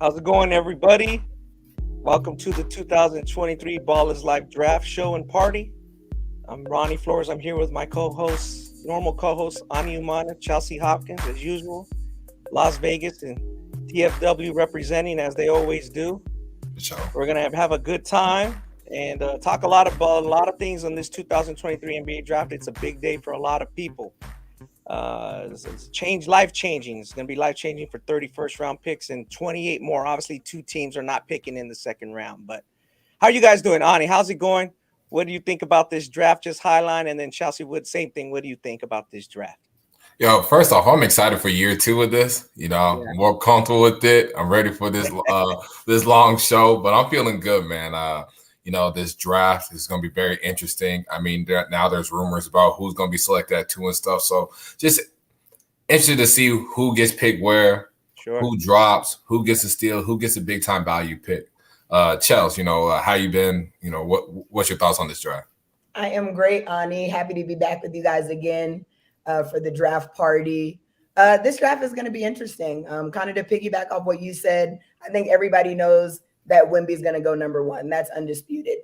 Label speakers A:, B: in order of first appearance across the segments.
A: How's it going, everybody? Welcome to the 2023 Ballislife Draft Show and Party. I'm Ronnie Flores. I'm here with my co-host, normal co-host, Umana and Chelsea Hopkins, as usual. Las Vegas and TFW representing as they always do. We're gonna have a good time and talk about a lot of things on this 2023 NBA Draft. It's a big day for a lot of people. It's life-changing. It's going to be life-changing for 31st round picks and 28 more. Obviously, two teams are not picking in the second round. But how are you guys doing? Ani, how's it going? What do you think about this draft? Just highline, and then Chelsea Wood, same thing. What do you think about this draft?
B: Yo, first off, I'm excited for year 2 of this. I'm more comfortable with it. I'm ready for this this long show, but I'm feeling good, man. This draft is going to be very interesting. I mean, now there's rumors about who's going to be selected at 2 and stuff. So just interested to see who gets picked where, who drops, who gets a steal, who gets a big time value pick. Chels, how you been? What's your thoughts on this draft?
C: I am great, Ani. Happy to be back with you guys again for the draft party. This draft is going to be interesting. Kind of to piggyback off what you said, I think everybody knows that Wemby's going to go number 1. That's undisputed.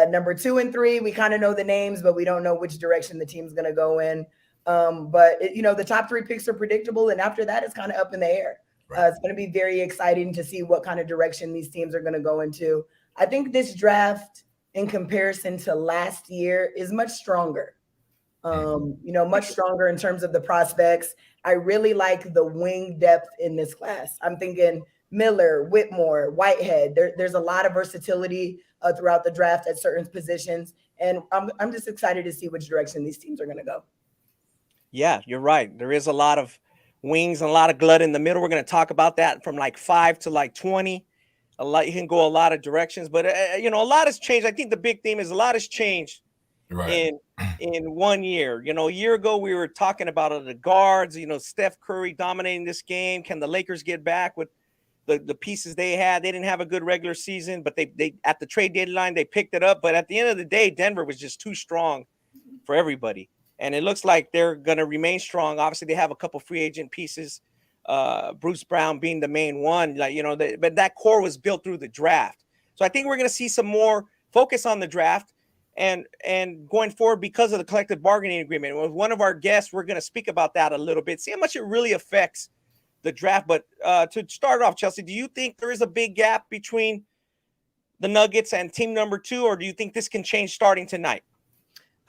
C: Number 2 and 3, we kind of know the names, but we don't know which direction the team's going to go in. The top 3 picks are predictable, and after that, it's kind of up in the air. Right. It's going to be very exciting to see what kind of direction these teams are going to go into. I think this draft, in comparison to last year, is much stronger. Much stronger in terms of the prospects. I really like the wing depth in this class. I'm thinking Miller, Whitmore, Whitehead. There's a lot of versatility throughout the draft at certain positions, and I'm just excited to see which direction these teams are going to go.
A: Yeah, you're right. There is a lot of wings and a lot of glut in the middle. We're going to talk about that from like 5 to like 20. You can go a lot of directions, but a lot has changed. I think the big theme is a lot has changed in 1 year. A year ago we were talking about the guards. Steph Curry dominating this game. Can the Lakers get back with the pieces they had? They didn't have a good regular season, but they at the trade deadline they picked it up. But at the end of the day, Denver was just too strong for everybody, and it looks like they're going to remain strong. Obviously, they have a couple free agent pieces, Bruce Brown being the main one. But that core was built through the draft. So I think we're going to see some more focus on the draft and going forward because of the collective bargaining agreement. With one of our guests, we're going to speak about that a little bit, see how much it really affects the draft. But to start off, Chelsea, do you think there is a big gap between the Nuggets and team number 2, or do you think this can change starting tonight?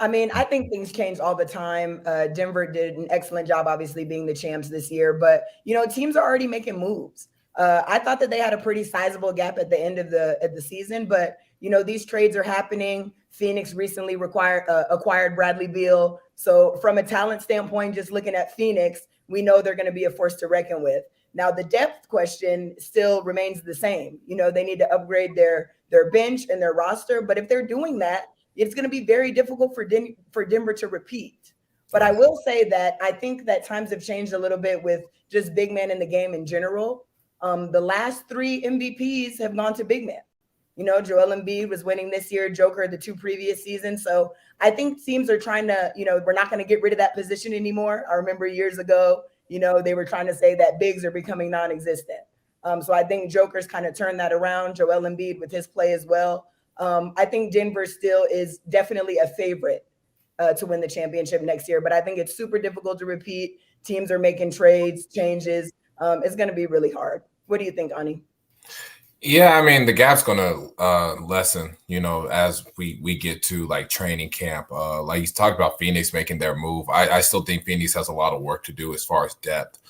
C: I mean, I think things change all the time. Denver did an excellent job, obviously, being the champs this year. But, teams are already making moves. I thought that they had a pretty sizable gap at the end of the season. But, these trades are happening. Phoenix recently acquired Bradley Beal. So from a talent standpoint, just looking at Phoenix, we know they're going to be a force to reckon with. Now, the depth question still remains the same. They need to upgrade their bench and their roster. But if they're doing that, it's going to be very difficult for Denver to repeat. But I will say that I think that times have changed a little bit with just big men in the game in general. The last 3 MVPs have gone to big men. Joel Embiid was winning this year, Joker the 2 previous seasons. So I think teams are trying to, we're not going to get rid of that position anymore. I remember years ago, they were trying to say that bigs are becoming non-existent. So I think Joker's kind of turned that around. Joel Embiid with his play as well. I think Denver still is definitely a favorite to win the championship next year, but I think it's super difficult to repeat. Teams are making trades, changes. It's going to be really hard. What do you think, Ani?
B: Yeah, I mean, the gap's going to lessen, as we get to like training camp. Like you talked about Phoenix making their move. I still think Phoenix has a lot of work to do as far as depth.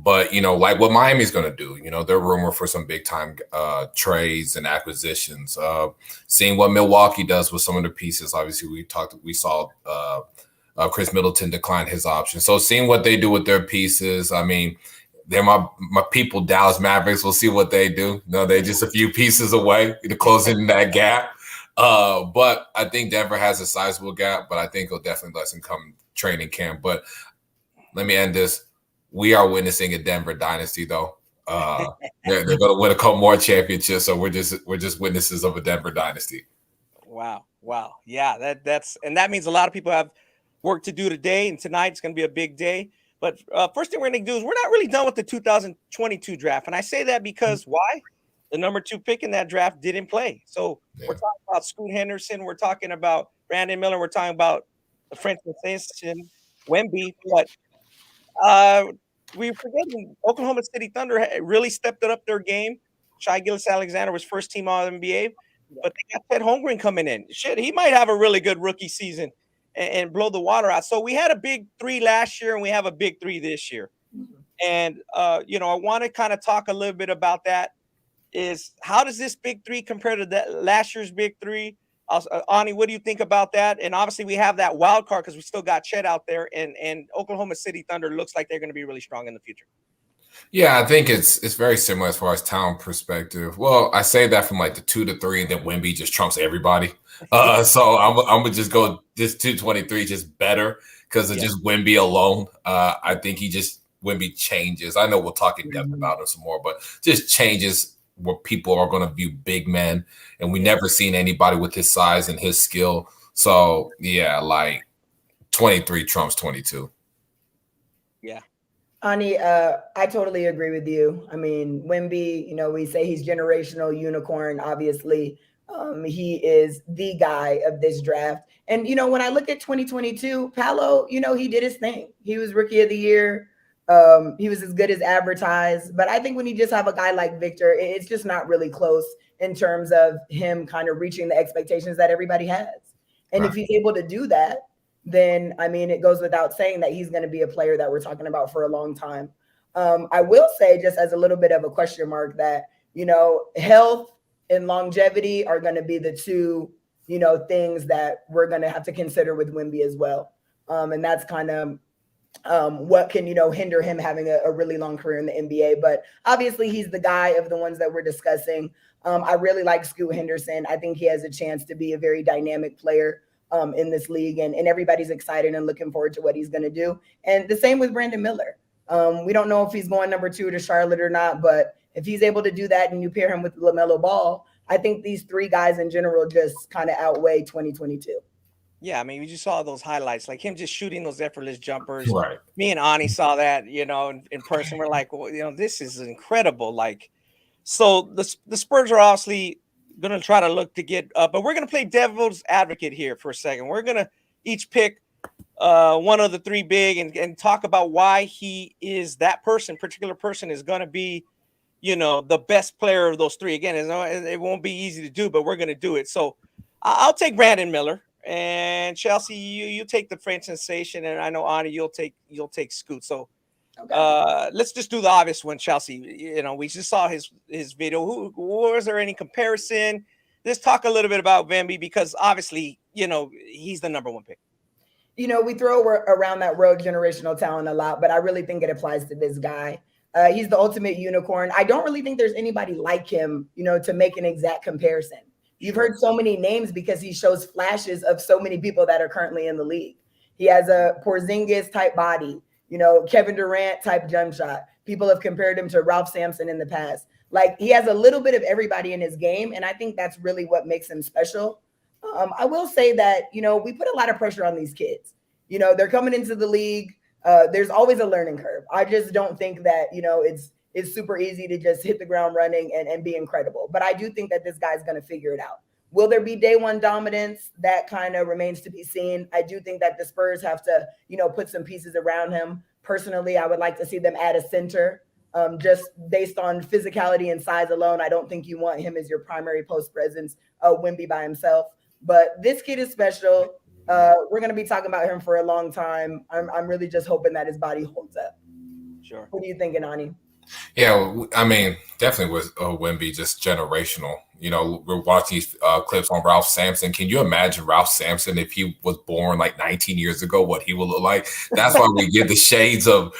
B: But, like what Miami's going to do, they're rumored for some big time trades and acquisitions. Seeing what Milwaukee does with some of the pieces. Obviously, we saw Chris Middleton decline his option. So seeing what they do with their pieces, I mean, they're my people, Dallas Mavericks. We'll see what they do. They're just a few pieces away to closing that gap. But I think Denver has a sizable gap, but I think it'll definitely lessen come training camp. But let me end this. We are witnessing a Denver dynasty, though. They're going to win a couple more championships, so we're just witnesses of a Denver dynasty.
A: Wow. Yeah, that means a lot of people have work to do today, and tonight's going to be a big day. But first thing we're going to do is we're not really done with the 2022 draft. And I say that because why? The number 2 pick in that draft didn't play. So we're talking about Scoot Henderson. We're talking about Brandon Miller. We're talking about the French sensation, Wemby. But we're forgetting Oklahoma City Thunder really stepped it up their game. Shai Gilgeous-Alexander was first team All-NBA. But they got Ted Holmgren coming in. Shit, he might have a really good rookie season and blow the water out. So we had a big 3 last year, and we have a big 3 this year. And, I want to kind of talk a little bit about that. Is how does this big 3 compare to that last year's big 3? Ani, what do you think about that? And obviously we have that wild card because we still got Chet out there, and Oklahoma City Thunder looks like they're going to be really strong in the future. Yeah,
B: I think it's very similar as far as talent perspective. Well, I say that from like the 2 to 3, and then Wemby just trumps everybody. So I'm gonna just go this 223 just better because of just Wemby alone. I think Wemby changes. I know we'll talk in depth about him some more, but just changes what people are going to view big men, and we never seen anybody with his size and his skill. So yeah, like 23 trumps 22.
A: Yeah.
C: Ani, I totally agree with you. I mean, Wemby, we say he's generational unicorn. Obviously, he is the guy of this draft. And, when I look at 2022, Paolo, he did his thing. He was rookie of the year. He was as good as advertised. But I think when you just have a guy like Victor, it's just not really close in terms of him kind of reaching the expectations that everybody has. And if he's able to do that, then, I mean, it goes without saying that he's going to be a player that we're talking about for a long time. I will say, just as a little bit of a question mark, that, health and longevity are going to be the 2, things that we're going to have to consider with Wemby as well. And that's kind of what can, hinder him having a really long career in the NBA. But obviously, he's the guy of the ones that we're discussing. I really like Scoot Henderson. I think he has a chance to be a very dynamic player in this league, and everybody's excited and looking forward to what he's going to do. And the same with Brandon Miller. We don't know if he's going number 2 to Charlotte or not, but if he's able to do that and you pair him with LaMelo Ball, I think these 3 guys in general just kind of outweigh 2022.
A: Yeah, I mean, we just saw those highlights, like him just shooting those effortless jumpers.
B: Right.
A: Me and Ani saw that, in person. We're like, well, this is incredible. Like, so the Spurs are obviously going to try to look to get but we're going to play devil's advocate here for a second. We're going to each pick one of the 3 big and talk about why he is that particular person is going to be, the best player of those 3. Again, it won't be easy to do, but we're going to do it. So I'll take Brandon Miller, and Chelsea, you take the French sensation, and I know Ani, you'll take Scoot. So let's just do the obvious one, Chelsea. We just saw his video. Was there any comparison? Let's talk a little bit about Wemby because obviously, he's the number 1 pick.
C: We throw around that road generational talent a lot, but I really think it applies to this guy. He's the ultimate unicorn. I don't really think there's anybody like him, to make an exact comparison. You've heard so many names because he shows flashes of so many people that are currently in the league. He has a Porzingis type body, Kevin Durant type jump shot. People have compared him to Ralph Sampson in the past. Like, he has a little bit of everybody in his game, and I think that's really what makes him special. I will say that, we put a lot of pressure on these kids. They're coming into the league. There's always a learning curve. I just don't think that, it's super easy to just hit the ground running and be incredible. But I do think that this guy's going to figure it out. Will there be day 1 dominance? That kind of remains to be seen. I do think that the Spurs have to, put some pieces around him. Personally, I would like to see them add a center. Just based on physicality and size alone, I don't think you want him as your primary post presence, Wemby by himself. But this kid is special. We're going to be talking about him for a long time. I'm really just hoping that his body holds up.
A: Sure.
C: What are you thinking, Ani?
B: Yeah, I mean, definitely with Wemby, just generational. We're watching these clips on Ralph Sampson. Can you imagine Ralph Sampson if he was born like 19 years ago, what he would look like? That's why we get the shades of,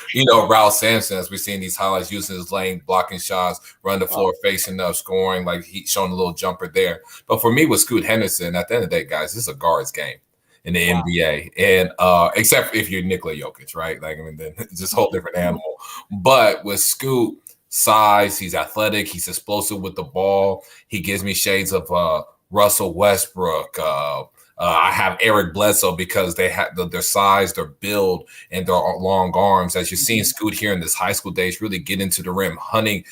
B: Ralph Sampson as we're seeing these highlights, using his lane, blocking shots, run the floor, facing up, scoring, like he's showing a little jumper there. But for me, with Scoot Henderson, at the end of the day, guys, this is a guard's game in the NBA, and except if you're Nikola Jokic, right? Like, I mean, then it's just a whole different animal. But with Scoot, size, he's athletic, he's explosive with the ball. He gives me shades of Russell Westbrook, I have Eric Bledsoe because they have their size, their build, and their long arms. As you're seeing Scoot here in this high school days, really get into the rim, hunting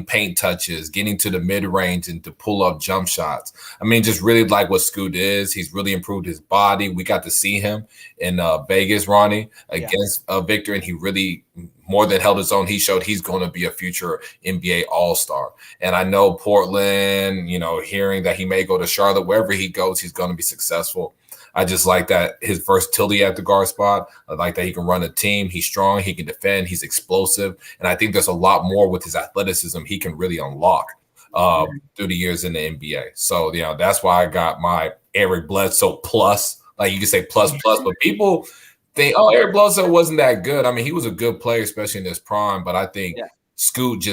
B: paint touches, getting to the mid range, and to pull up jump shots. I mean, just really like what Scoot is. He's really improved his body. We got to see him in Vegas, Ronnie, against Victor, and he really more than held his own. He showed he's going to be a future NBA All-Star. And I know Portland, hearing that he may go to Charlotte, wherever he goes, he's going to be successful. I just like that his versatility at the guard spot. I like that he can run a team. He's strong. He can defend. He's explosive. And I think there's a lot more with his athleticism he can really unlock through the years in the NBA. So, that's why I got my Eric Bledsoe plus. Like you can say plus, but people think, Eric Bledsoe wasn't that good. I mean, he was a good player, especially in his prime. But I think Scoot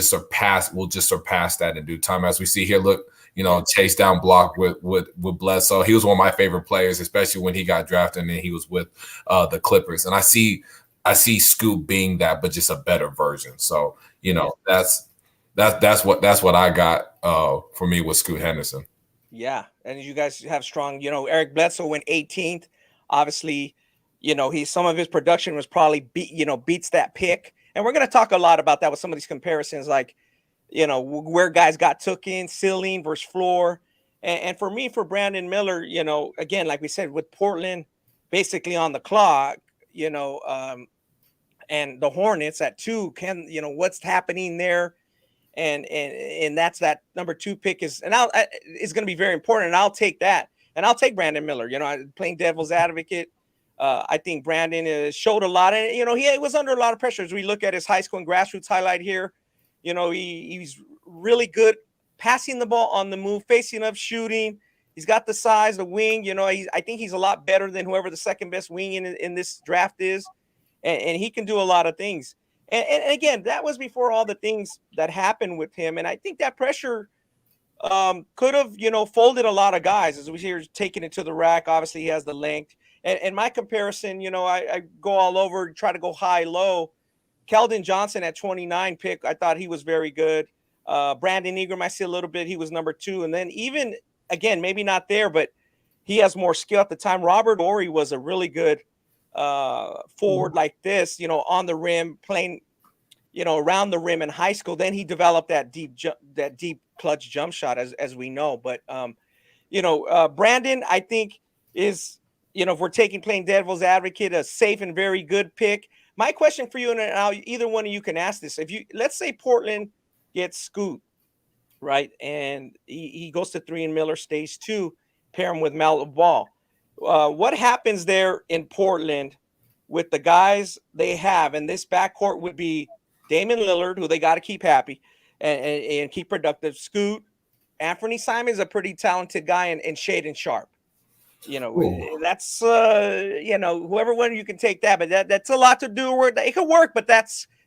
B: will just surpass that in due time. As we see here, look, chase down block with Bledsoe. He was one of my favorite players, especially when he got drafted and he was with the Clippers. And I see Scoot being that, but just a better version. So, that's what I got for me with Scoot Henderson.
A: Yeah, and you guys have strong. Eric Bledsoe went 18th. Obviously, some of his production was probably beats that pick, and we're going to talk a lot about that with some of these comparisons, like where guys got took in, ceiling versus floor, and for me, for Brandon Miller, again, like we said, with Portland basically on the clock, and the Hornets at 2, what's happening there. And that's that number 2 pick is going to be very important. And I'll take that. And I'll take Brandon Miller. Playing devil's advocate. I think Brandon showed a lot. And, he was under a lot of pressure as we look at his high school and grassroots highlight here. He's really good passing the ball on the move, facing up, shooting. He's got the size, the wing. I think he's a lot better than whoever the second best wing in this draft is. And he can do a lot of things. And again, that was before all the things that happened with him. And I think that pressure could have, folded a lot of guys. As we hear, taking it to the rack. Obviously, he has the length. And my comparison, I go all over, try to go high, low. Keldon Johnson at 29 pick, I thought he was very good. Brandon Ingram, I see a little bit. He was number 2. And then even, again, maybe not there, but he has more skill at the time. Robert Horry was a really good forward like this, on the rim, playing, around the rim in high school. Then he developed that deep clutch jump shot, as we know. But Brandon, I think, is, if we're playing devil's advocate, a safe and very good pick. My question for you, and either one of you can ask this: let's say Portland gets Scoot, right, and he goes to 3 and Miller stays 2, pair him with Melo Ball. What happens there in Portland with the guys they have? And this backcourt would be Damian Lillard, who they got to keep happy and keep productive. Scoot, Anthony Simons, a pretty talented guy, and Shaedon Sharpe. That's whoever one you can take that, but that's a lot to do with. It could work, but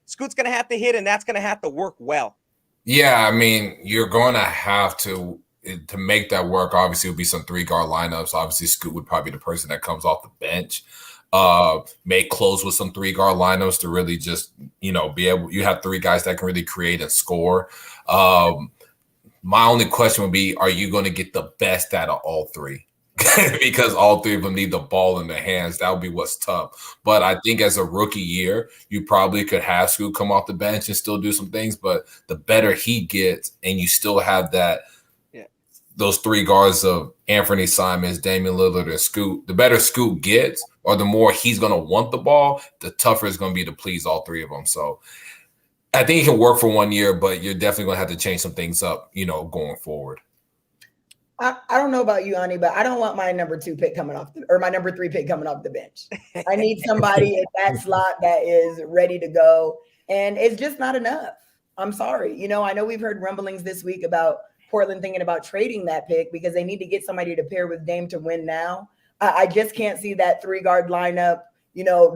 A: Scoot's going to have to hit, and that's going to have to work well. Yeah,
B: I mean, you're going to have to make that work. Obviously, it would be some 3-guard lineups. Obviously, Scoot would probably be the person that comes off the bench. May close with some 3-guard lineups to really just, be able. You have 3 guys that can really create and score. My only question would be, are you going to get the best out of all 3? Because all 3 of them need the ball in their hands. That would be what's tough. But I think as a rookie year, you probably could have Scoot come off the bench and still do some things. But the better he gets, and you still have those 3 guards of Anthony Simons, Damian Lillard, and Scoot, the better Scoot gets, or the more he's going to want the ball, the tougher it's going to be to please all 3 of them. So I think it can work for 1 year, but you're definitely going to have to change some things up, going forward.
C: I don't know about you, Ani, but I don't want my number 2 pick coming off or my number 3 pick coming off the bench. I need somebody in that slot that is ready to go, and it's just not enough. I'm sorry. I know we've heard rumblings this week about Portland thinking about trading that pick because they need to get somebody to pair with Dame to win now. I just can't see that 3-guard lineup,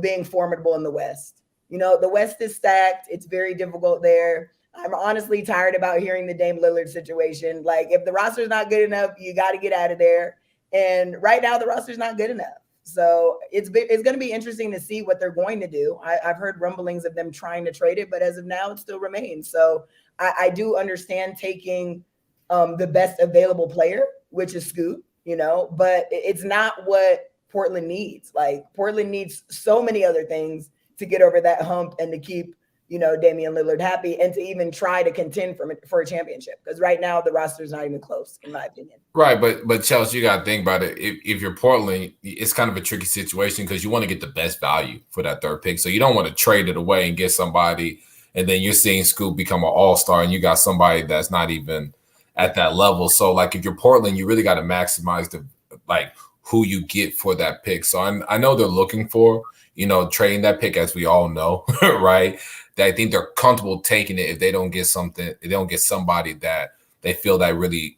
C: being formidable in the West. The West is stacked. It's very difficult there. I'm honestly tired about hearing the Dame Lillard situation. Like, if the roster's not good enough, you got to get out of there. And right now, the roster's not good enough. So it's going to be interesting to see what they're going to do. I've heard rumblings of them trying to trade it, but as of now, it still remains. So I do understand taking the best available player, which is Scoot. but it's not what Portland needs. Like, Portland needs so many other things to get over that hump and to keep, Damian Lillard happy and to even try to contend for a championship. Because right now the roster is not even close, in my opinion.
B: Right, but Chelsea, you got to think about it. If you're Portland, it's kind of a tricky situation because you want to get the best value for that third pick. So you don't want to trade it away and get somebody, and then you're seeing Scoop become an all-star, and you got somebody that's not even at that level. So, like, if you're Portland, you really got to maximize who you get for that pick. So I know they're looking for, trading that pick, as we all know, right? I think they're comfortable taking it if they don't get somebody that they feel that really,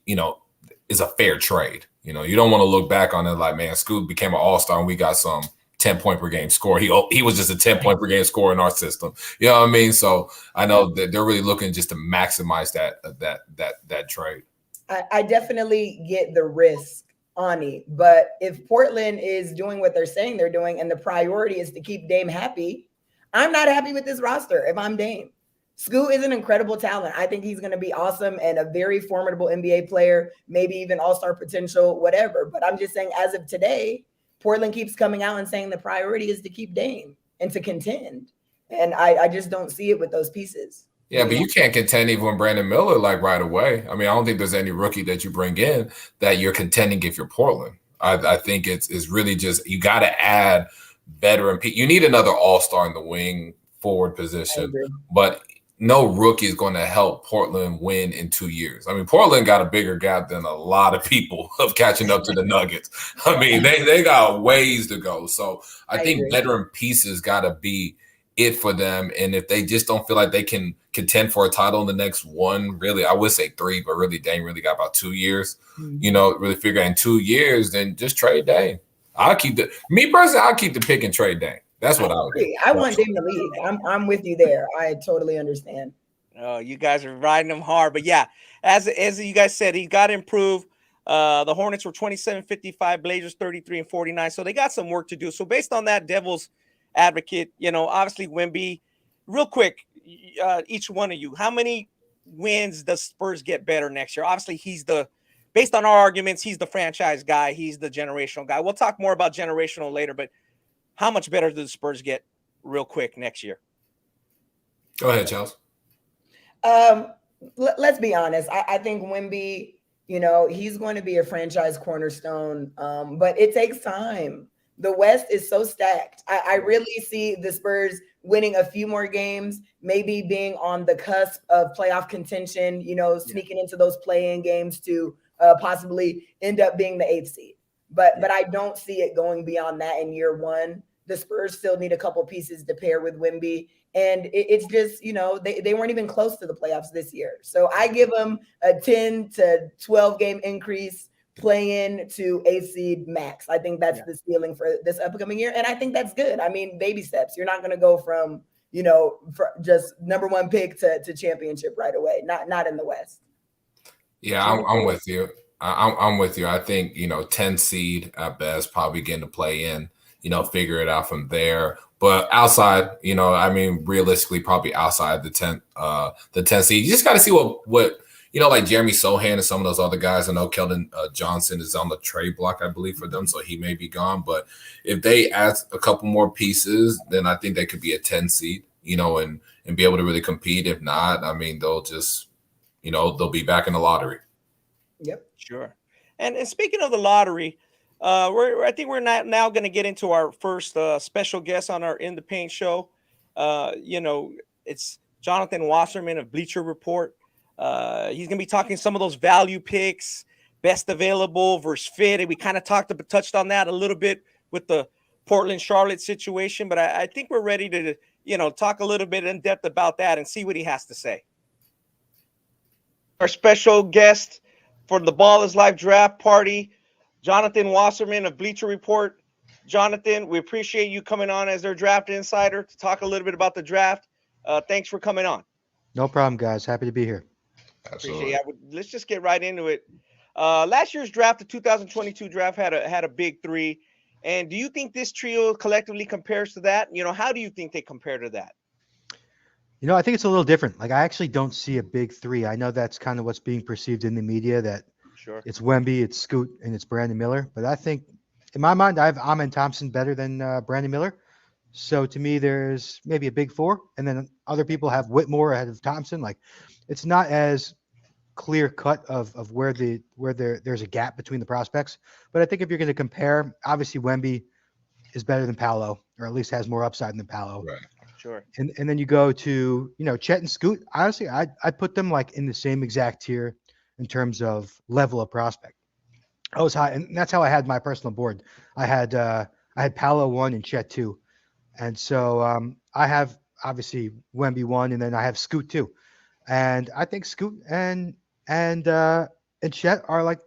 B: is a fair trade. You don't want to look back on it like, man, Scoot became an all-star and we got some 10-point per game score. He was just a 10-point per game score in our system. You know what I mean? So I know that they're really looking just to maximize that trade.
C: I definitely get the risk, Ani, but if Portland is doing what they're saying they're doing and the priority is to keep Dame happy, I'm not happy with this roster if I'm Dame. Scoot is an incredible talent. I think he's going to be awesome and a very formidable NBA player, maybe even all-star potential, whatever. But I'm just saying, as of today, Portland keeps coming out and saying the priority is to keep Dame and to contend. And I just don't see it with those pieces.
B: Yeah, but you can't contend even with Brandon Miller right away. I mean, I don't think there's any rookie that you bring in that you're contending if you're Portland. I think it's really just you got to add veteran people. You need another all-star in the wing forward position, but no rookie is going to help Portland win in 2 years. I mean, Portland got a bigger gap than a lot of people of catching up to the Nuggets. I mean, they got ways to go. So I think veteran pieces got to be it for them. And if they just don't feel like they can contend for a title in the next really, I would say 3, but really Dame really got about 2 years, really figure in 2 years, then just trade Dame. I'll keep the pick and trade Dame. That's what I would do.
C: I want Dame to leave. I'm with you there. I totally understand.
A: Oh, you guys are riding him hard. But yeah, as you guys said, he got to improve. The Hornets were 27-55, Blazers 33-49. So they got some work to do. So based on that, devil's advocate, obviously Wemby, real quick, each one of you, how many wins does Spurs get better next year? Obviously, based on our arguments, he's the franchise guy. He's the generational guy. We'll talk more about generational later, but how much better do the Spurs get real quick next year?
B: Go ahead, Chelsea.
C: Let's be honest. I think Wemby, he's going to be a franchise cornerstone, but it takes time. The West is so stacked. I really see the Spurs winning a few more games, maybe being on the cusp of playoff contention, sneaking into those play-in games to possibly end up being the 8th seed. But I don't see it going beyond that in year one. The Spurs still need a couple pieces to pair with Wemby. And it's just, they weren't even close to the playoffs this year. So I give them a 10 to 12 game increase, play-in to 8th seed max. I think that's the ceiling for this upcoming year. And I think that's good. I mean, baby steps. You're not going to go from, just number 1 pick to championship right away. Not in the West.
B: Yeah, I'm with you. I'm with you. I think, 10 seed at best, probably getting to play in, figure it out from there. But outside, realistically, probably outside the 10 seed. You just got to see what like Jeremy Sohan and some of those other guys. I know Keldon Johnson is on the trade block, I believe, for them, so he may be gone. But if they add a couple more pieces, then I think they could be a 10 seed, and be able to really compete. If not, I mean, they'll just, they'll be back in the lottery.
C: Yep,
A: sure. And speaking of the lottery, I think we're now going to get into our first special guest on our In the Paint show. It's Jonathan Wasserman of Bleacher Report. He's going to be talking some of those value picks, best available versus fit. And we kind of touched on that a little bit with the Portland-Charlotte situation, but I think we're ready to, talk a little bit in depth about that and see what he has to say. Our special guest for the Ballislife draft party, Jonathan Wasserman of Bleacher Report. Jonathan, we appreciate you coming on as their draft insider to talk a little bit about the draft. Thanks for coming on.
D: No problem, guys. Happy to be here.
B: Absolutely.
A: Let's just get right into it. Last year's draft, the 2022 draft, had a big 3. And do you think this trio collectively compares to that? How do you think they compare to that?
D: I think it's a little different. Like, I actually don't see a big 3. I know that's kind of what's being perceived in the media, that
A: Sure.
D: It's Wemby, it's Scoot, and it's Brandon Miller. But I think, in my mind, I have Amen Thompson better than Brandon Miller. So to me, there's maybe a big four, and then other people have Whitmore ahead of Thompson. Like, it's not as clear cut of where there's a gap between the prospects. But I think if you're going to compare, obviously Wemby is better than Paolo, or at least has more upside than Paolo.
B: Right.
A: Sure.
D: And then you go to, Chet and Scoot. Honestly, I put them like in the same exact tier in terms of level of prospect. I was high, and that's how I had my personal board. I had Paolo 1 and Chet 2. And so I have obviously Wemby 1, and then I have Scoot 2. And I think Scoot and Chet are like,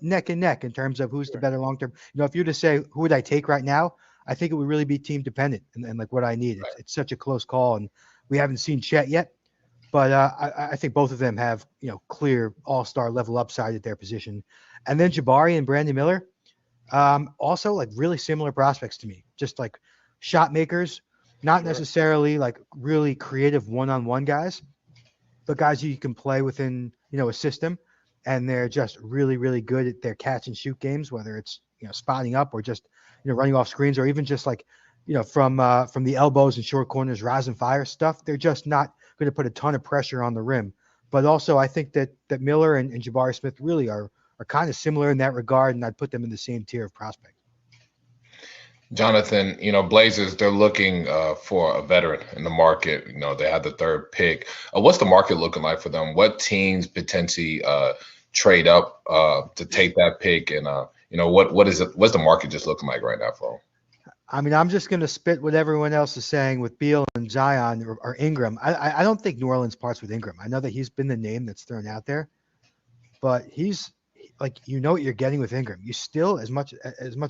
D: neck and neck in terms of who's the better long term. If you were to say who would I take right now, I think it would really be team dependent and like what I need.
B: Right.
D: It's such a close call, and we haven't seen Chet yet, but I think both of them have clear all-star level upside at their position. And then Jabari and Brandon Miller, also like really similar prospects to me, just like shot makers, not necessarily like really creative one-on-one guys, but guys you can play within a system, and they're just really, really good at their catch and shoot games, whether it's spotting up or just running off screens, or even just like from the elbows and short corners, rise and fire stuff. They're just not going to put a ton of pressure on the rim. But also I think that Miller and Jabari Smith really are kind of similar in that regard, and I'd put them in the same tier of prospect.
B: Jonathan, Blazers, they're looking for a veteran in the market. They had the third pick. What's the market looking like for them? What teams potentially trade up to take that pick? And what's the market just looking like right now for them?
D: I mean, I'm just going to spit what everyone else is saying with Beal and Zion or Ingram. I don't think New Orleans parts with Ingram. I know that he's been the name that's thrown out there, but he's like, what you're getting with Ingram. You still, as much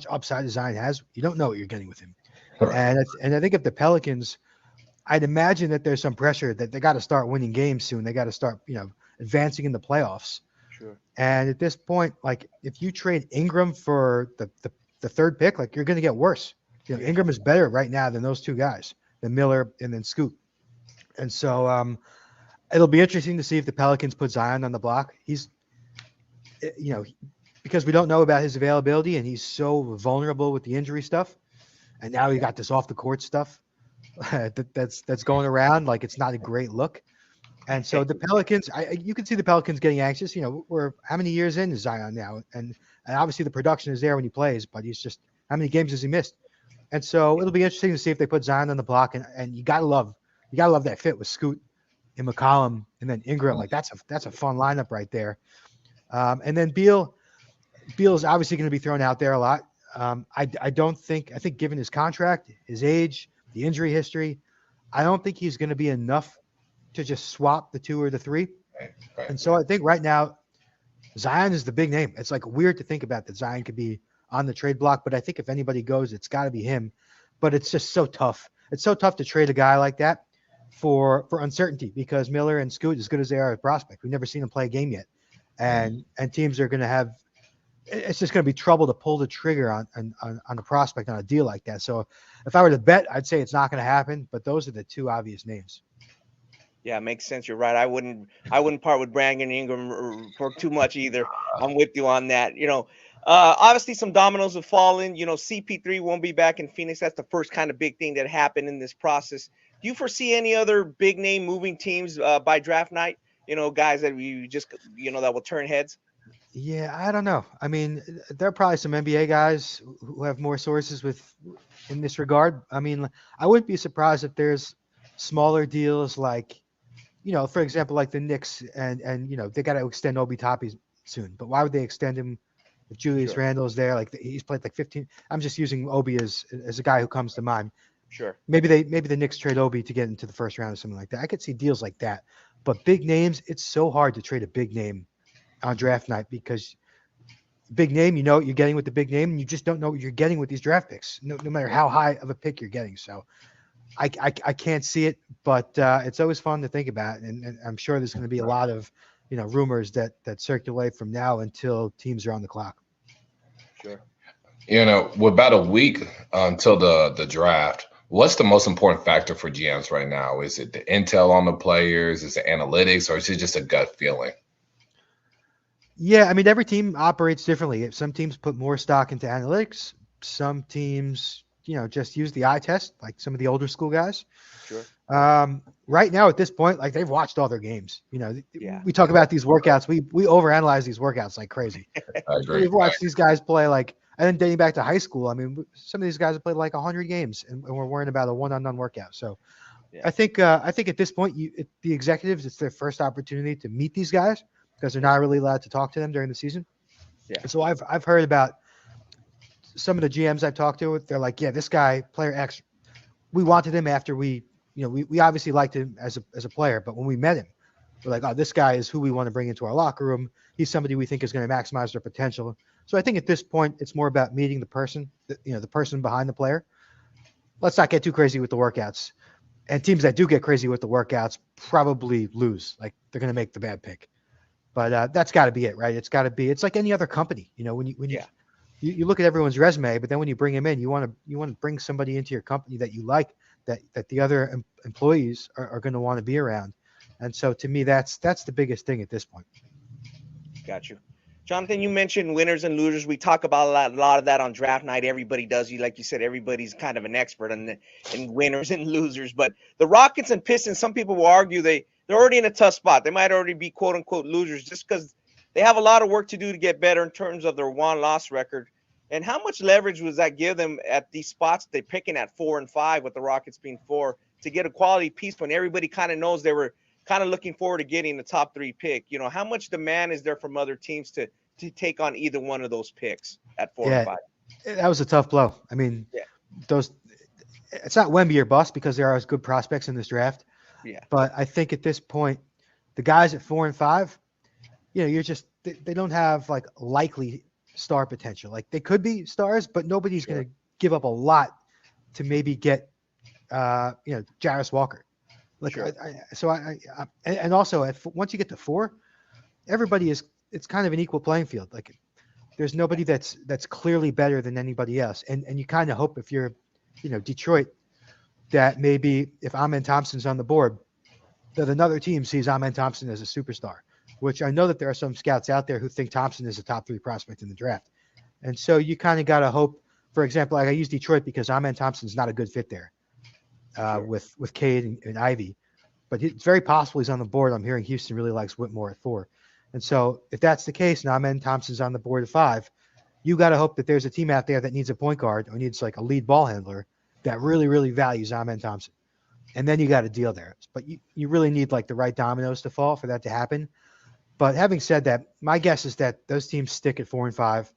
D: upside as Zion has, you don't know what you're getting with him. Right. And I think if the Pelicans, I'd imagine that there's some pressure that they got to start winning games soon. They got to start, advancing in the playoffs.
A: Sure.
D: And at this point, like if you trade Ingram for the third pick, like you're going to get worse. Ingram is better right now than those two guys, than Miller and then Scoot. And so it'll be interesting to see if the Pelicans put Zion on the block. He's, because we don't know about his availability, and he's so vulnerable with the injury stuff. And now you got this off the court stuff that's going around. Like, it's not a great look. And so the Pelicans, you can see the Pelicans getting anxious. We're how many years in is Zion now? And obviously the production is there when he plays, but he's just, how many games has he missed? And so it'll be interesting to see if they put Zion on the block. And you gotta love that fit with Scoot and McCollum and then Ingram. Like that's a fun lineup right there. And then Beal is obviously going to be thrown out there a lot. I think given his contract, his age, the injury history, I don't think he's going to be enough to just swap the 2 or the 3. Right. And so I think right now Zion is the big name. It's like weird to think about that Zion could be on the trade block, but I think if anybody goes, it's got to be him. But it's just so tough. It's so tough to trade a guy like that for uncertainty, because Miller and Scoot, as good as they are at prospect, we've never seen them play a game yet. And teams are going to have, it's just going to be trouble to pull the trigger on a prospect on a deal like that. So if I were to bet, I'd say it's not going to happen, but those are the 2 obvious names.
A: Yeah, it makes sense. You're right. I wouldn't part with Brandon Ingram for too much either. I'm with you on that. Obviously some dominoes have fallen. CP3 won't be back in Phoenix. That's the first kind of big thing that happened in this process. Do you foresee any other big name moving teams by draft night? Guys that you just, that will turn heads?
D: Yeah, I don't know. I mean, there are probably some NBA guys who have more sources in this regard. I mean, I wouldn't be surprised if there's smaller deals like, for example, like the Knicks and they got to extend Obi Toppin soon. But why would they extend him if Julius Randle's there? Like he's played like 15. I'm just using Obi as a guy who comes to mind.
A: Sure.
D: Maybe the Knicks trade Obi to get into the first round or something like that. I could see deals like that. But big names, it's so hard to trade a big name on draft night, because big name, what you're getting with the big name, and you just don't know what you're getting with these draft picks, no matter how high of a pick you're getting. So I can't see it, but it's always fun to think about. And I'm sure there's going to be a lot of, rumors that circulate from now until teams are on the clock.
A: Sure.
B: With about a week until the draft, what's the most important factor for GMs right now? Is it the intel on the players? Is it analytics, or is it just a gut feeling?
D: Yeah, I mean, every team operates differently. Some teams put more stock into analytics. Some teams, just use the eye test, like some of the older school guys.
A: Sure.
D: Right now, at this point, like they've watched all their games.
A: Yeah.
D: We talk about these workouts. We overanalyze these workouts like crazy.
B: I agree.
D: We've watched these guys play and then dating back to high school. I mean, some of these guys have played like 100 games, and we're worrying about a one-on-one workout. So,
A: Yeah.
D: I think at this point, the executives, it's their first opportunity to meet these guys because they're not really allowed to talk to them during the season.
A: Yeah.
D: And so I've heard about some of the GMs I've talked to. They're like, yeah, this guy, player X, we wanted him after we obviously liked him as a player, but when we met him, we're like, oh, this guy is who we want to bring into our locker room. He's somebody we think is going to maximize their potential. So I think at this point, it's more about meeting the person, the person behind the player. Let's not get too crazy with the workouts. And teams that do get crazy with the workouts probably lose. Like they're going to make the bad pick. But that's got to be it, right? It's like any other company. When you look at everyone's resume, but then when you bring them in, you want to bring somebody into your company that you like, that the other employees are going to want to be around. And so to me, that's the biggest thing at this point.
A: Got you. Jonathan, you mentioned winners and losers. We talk about a lot of that on draft night. Everybody does. Like you said, everybody's kind of an expert in winners and losers. But the Rockets and Pistons, some people will argue they're already in a tough spot. They might already be quote unquote losers just because they have a lot of work to do to get better in terms of their won-loss record. And how much leverage does that give them at these spots they're picking at 4 and 5, with the Rockets being 4, to get a quality piece when everybody kind of knows they were kind of looking forward to getting the top 3 pick? How much demand is there from other teams to take on either one of those picks at 4 and 5?
D: That was a tough blow. I mean, it's not Wemby or bust because there are good prospects in this draft.
A: Yeah.
D: But I think at this point, the guys at 4 and 5, they don't have like likely star potential. Like they could be stars, but nobody's going to give up a lot to maybe get, Jarris Walker. Like, and also once you get to 4, everybody it's kind of an equal playing field. Like there's nobody that's clearly better than anybody else. And you kind of hope if you're, Detroit, that maybe if Amen Thompson's on the board, that another team sees Amen Thompson as a superstar, which I know that there are some scouts out there who think Thompson is a top 3 prospect in the draft. And so you kind of got to hope, for example, like I use Detroit because Amen Thompson's not a good fit there with Cade and Ivy, but it's very possible he's on the board. I'm hearing Houston really likes Whitmore at 4. And so if that's the case, and Amen Thompson's on the board at 5, you got to hope that there's a team out there that needs a point guard or needs like a lead ball handler that really, really values Amen Thompson. And then you got a deal there. But you really need like the right dominoes to fall for that to happen. But having said that, my guess is that those teams stick at 4 and 5,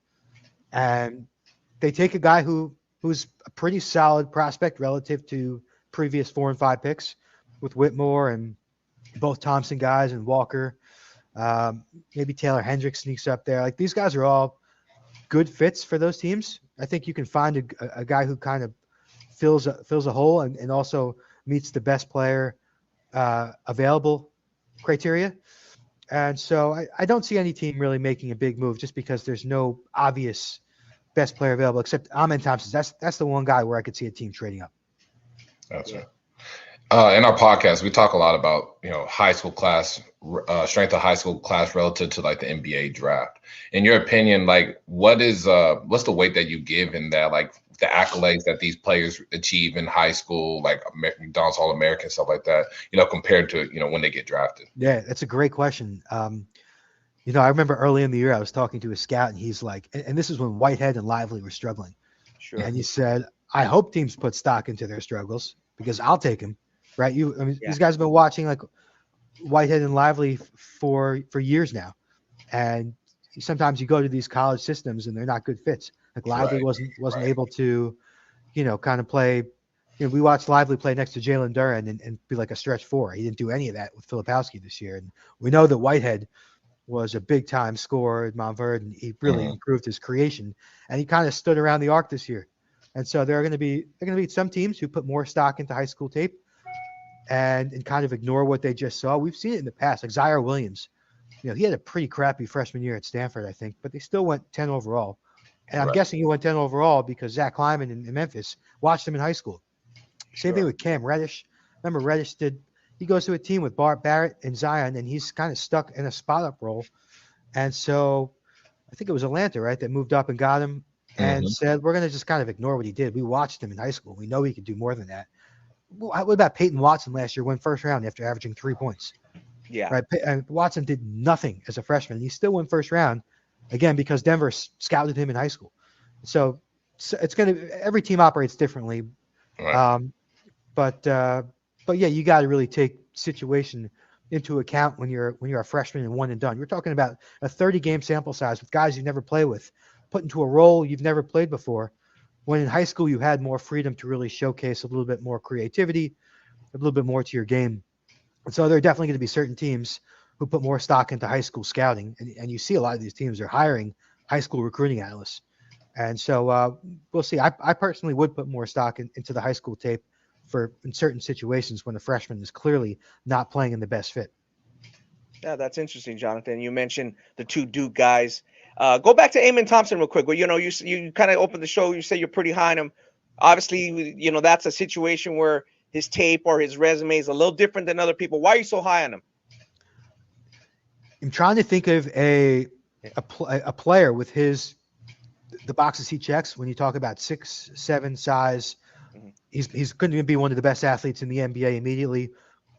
D: and they take a guy who's a pretty solid prospect relative to previous 4 and 5 picks with Whitmore and both Thompson guys and Walker. Maybe Taylor Hendricks sneaks up there. Like these guys are all good fits for those teams. I think you can find a guy who kind of fills a hole and also meets the best player available criteria. And so I don't see any team really making a big move just because there's no obvious best player available except Amen Thompson. That's the one guy where I could see a team trading up.
B: That's right. In our podcast, we talk a lot about, high school class, strength of high school class relative to like the NBA draft. In your opinion, like what's the weight that you give in that, like the accolades that these players achieve in high school, like McDonald's All-American, stuff like that, compared to, when they get drafted?
D: Yeah, that's a great question. I remember early in the year, I was talking to a scout and he's like, and this is when Whitehead and Lively were struggling.
A: Sure.
D: And he said, I hope teams put stock into their struggles because I'll take them. Right. These guys have been watching like Whitehead and Lively for years now. And sometimes you go to these college systems and they're not good fits. Like Lively wasn't able to, kind of play. We watched Lively play next to Jalen Duren and be like a stretch 4. He didn't do any of that with Filipowski this year. And we know that Whitehead was a big time scorer at Montverde, and he really improved his creation. And he kind of stood around the arc this year. And so there are going to be some teams who put more stock into high school tape and kind of ignore what they just saw. We've seen it in the past. Like Zaire Williams, he had a pretty crappy freshman year at Stanford, I think, but they still went 10 overall. And I'm guessing he went 10 overall because Zach Kleiman in Memphis watched him in high school. Same thing with Cam Reddish. Remember he goes to a team with Bart Barrett and Zion, and he's kind of stuck in a spot-up role. And so I think it was Atlanta, right, that moved up and got him and said, we're going to just kind of ignore what he did. We watched him in high school. We know he could do more than that. What about Peyton Watson last year, went first round after averaging 3 points?
A: Yeah.
D: Right. And Watson did nothing as a freshman. He still went first round, again, because Denver scouted him in high school. So it's going to – every team operates differently.
B: Right.
D: But yeah, you got to really take situation into account when you're a freshman and one and done. You're talking about a 30-game sample size with guys you've never played with, put into a role you've never played before. When in high school you had more freedom to really showcase a little bit more creativity, a little bit more to your game. And so there are definitely going to be certain teams who put more stock into high school scouting, and you see a lot of these teams are hiring high school recruiting analysts. And so we'll see. I personally would put more stock into the high school tape in certain situations when a freshman is clearly not playing in the best fit.
A: Yeah, that's interesting, Jonathan. You mentioned the two Duke guys. Go back to Amen Thompson real quick. Well, you kind of opened the show. You say you're pretty high on him. Obviously, that's a situation where his tape or his resume is a little different than other people. Why are you so high on him?
D: I'm trying to think of a player with the boxes he checks. When you talk about 6'7" size, he's going to be one of the best athletes in the NBA immediately,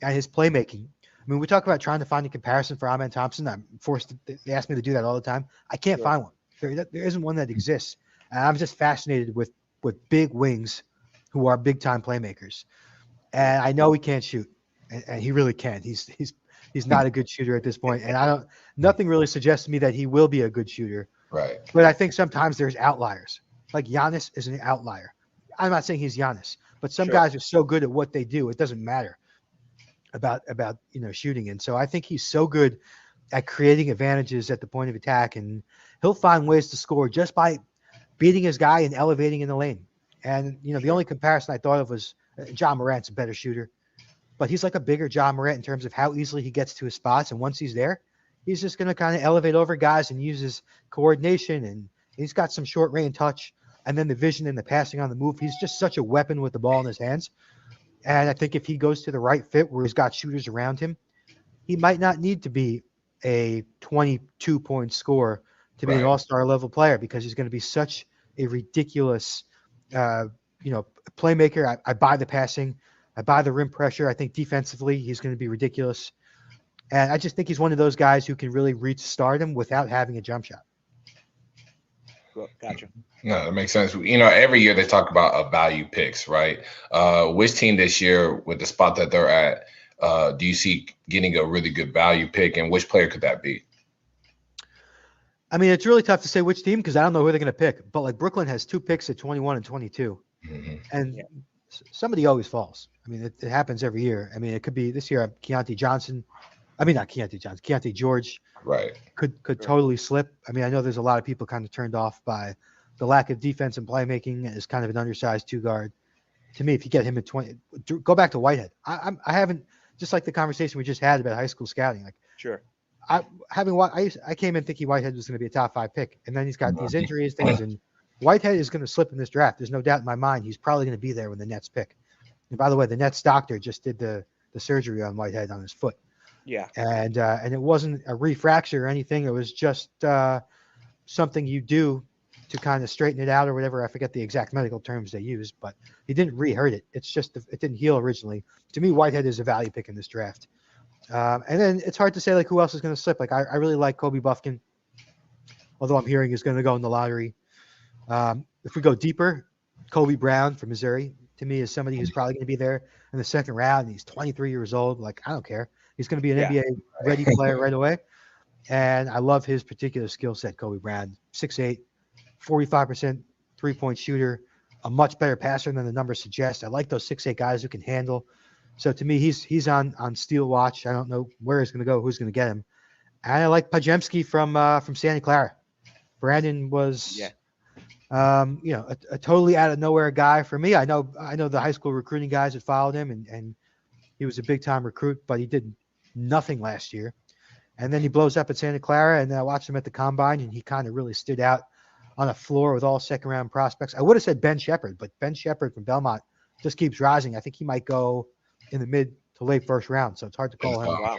D: and his playmaking. I mean, we talk about trying to find a comparison for Amen Thompson. I'm forced to, they ask me to do that all the time. I can't find one. There isn't one that exists. And I'm just fascinated with big wings who are big time playmakers. And I know he can't shoot, and he really can't. He's not a good shooter at this point. And nothing really suggests to me that he will be a good shooter.
B: Right.
D: But I think sometimes there's outliers. Like Giannis is an outlier. I'm not saying he's Giannis, but some guys are so good at what they do, it doesn't matter about shooting. And so I think he's so good at creating advantages at the point of attack, and he'll find ways to score just by beating his guy and elevating in the lane. And the only comparison I thought of was John Morant's a better shooter, but he's like a bigger John Morant in terms of how easily he gets to his spots. And once he's there, he's just going to kind of elevate over guys and use his coordination, and he's got some short range touch, and then the vision and the passing on the move. He's just such a weapon with the ball in his hands. And I think if he goes to the right fit where he's got shooters around him, he might not need to be a 22-point scorer to be an all-star level player, because he's going to be such a ridiculous, playmaker. I buy the passing. I buy the rim pressure. I think defensively he's going to be ridiculous. And I just think he's one of those guys who can really reach stardom without having a jump shot.
A: Gotcha.
B: No, that makes sense. Every year they talk about value picks, right? Which team this year, with the spot that they're at, do you see getting a really good value pick, and which player could that be?
D: I mean, it's really tough to say which team because I don't know who they're going to pick. But like Brooklyn has 2 picks at 21 and 22, and somebody always falls. I mean, it happens every year. I mean, it could be this year. Keontae George.
B: Right.
D: Could totally slip. I mean, I know there's a lot of people kind of turned off by the lack of defense and playmaking as kind of an undersized 2-guard. To me, if you get him at 20, go back to Whitehead. I haven't, just like the conversation we just had about high school scouting. Like,
A: sure. I
D: came in thinking Whitehead was going to be a top 5 pick, and then he's got these injuries, things, and Whitehead is going to slip in this draft. There's no doubt in my mind. He's probably going to be there when the Nets pick. And by the way, the Nets doctor just did the surgery on Whitehead on his foot.
A: Yeah.
D: And it wasn't a refracture or anything. It was just something you do to kind of straighten it out or whatever. I forget the exact medical terms they used, but he didn't re-hurt it. It's just it didn't heal originally. To me, Whitehead is a value pick in this draft. And then it's hard to say like who else is going to slip. Like I really like Kobe Buffkin, although I'm hearing he's going to go in the lottery. If we go deeper, Kobe Brown from Missouri to me is somebody who's probably going to be there in the second round. He's 23 years old. Like I don't care. He's going to be an NBA ready player right away. And I love his particular skill set, Kobe Brown. 6'8", 45% three-point shooter, a much better passer than the numbers suggest. I like those 6'8" guys who can handle. So to me, he's on steal watch. I don't know where he's going to go, who's going to get him. And I like Pajemski from Santa Clara. Brandon was a totally out of nowhere guy for me. I know the high school recruiting guys that followed him, and he was a big time recruit, but he did nothing last year. And then he blows up at Santa Clara, and I watched him at the combine, and he kind of really stood out on a floor with all second round prospects. I would have said Ben Shepherd, but Ben Shepherd from Belmont just keeps rising. I think he might go in the mid to late first round, so it's hard to call him.
A: Wow.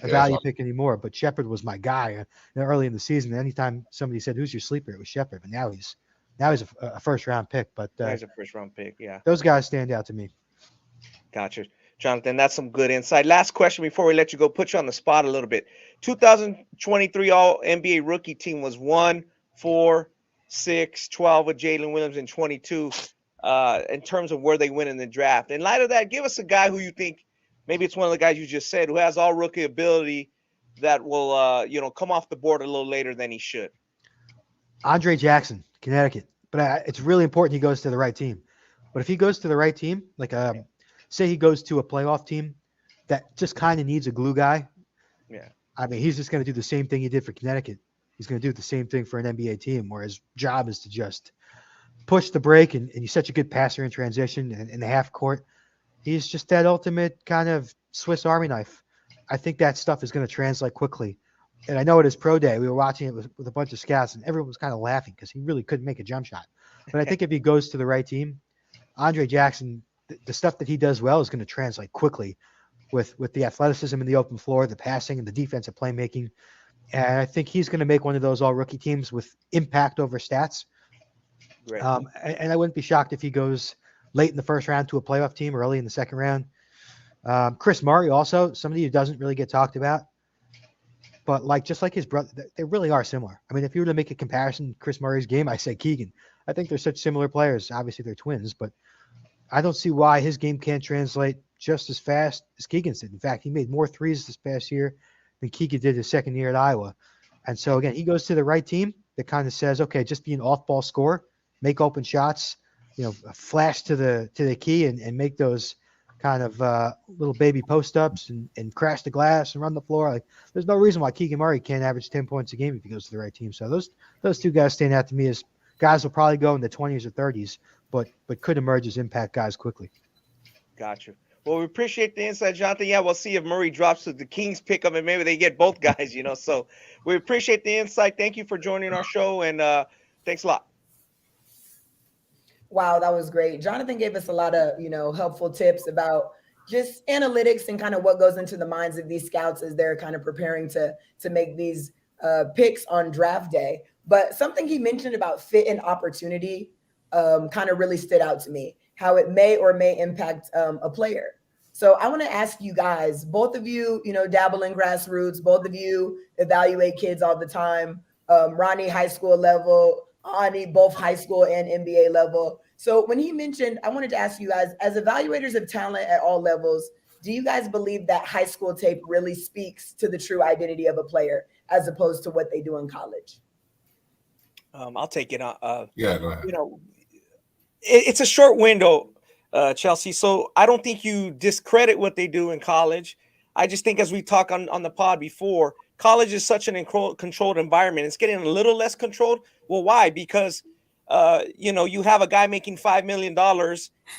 D: a value pick anymore. But Shepard was my guy early in the season. Anytime somebody said, "Who's your sleeper?" it was Shepard. But now he's a first round pick. But
A: he's a first round pick. Yeah,
D: those guys stand out to me.
A: Gotcha, Jonathan. That's some good insight. Last question before we let you go. Put you on the spot a little bit. 2023 All NBA rookie team was 1, 4, 6, 12 with Jalen Williams and 22. In terms of where they went in the draft. In light of that, give us a guy who you think maybe it's one of the guys you just said who has all rookie ability that will come off the board a little later than he should.
D: Andre Jackson, Connecticut. But it's really important he goes to the right team. But if he goes to the right team, like say he goes to a playoff team that just kind of needs a glue guy.
A: Yeah.
D: I mean, he's just going to do the same thing he did for Connecticut. He's going to do the same thing for an NBA team where his job is to just push the break, and he's such a good passer in transition and in the half court. He's just that ultimate kind of Swiss Army knife. I think that stuff is going to translate quickly. And I know at his pro day, we were watching it with a bunch of scouts, and everyone was kind of laughing because he really couldn't make a jump shot. But I think if he goes to the right team, Andre Jackson, the stuff that he does well is going to translate quickly with the athleticism in the open floor, the passing, and the defensive playmaking. And I think he's going to make one of those all-rookie teams with impact over stats.
A: Great.
D: And I wouldn't be shocked if he goes late in the first round to a playoff team or early in the second round. Chris Murray also, somebody who doesn't really get talked about. But just like his brother, they really are similar. I mean, if you were to make a comparison, Chris Murray's game, I say Keegan. I think they're such similar players. Obviously, they're twins, but I don't see why his game can't translate just as fast as Keegan's did. In fact, he made more threes this past year than Keegan did his second year at Iowa. And so, again, he goes to the right team that kind of says, okay, just be an off-ball scorer, make open shots, flash to the key and make those kind of little baby post-ups and crash the glass and run the floor. Like, there's no reason why Keegan Murray can't average 10 points a game if he goes to the right team. So those two guys stand out to me as guys will probably go in the 20s or 30s, but could emerge as impact guys quickly.
A: Gotcha. Well, we appreciate the insight, Jonathan. Yeah, we'll see if Murray drops to the Kings pick up and maybe they get both guys, So we appreciate the insight. Thank you for joining our show, and thanks a lot.
C: Wow, that was great. Jonathan gave us a lot of, helpful tips about just analytics and kind of what goes into the minds of these scouts as they're kind of preparing to make these picks on draft day. But something he mentioned about fit and opportunity kind of really stood out to me, how it may or may impact a player. So I want to ask you guys, both of you, dabble in grassroots, both of you evaluate kids all the time. Ronnie, high school level, Ani, both high school and NBA level. So when he mentioned, I wanted to ask you guys, as evaluators of talent at all levels, do you guys believe that high school tape really speaks to the true identity of a player as opposed to what they do in college?
A: I'll take it.
B: Yeah, go ahead.
A: It's a short window, Chelsea. So I don't think you discredit what they do in college. I just think, as we talked on the pod before, college is such an controlled environment. It's getting a little less controlled. Well, why? Because you have a guy making $5 million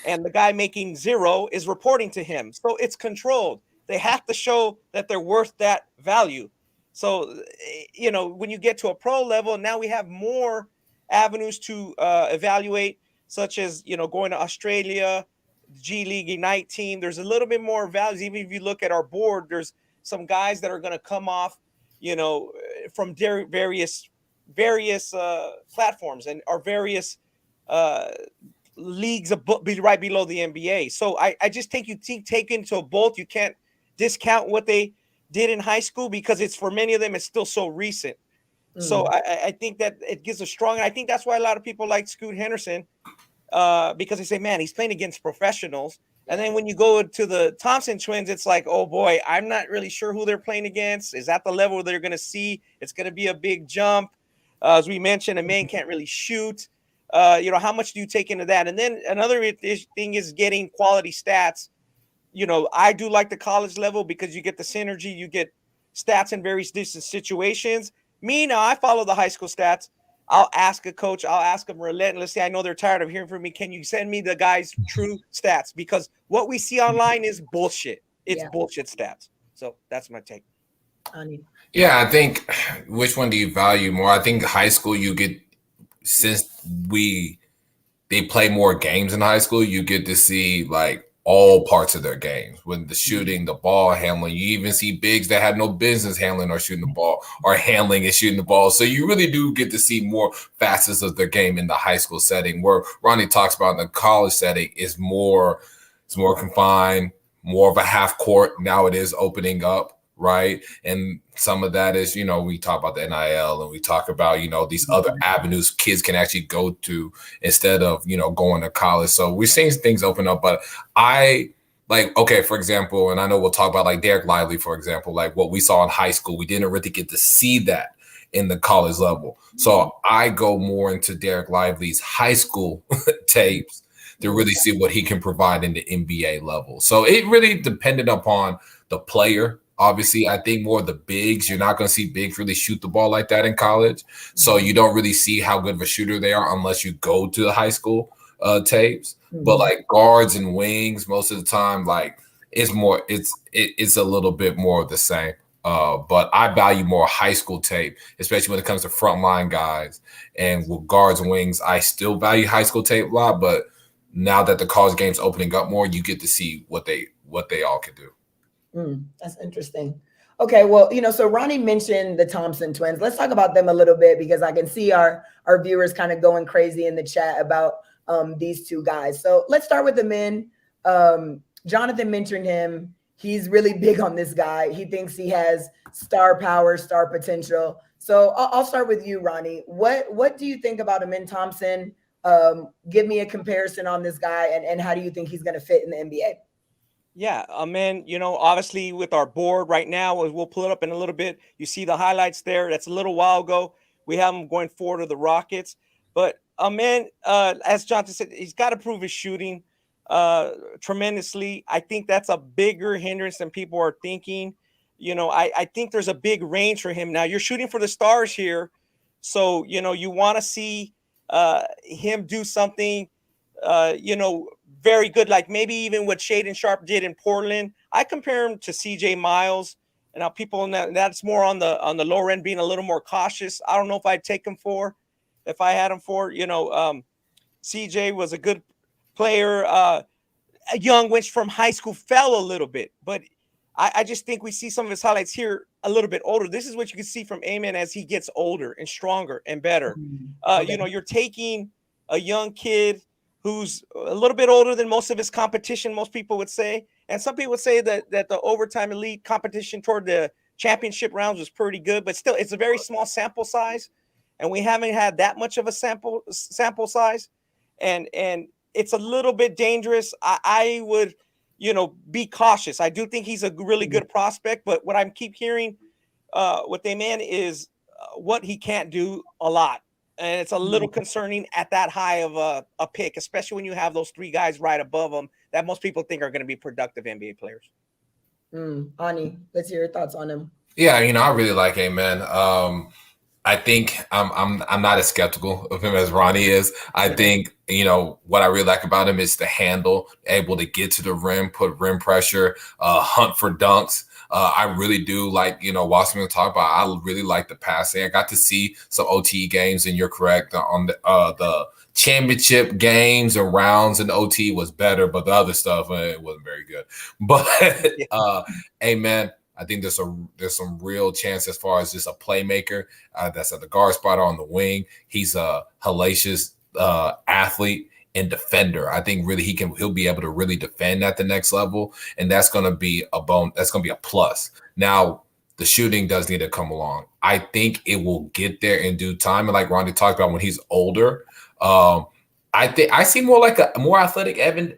A: and the guy making $0 is reporting to him. So it's controlled. They have to show that they're worth that value. So, when you get to a pro level, now we have more avenues to evaluate, such as, going to Australia, G League Ignite team. There's a little bit more values. Even if you look at our board, there's some guys that are going to come off, from various platforms and our various leagues right below the NBA. So I just think you take into both. You can't discount what they did in high school because it's, for many of them, it's still so recent. So I think that it gives a strong, I think that's why a lot of people like Scoot Henderson, because they say, man, he's playing against professionals. And then when you go to the Thompson twins, it's like, oh boy, I'm not really sure who they're playing against. Is that the level they're going to see? It's going to be a big jump. As we mentioned, a man can't really shoot. How much do you take into that? And then another thing is getting quality stats. I do like the college level because you get the synergy, you get stats in various different situations. Me, now I follow the high school stats. I'll ask a coach, I'll ask them relentlessly. I know they're tired of hearing from me. Can you send me the guys' true stats? Because what we see online is bullshit. It's bullshit stats. So that's my take.
B: Yeah, I think, which one do you value more? I think high school, you get, since they play more games in high school, you get to see like all parts of their games, with the shooting, the ball handling. You even see bigs that had no business handling or shooting the ball, or handling and shooting the ball. So you really do get to see more facets of their game in the high school setting, where Ronnie talks about in the college setting is more, it's more confined, more of a half court. Now it is opening up, right? And some of that is, we talk about the NIL, and we talk about, these other avenues kids can actually go to instead of, going to college. So we're seeing things open up, but for example, and I know we'll talk about like Derek Lively, for example, like what we saw in high school, we didn't really get to see that in the college level. So I go more into Derek Lively's high school tapes to really see what he can provide in the NBA level. So it really depended upon the player. Obviously, I think more of the bigs, you're not going to see bigs really shoot the ball like that in college. So you don't really see how good of a shooter they are unless you go to the high school tapes. But like guards and wings, most of the time, like it's a little bit more of the same. But I value more high school tape, especially when it comes to frontline guys. And with guards and wings, I still value high school tape a lot. But now that the college game's opening up more, you get to see what they all can do.
C: That's interesting. Okay, well, so Ronnie mentioned the Thompson twins. Let's talk about them a little bit, because I can see our viewers kind of going crazy in the chat about these two guys. So let's start with the men. Jonathan mentioned him. He's really big on this guy. He thinks he has star power, star potential. So I'll start with you, Ronnie. What do you think about Amen Thompson? Give me a comparison on this guy, and how do you think he's going to fit in the NBA?
A: Yeah, Amen, obviously with our board right now, we'll pull it up in a little bit. You see the highlights there. That's a little while ago. We have him going forward to the Rockets. But Amen, as Jonathan said, he's got to prove his shooting tremendously. I think that's a bigger hindrance than people are thinking. I think there's a big range for him. Now, you're shooting for the stars here. So, you want to see him do something, very good, like maybe even what Shaedon Sharpe did in Portland. I compare him to CJ Miles, and now people, that's more on the lower end, being a little more cautious. I don't know if I'd take him if I had him CJ was a good player. Young, which from high school fell a little bit, but I just think we see some of his highlights here a little bit older. This is what you can see from Amen as he gets older and stronger and better. You're taking a young kid who's a little bit older than most of his competition, most people would say. And some people would say that the overtime elite competition toward the championship rounds was pretty good, but still it's a very small sample size. And we haven't had that much of a sample size. And it's a little bit dangerous. I would, be cautious. I do think he's a really good prospect, but what I keep hearing with Amen is what he can't do a lot. And it's a little concerning at that high of a pick, especially when you have those three guys right above him that most people think are going to be productive NBA players.
C: Ani, let's hear your thoughts on him.
B: Yeah, I really like Amen. I think I'm not as skeptical of him as Ronnie is. I think, what I really like about him is the handle, able to get to the rim, put rim pressure, hunt for dunks. I really do like, Wasserman talk about. I really like the passing. I got to see some OT games, and you're correct on the championship games and rounds, and OT was better, but the other stuff it wasn't very good. But Amen. I think there's some real chance as far as just a playmaker that's at the guard spot or on the wing. He's a hellacious athlete and defender. I think really he'll be able to really defend at the next level, and that's going to be that's going to be a plus. Now, the shooting does need to come along. I think it will get there in due time, and like Ronnie talked about, when he's older, I think I see more like a more athletic Evan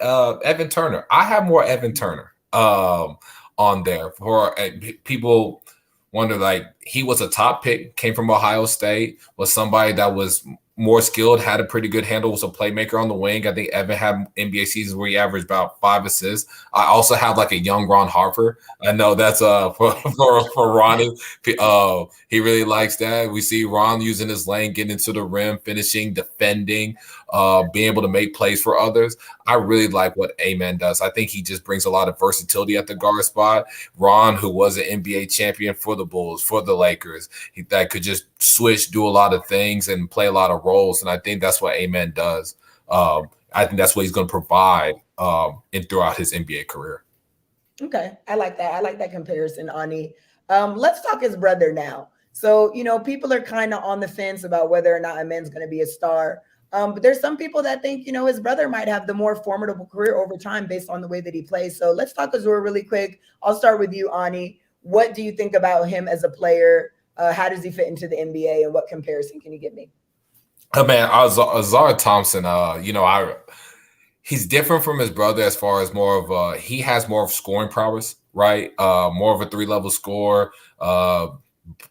B: Turner. I have more Evan Turner on there. For people wonder, like, he was a top pick, came from Ohio State, was somebody that was more skilled, had a pretty good handle, was a playmaker on the wing. I think Evan had NBA seasons where he averaged about 5 assists. I also have like a young Ron Harper. I know that's for Ronnie. He really likes that. We see Ron using his lane, getting into the rim, finishing, defending, being able to make plays for others. I really like what Amen does. I think he just brings a lot of versatility at the guard spot. Ron, who was an NBA champion for the Bulls, for the Lakers, that could just switch, do a lot of things, and play a lot of roles. And I think that's what Amen does. I think that's what he's going to provide throughout his NBA career.
C: Okay, I like that. I like that comparison, Ani. Let's talk his brother now. So, people are kind of on the fence about whether or not Amen's going to be a star. But there's some people that think, his brother might have the more formidable career over time based on the way that he plays. So let's talk Azur really quick. I'll start with you, Ani. What do you think about him as a player? How does he fit into the NBA, and what comparison can you give me?
B: Oh man, Azar Thompson, he's different from his brother as far as he has more of scoring prowess, right? More of a 3-level scorer,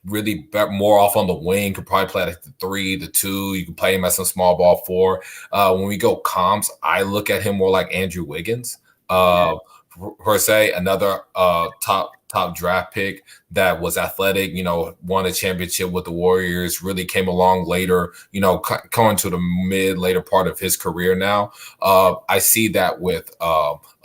B: really more off on the wing, could probably play like the 3, the 2. You can play him as some small ball 4. When we go comps, I look at him more like Andrew Wiggins. Per se, another top draft pick that was athletic, won a championship with the Warriors, really came along later, coming to the later part of his career now. I see that with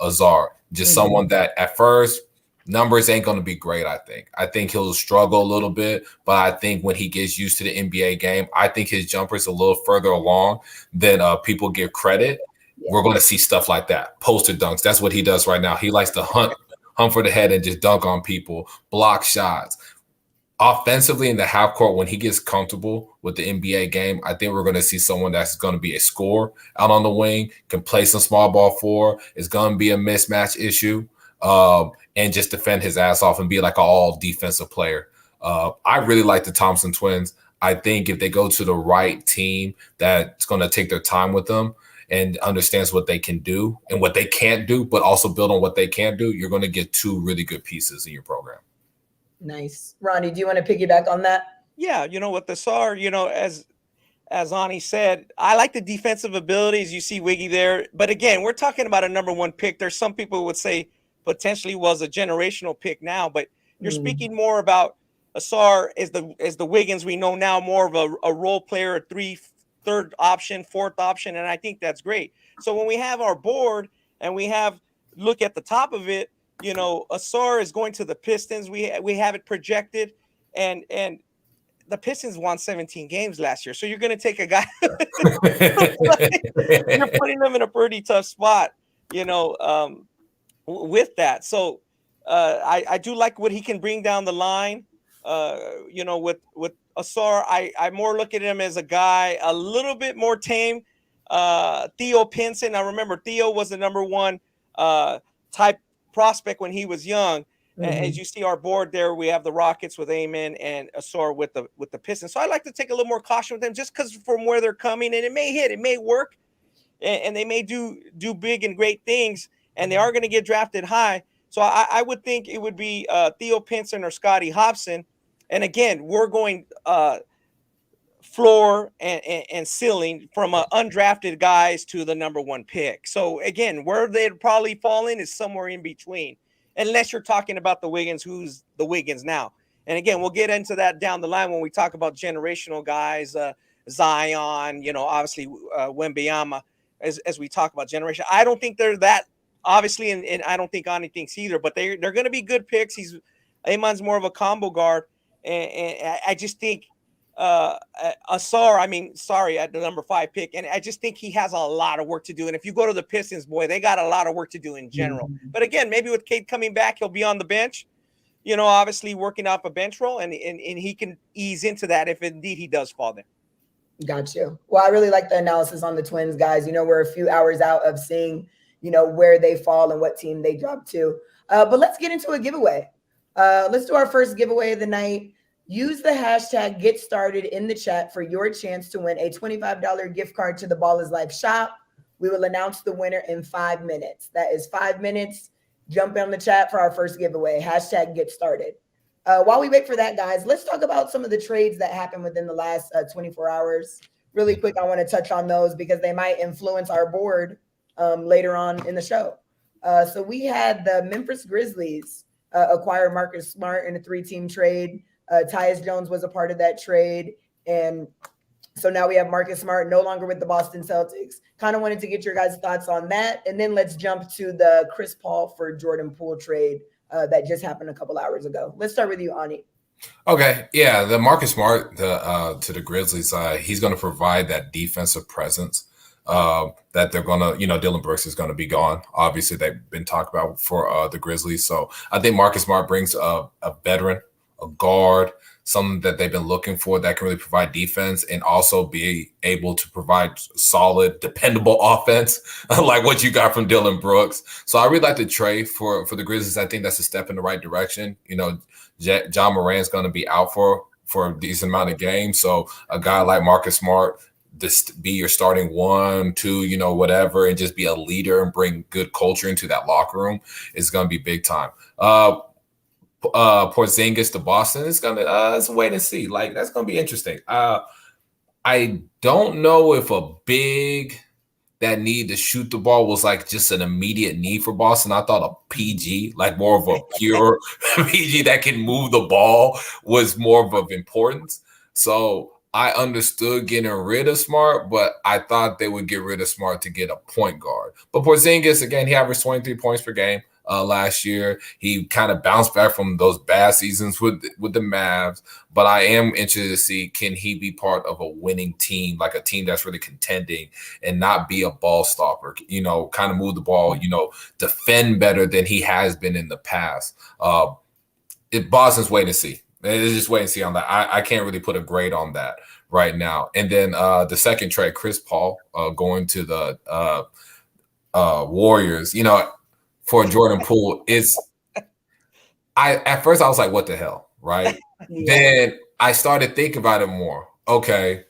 B: Azar, just someone that at first numbers ain't going to be great. I think he'll struggle a little bit, but I think when he gets used to the NBA game, I think his jumper's a little further along than people give credit. We're going to see stuff like that. Poster dunks. That's what he does right now. He likes to hunt for the head and just dunk on people, block shots. Offensively in the half court, when he gets comfortable with the NBA game, I think we're going to see someone that's going to be a scorer out on the wing, can play some small ball 4. It's going to be a mismatch issue, and just defend his ass off and be like an all defensive player. I really like the Thompson twins. I think if they go to the right team that's going to take their time with them and understands what they can do and what they can't do, but also build on what they can do, you're going to get 2 really good pieces in your program.
C: Nice. Ronnie, do you want to piggyback on that?
A: Yeah, with the SAR, as Ani said, I like the defensive abilities. You see Wiggy there. But again, we're talking about a number 1 pick. There's some people who would say potentially was a generational pick now, but you're speaking more about Asar as the Wiggins we know now, more of a role player, a 3rd option, 4th option, and I think that's great. So when we have our board and we look at the top of it, Asar is going to the Pistons. We have it projected, and the Pistons won 17 games last year. So you're going to take a guy, you're putting them in a pretty tough spot, with that. So I do like what he can bring down the line. With Asar, I more look at him as a guy a little bit more tame. Theo Pinson, I remember Theo was the number 1 type prospect when he was young. As you see our board there, we have the Rockets with Amen and Asar with the Pistons. So I like to take a little more caution with them, just because from where they're coming, and it may hit, it may work, and they may do big and great things, and they are going to get drafted high. So I would think it would be Theo Pinson or Scotty Hobson. And again, we're going floor and ceiling from undrafted guys to the number 1 pick. So again, where they'd probably fall in is somewhere in between, unless you're talking about the Wiggins, who's the Wiggins now. And again, we'll get into that down the line when we talk about generational guys, Zion, obviously Wembanyama, as we talk about generation. I don't think they're that, obviously, and I don't think Ani thinks either, but they're going to be good picks. Amon's more of a combo guard. And I just think Asar, at the number 5 pick, and I just think he has a lot of work to do. And if you go to the Pistons, boy, they got a lot of work to do in general. But again, maybe with Cade coming back, he'll be on the bench, obviously working off a bench role, and he can ease into that if indeed he does fall there.
C: Got you. Well, I really like the analysis on the Twins, guys. We're a few hours out of seeing, where they fall and what team they drop to. But let's get into a giveaway. Let's do our first giveaway of the night. Use the hashtag #GetStarted in the chat for your chance to win a $25 gift card to the Ballislife shop. We will announce the winner in 5 minutes. That is 5 minutes. Jump on the chat for our first giveaway. Hashtag #GetStarted. While we wait for that, guys, let's talk about some of the trades that happened within the last 24 hours. Really quick, I want to touch on those because they might influence our board later on in the show. So we had the Memphis Grizzlies acquire Marcus Smart in a 3-team trade. Tyus Jones was a part of that trade. And so now we have Marcus Smart no longer with the Boston Celtics. Kind of wanted to get your guys' thoughts on that. And then let's jump to the Chris Paul for Jordan Poole trade that just happened a couple hours ago. Let's start with you, Ani.
B: Okay. Yeah. The Marcus Smart to the Grizzlies, he's going to provide that defensive presence that they're gonna, Dillon Brooks is gonna be gone. Obviously, they've been talked about for the Grizzlies. So I think Marcus Smart brings a veteran, a guard, something that they've been looking for that can really provide defense and also be able to provide solid, dependable offense, like what you got from Dillon Brooks. So I really like the trade for the Grizzlies. I think that's a step in the right direction. John Morant's going to be out for a decent amount of games. So a guy like Marcus Smart, just be your starting 1, 2, whatever, and just be a leader and bring good culture into that locker room is going to be big time. Porzingis to Boston is gonna let's wait and see. Like, that's gonna be interesting. I don't know if a big that need to shoot the ball was like just an immediate need for Boston. I thought a PG, like more of a pure PG that can move the ball, was more of importance. So I understood getting rid of Smart, but I thought they would get rid of Smart to get a point guard. But Porzingis, again, he averaged 23 points per game last year. He kind of bounced back from those bad seasons with the Mavs. But I am interested to see, can he be part of a winning team, like a team that's really contending and not be a ball stopper, kind of move the ball, defend better than he has been in the past. Boston's waiting to see. It's just wait and see on that. I can't really put a grade on that right now. And then the second trade, Chris Paul going to the Warriors, for Jordan Poole, at first I was like, what the hell, right? Yeah. Then I started thinking about it more. Okay,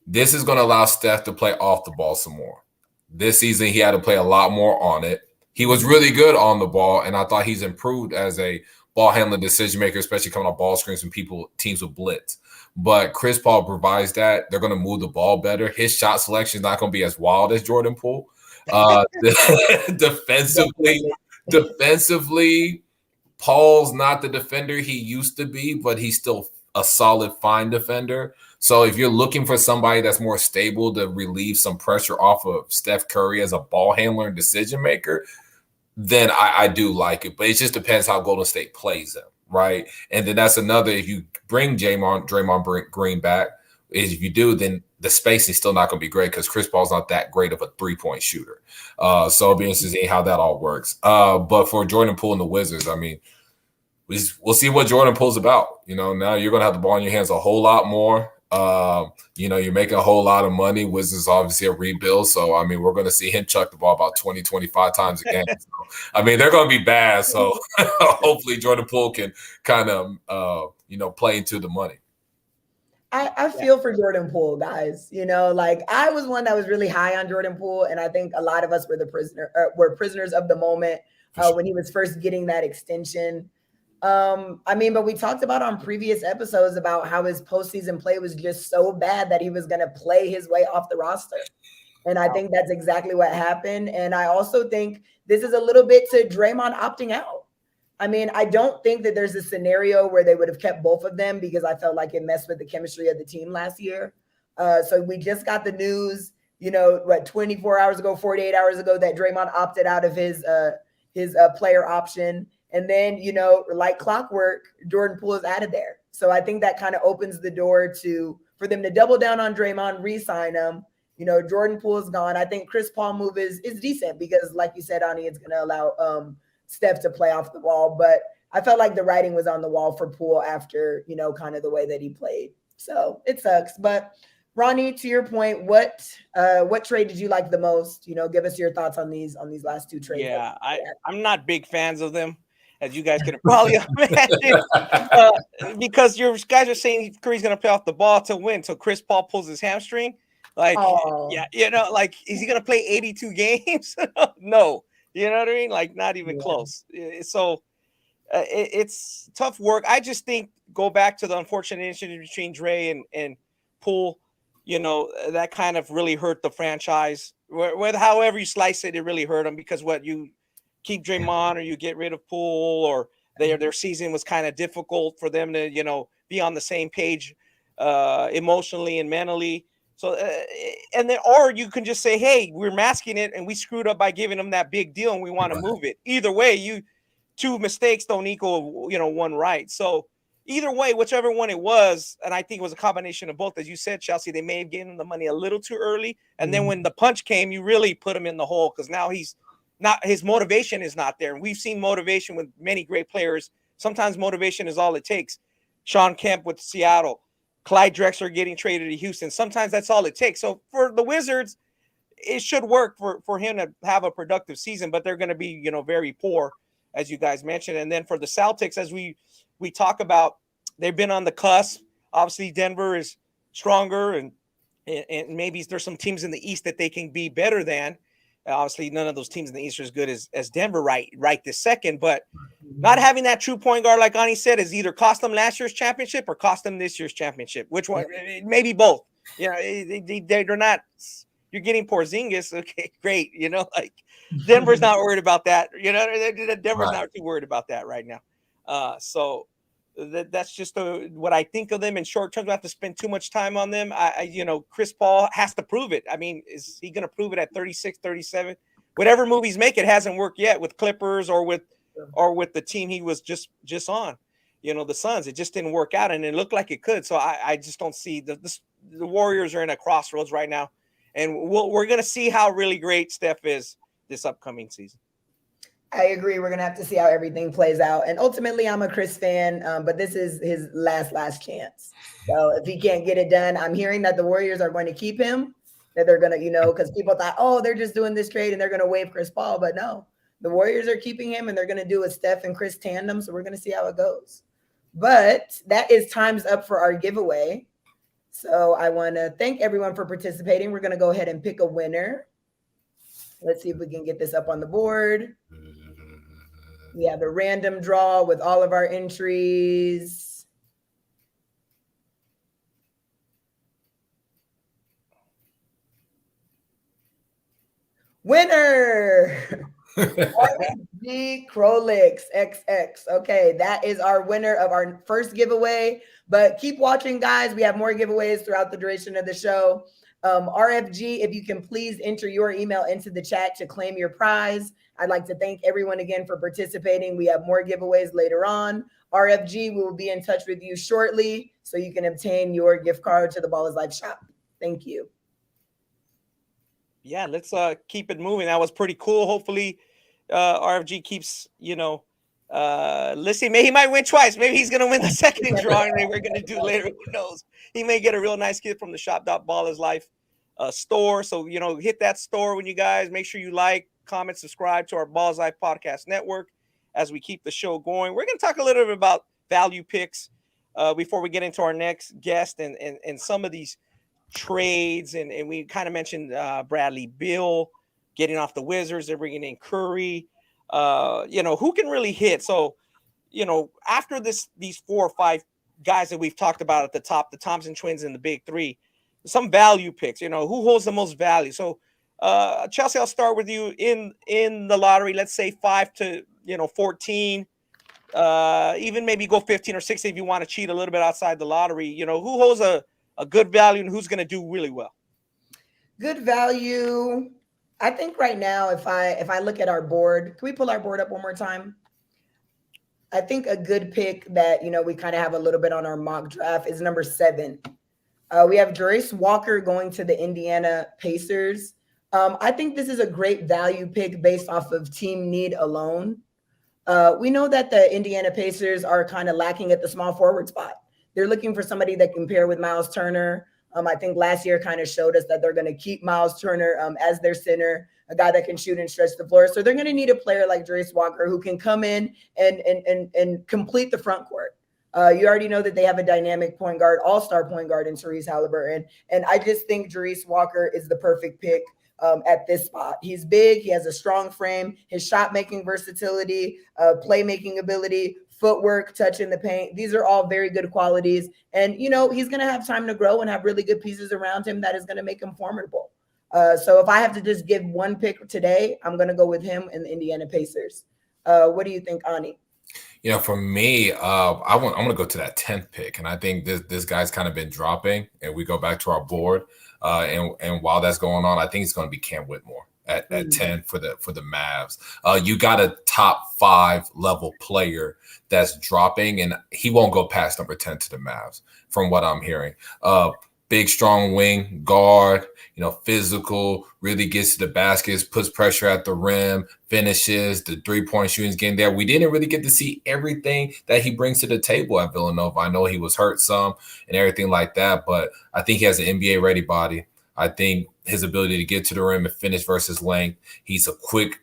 B: this is going to allow Steph to play off the ball some more. This season, he had to play a lot more on it. He was really good on the ball, and I thought he's improved as a ball handling decision maker, especially coming off ball screens when teams will blitz. But Chris Paul provides that. They're going to move the ball better. His shot selection is not going to be as wild as Jordan Poole. Defensively, Paul's not the defender he used to be, but he's still a solid, fine defender. So if you're looking for somebody that's more stable to relieve some pressure off of Steph Curry as a ball handler and decision maker, then I do like it. But it just depends how Golden State plays him, right? And then that's another, if you bring Draymond Green back, if you do, then the spacing is still not going to be great because Chris Paul's not that great of a three-point shooter. So it'll be interesting to see how that all works. But for Jordan Poole and the Wizards, I mean, we'll see what Jordan Poole's about. Now you're going to have the ball in your hands a whole lot more. You're making a whole lot of money. Wizards obviously a rebuild. So, I mean, we're going to see him chuck the ball about 20, 25 times a game. So, I mean, they're going to be bad. So hopefully Jordan Poole can kind of, play into the money.
C: I feel for Jordan Poole, guys. I was one that was really high on Jordan Poole, and I think a lot of us were prisoners of the moment when he was first getting that extension. But we talked about on previous episodes about how his postseason play was just so bad that he was going to play his way off the roster. And I think that's exactly what happened. And I also think this is a little bit to Draymond opting out. I mean, I don't think that there's a scenario where they would have kept both of them because I felt like it messed with the chemistry of the team last year. So we just got the news, 24 hours ago, 48 hours ago, that Draymond opted out of his player option. And then, like clockwork, Jordan Poole is added there. So I think that kind of opens the door for them to double down on Draymond, re-sign him. Jordan Poole is gone. I think Chris Paul move is decent because, like you said, Ani, it's going to allow Steph to play off the ball. But I felt like the writing was on the wall for Poole after, kind of the way that he played. So it sucks. But Ronnie, to your point, what trade did you like the most? Give us your thoughts on these last two trades.
A: Yeah, I'm not big fans of them, as you guys can probably imagine, because your guys are saying Curry's going to play off the ball to win. So Chris Paul pulls his hamstring. Yeah, is he going to play 82 games? No. You know what I mean? Like, not even close. So it's tough work. I just think go back to the unfortunate incident between Dre and Poole. That kind of really hurt the franchise. Whether however you slice it, it really hurt them because you keep Draymond or you get rid of Poole or their season was kind of difficult for them to be on the same page emotionally and mentally. So, and then, or you can just say, hey, we're masking it and we screwed up by giving them that big deal and we want to move it. Either way, two mistakes don't equal, one right. So either way, whichever one it was, and I think it was a combination of both. As you said, Chelsea, they may have given him the money a little too early, and then when the punch came, you really put him in the hole because now he's not, his motivation is not there. And we've seen motivation with many great players. Sometimes motivation is all it takes. Sean Kemp with Seattle, Clyde Drexler getting traded to Houston. Sometimes that's all it takes. So for the Wizards, it should work for him to have a productive season, but they're going to be, very poor, as you guys mentioned. And then for the Celtics, as we talk about, they've been on the cusp. Obviously, Denver is stronger, and maybe there's some teams in the East that they can be better than. Obviously, none of those teams in the East are as good as Denver right this second. But not having that true point guard, like Ani said, is either cost them last year's championship or cost them this year's championship. Which one? Maybe both. They're not. You're getting Porzingis. Okay, great. Like Denver's not worried about that. Denver's not too worried about that right now. So that's just what I think of them in short term. I have to spend too much time on them. Chris Paul has to prove it. I mean, is he going to prove it at 36, 37? Whatever movies make, it hasn't worked yet with Clippers or with the team he was just on. The Suns. It just didn't work out, and it looked like it could. So I just don't see the Warriors are in a crossroads right now, and we're going to see how really great Steph is this upcoming season.
C: I agree. We're going to have to see how everything plays out. And ultimately, I'm a Chris fan, but this is his last chance. So if he can't get it done, I'm hearing that the Warriors are going to keep him, that they're going to, because people thought, oh, they're just doing this trade and they're going to waive Chris Paul. But no, the Warriors are keeping him, and they're going to do a Steph and Chris tandem. So we're going to see how it goes. But that is time's up for our giveaway. So I want to thank everyone for participating. We're going to go ahead and pick a winner. Let's see if we can get this up on the board. We have a random draw with all of our entries. Winner! RFG Krolix XX. Okay, that is our winner of our first giveaway. But keep watching, guys. We have more giveaways throughout the duration of the show. RFG, if you can please enter your email into the chat to claim your prize. I'd like to thank everyone again for participating. We have more giveaways later on. RFG, we will be in touch with you shortly so you can obtain your gift card to the Ballislife shop. Thank you.
A: Yeah, let's keep it moving. That was pretty cool. Hopefully, RFG keeps, listening. Maybe he might win twice. Maybe he's going to win the second drawing that we're going to do later. Who knows? He may get a real nice gift from the shop.ballislife store. So, hit that store when you guys make sure you like, comment, subscribe to our Ballislife Podcast Network as we keep the show going. We're going to talk a little bit about value picks before we get into our next guest and some of these trades. And we kind of mentioned Bradley Beal getting off the Wizards. They're bringing in Curry. Who can really hit? So, after these 4 or 5 guys that we've talked about at the top, the Thompson twins and the big three, some value picks, who holds the most value. So, Chelsea, I'll start with you in the lottery. Let's say 5 to 14, even maybe go 15 or 16 if you want to cheat a little bit outside the lottery. Who holds a good value and who's going to do really well?
C: Good value. I think right now, if I look at our board, can we pull our board up one more time? I think a good pick that we kind of have a little bit on our mock draft is number 7. We have Jarace Walker going to the Indiana Pacers. I think this is a great value pick based off of team need alone. We know that the Indiana Pacers are kind of lacking at the small forward spot. They're looking for somebody that can pair with Miles Turner. I think last year kind of showed us that they're going to keep Miles Turner as their center, a guy that can shoot and stretch the floor. So they're going to need a player like Jarace Walker who can come in and complete the front court. You already know that they have a dynamic point guard, all-star point guard in Tyrese Haliburton. And I just think Jarace Walker is the perfect pick at this spot. He's big. He has a strong frame. His shot-making versatility, playmaking ability, footwork, touching the paint. These are all very good qualities. And, he's going to have time to grow and have really good pieces around him that is going to make him formidable. So if I have to just give one pick today, I'm going to go with him and the Indiana Pacers. What do you think, Ani?
B: For me, I'm going to go to that 10th pick. And I think this guy's kind of been dropping. And we go back to our board. And while that's going on, I think it's going to be Cam Whitmore. at 10 for the Mavs. You got a top 5 level player that's dropping, and he won't go past number 10 to the Mavs, from what I'm hearing. Big, strong wing, guard, physical, really gets to the baskets, puts pressure at the rim, finishes, the three-point shooting's getting there. We didn't really get to see everything that he brings to the table at Villanova. I know he was hurt some and everything like that, but I think he has an NBA-ready body. I think his ability to get to the rim and finish versus length. He's a quick,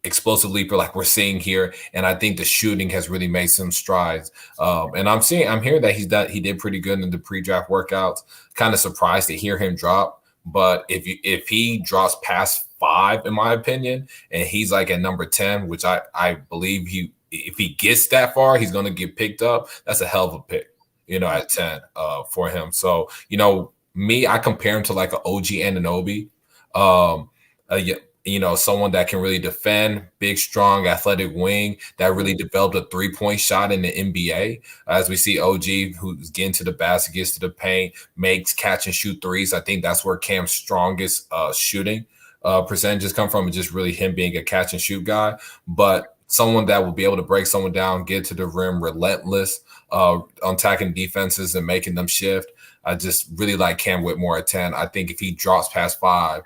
B: explosive leaper like we're seeing here, and I think the shooting has really made some strides. And I'm hearing that he did pretty good in the pre-draft workouts. Kind of surprised to hear him drop, but if he drops past 5, in my opinion, and he's like at number 10, which I believe if he gets that far, he's going to get picked up. That's a hell of a pick, at 10 for him. So I compare him to like an OG Anunoby. Someone that can really defend, big, strong, athletic wing that really developed a three-point shot in the NBA. As we see OG, who's getting to the basket, gets to the paint, makes catch and shoot threes. I think that's where Cam's strongest shooting percentages come from, and just really him being a catch and shoot guy. But someone that will be able to break someone down, get to the rim, relentless, attacking defenses and making them shift. I just really like Cam Whitmore at 10. I think if he drops past 5,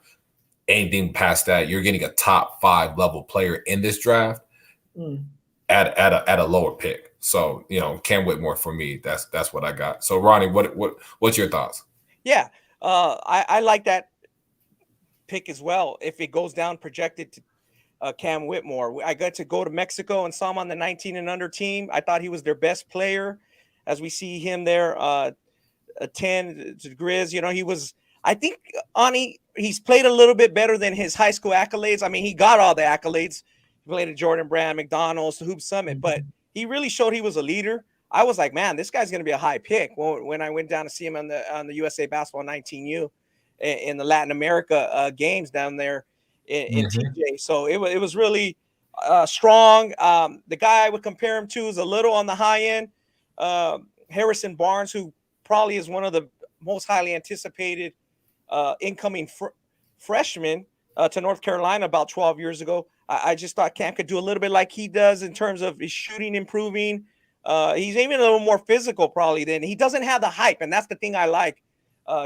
B: anything past that, you're getting a top 5 level player in this draft at a lower pick. So, Cam Whitmore for me, that's what I got. So Ronnie, what's your thoughts?
A: Yeah. I like that pick as well. If it goes down projected to Cam Whitmore, I got to go to Mexico and saw him on the 19 and under team. I thought he was their best player as we see him there, a 10 to Grizz. He was, I think, he's played a little bit better than his high school accolades. I mean, he got all the accolades. He played at Jordan Brand, McDonald's, the Hoop Summit, but he really showed he was a leader. I was like, man, this guy's going to be a high pick. When I went down to see him on the USA Basketball 19U in the Latin America games down there in TJ. So it was really strong. The guy I would compare him to is a little on the high end. Harrison Barnes, who probably is one of the most highly anticipated incoming freshman to North Carolina about 12 years ago. I just thought Cam could do a little bit like he does in terms of his shooting improving. He's even a little more physical probably than he doesn't have the hype. And that's the thing I like,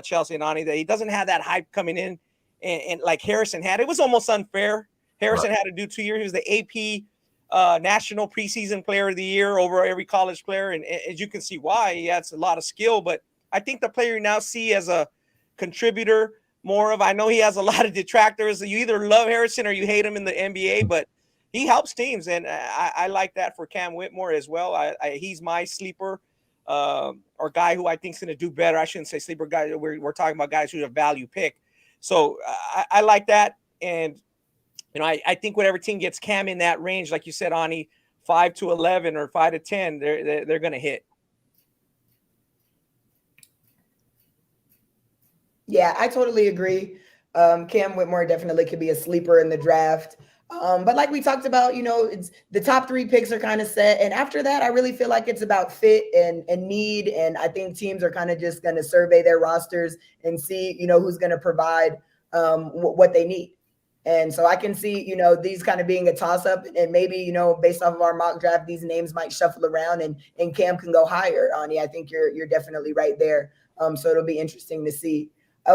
A: Chelsea and Ani, that he doesn't have that hype coming in and like Harrison had. It was almost unfair. Harrison had to do 2 years. He was the AP National Preseason Player of the Year over every college player. And as you can see why, he has a lot of skill. But I think the player you now see as a contributor more of, I know he has a lot of detractors. You either love Harrison or you hate him in the NBA, but he helps teams. And I like that for Cam Whitmore as well. He's my sleeper or guy who I think is going to do better. I shouldn't say sleeper guy. We're talking about guys who are a value pick. So I like that. And, I think whatever team gets Cam in that range, like you said, Ani, 5 to 11 or 5 to 10, they're going to hit.
C: Yeah, I totally agree. Cam Whitmore definitely could be a sleeper in the draft. But like we talked about, it's the top 3 picks are kind of set. And after that, I really feel like it's about fit and need. And I think teams are kind of just going to survey their rosters and see, who's going to provide what they need. And so I can see, these kind of being a toss up, and maybe, based off of our mock draft, these names might shuffle around and Cam can go higher. Ani, I think you're definitely right there. So it'll be interesting to see.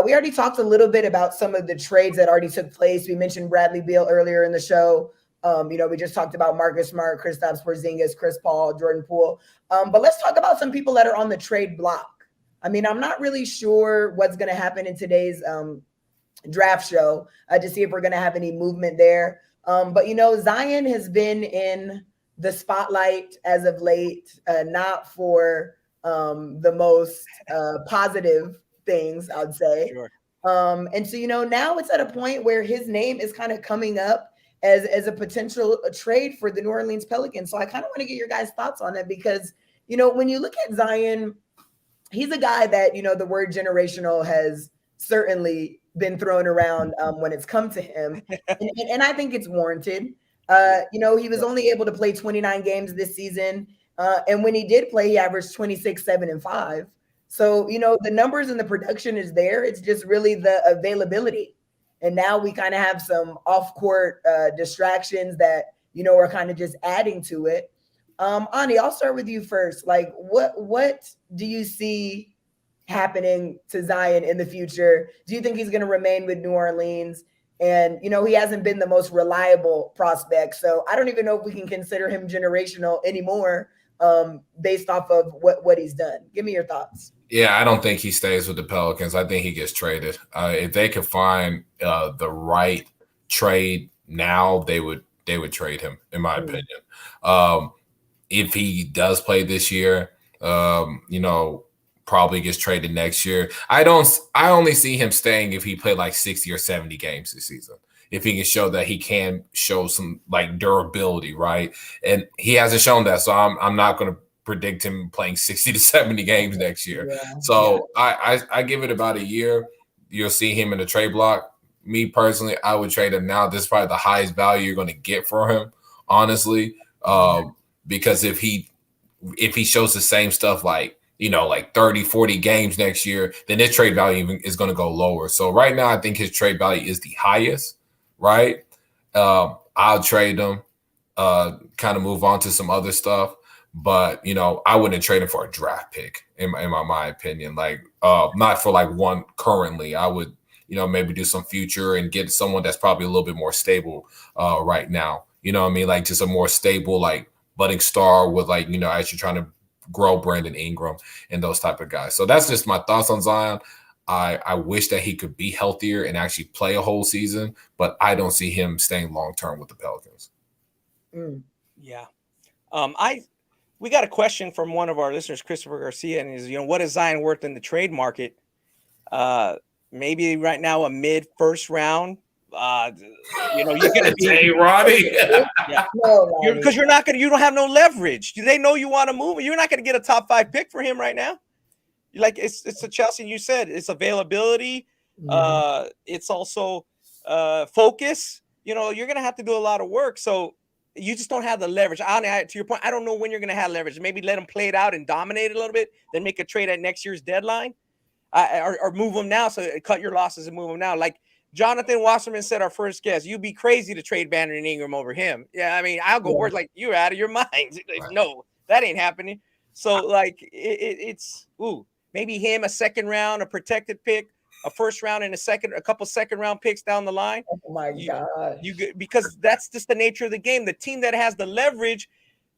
C: We already talked a little bit about some of the trades that already took place. We mentioned Bradley Beal earlier in the show. We just talked about Marcus Smart, Kristaps Porzingis, Chris Paul, Jordan Poole. But let's talk about some people that are on the trade block. I mean, I'm not really sure what's going to happen in today's draft show to see if we're going to have any movement there. But, Zion has been in the spotlight as of late, not for the most positive things, I'd say.
A: Sure.
C: And so, now it's at a point where his name is kind of coming up as a potential trade for the New Orleans Pelicans. So I kind of want to get your guys' thoughts on it because, when you look at Zion, he's a guy that, the word generational has certainly been thrown around when it's come to him. And I think it's warranted. He was only able to play 29 games this season. And when he did play, he averaged 26, 7, and 5. So, the numbers and the production is there. It's just really the availability. And now we kind of have some off-court distractions that, are kind of just adding to it. Ani, I'll start with you first. Like, what do you see happening to Zion in the future? Do you think he's going to remain with New Orleans? And, he hasn't been the most reliable prospect. So I don't even know if we can consider him generational anymore based off of what he's done. Give me your thoughts.
B: Yeah, I don't think he stays with the Pelicans. I think he gets traded. If they could find the right trade now, they would trade him, in my opinion. If he does play this year, probably gets traded next year. I only see him staying if he played like 60 or 70 games this season. If he can show that he can show some like durability, right? And he hasn't shown that, so I'm not going to predict him playing 60 to 70 games next year. Yeah. So yeah. I give it about a year. You'll see him in the trade block. Me personally, I would trade him now. This is probably the highest value you're going to get for him, honestly. Because if he shows the same stuff like 30, 40 games next year, then his trade value is going to go lower. So right now, I think his trade value is the highest, right? I'll trade him, kind of move on to some other stuff. But, I wouldn't trade him for a draft pick, in my opinion. Like, not for like one currently. I would, maybe do some future and get someone that's probably a little bit more stable right now. You know what I mean? Like just a more stable, like budding star with like, as you're trying to grow Brandon Ingram and those type of guys. So that's just my thoughts on Zion. I wish that he could be healthier and actually play a whole season, but I don't see him staying long-term with the Pelicans.
A: Yeah. We got a question from one of our listeners, Christopher Garcia, and is, what is Zion worth in the trade market? Maybe right now a mid first round. You're gonna be
B: hey, Ronnie.
A: Yeah. Because you don't have no leverage. They know you want to move. You're not gonna get a top 5 pick for him right now. Like it's a Chelsea. You said it's availability. It's also focus. You're gonna have to do a lot of work. So you just don't have the leverage. To your point, I don't know when you're gonna have leverage. Maybe let them play it out and dominate it a little bit, then make a trade at next year's deadline, or move them now. So cut your losses and move them now. Like Jonathan Wasserman said, our first guest, you'd be crazy to trade Brandon Ingram over him. Yeah, I mean, I'll go work like you're out of your mind. Right. No, that ain't happening. So like it's maybe him, a second round, a protected pick, a first round, and a couple second round picks down the line.
C: Oh my God!
A: Because that's just the nature of the game. The team that has the leverage,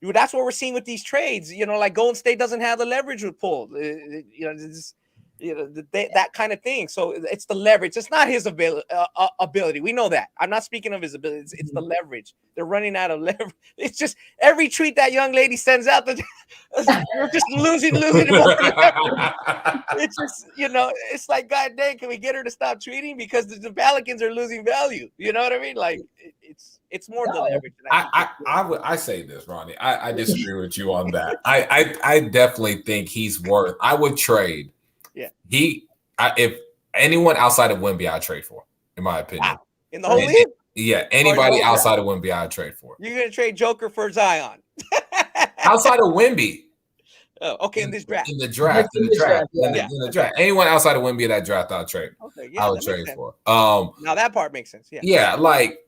A: that's what we're seeing with these trades. Like Golden State doesn't have the leverage with pull. That kind of thing. So it's the leverage. It's not his ability. We know that. I'm not speaking of his ability. It's the leverage. They're running out of leverage. It's just every tweet that young lady sends out, you're just losing. It's just, it's like, God dang, can we get her to stop tweeting? Because the Pelicans are losing value. You know what I mean? Like it's more the leverage.
B: I say this, Ronnie. I disagree with you on that. I definitely think he's worth. I would trade.
A: Yeah.
B: If anyone outside of Wemby, I'd trade for, in my opinion.
A: Wow. In the whole league?
B: Yeah, anybody outside of Wemby, I'd trade for.
A: You're gonna trade Joker for Zion.
B: Outside of Wemby.
A: Oh, okay. In this draft.
B: In the draft. Anyone outside of Wemby in that draft, I'll trade.
A: Okay, yeah,
B: I would trade for.
A: Now that part makes sense. Yeah.
B: Yeah, like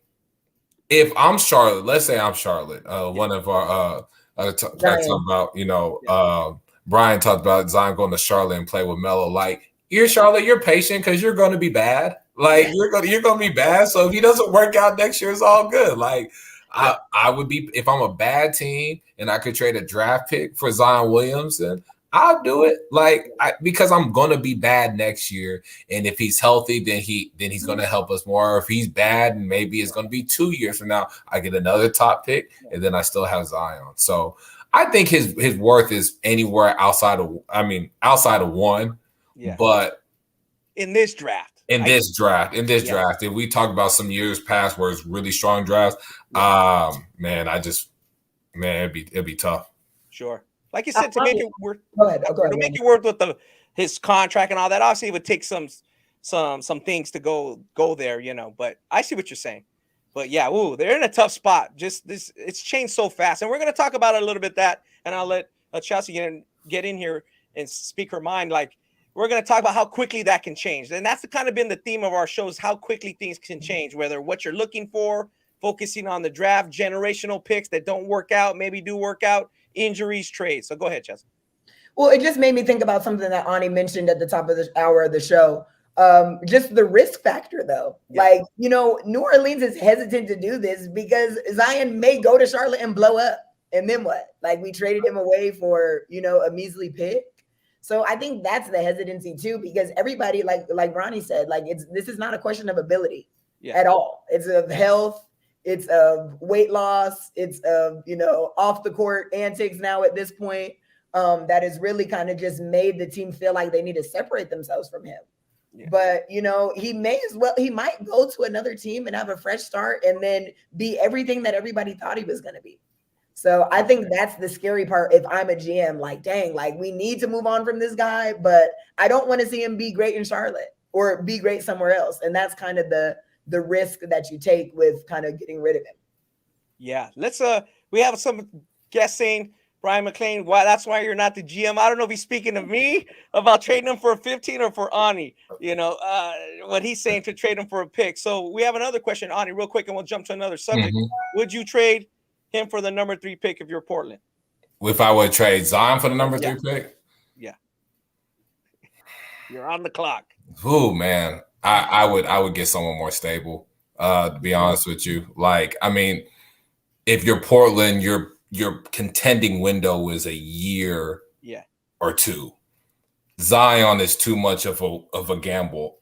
B: if I'm Charlotte, let's say I'm Charlotte. One of our talking about, Brian talked about Zion going to Charlotte and play with Melo. Like, you're Charlotte, you're patient because you're going to be bad. Like, you're going to be bad. So if he doesn't work out next year, it's all good. Like, I would be, if I'm a bad team and I could trade a draft pick for Zion Williamson, I'll do it. Like, because I'm going to be bad next year. And if he's healthy, then he's going to help us more. If he's bad, and maybe it's going to be 2 years from now, I get another top pick, and then I still have Zion. So I think his worth is anywhere outside of one. Yeah. But
A: in this draft,
B: if we talk about some years past where it's really strong drafts, it'd be tough.
A: Sure. Like you said, to make it worth,
C: make
A: it worth with his contract and all that. Obviously, it would take some things to go there, But I see what you're saying. But yeah, they're in a tough spot. It's changed so fast, and we're going to talk about it a little bit. And I'll let Chelsea get in here and speak her mind. Like, we're going to talk about how quickly that can change. And that's kind of been the theme of our shows, how quickly things can change, whether what you're looking for, focusing on the draft, generational picks that don't work out, maybe do work out, injuries, trades. So go ahead, Chelsea.
C: Well, it just made me think about something that Ani mentioned at the top of the hour of the show. Just the risk factor, though.
A: Yeah.
C: Like, you know, New Orleans is hesitant to do this because Zion may go to Charlotte and blow up. And then what? Like, we traded him away for, you know, a measly pick. So I think that's the hesitancy too, because everybody, like Ronnie said, like this is not a question of ability at all. It's of health, it's of weight loss, it's of, you know, off the court antics now at this point. That has really kind of just made the team feel like they need to separate themselves from him. Yeah. But, you know, he might go to another team and have a fresh start and then be everything that everybody thought he was going to be. So I think that's the scary part. If I'm a GM, like, dang, like we need to move on from this guy, but I don't want to see him be great in Charlotte or be great somewhere else. And that's kind of the risk that you take with kind of getting rid of him.
A: Yeah. We have some guests saying, Brian McLean, that's why you're not the GM. I don't know if he's speaking to me about trading him for a 15 or for Ani, you know, what he's saying to trade him for a pick. So we have another question, Ani, real quick, and we'll jump to another subject. Mm-hmm. Would you trade him for the number 3 pick if you're Portland?
B: If I would trade Zion for the number 3 pick?
A: Yeah. You're on the clock.
B: Oh, man. I would get someone more stable, to be honest with you. Like, I mean, if you're Portland, your contending window is a year or 2. Zion is too much of a gamble.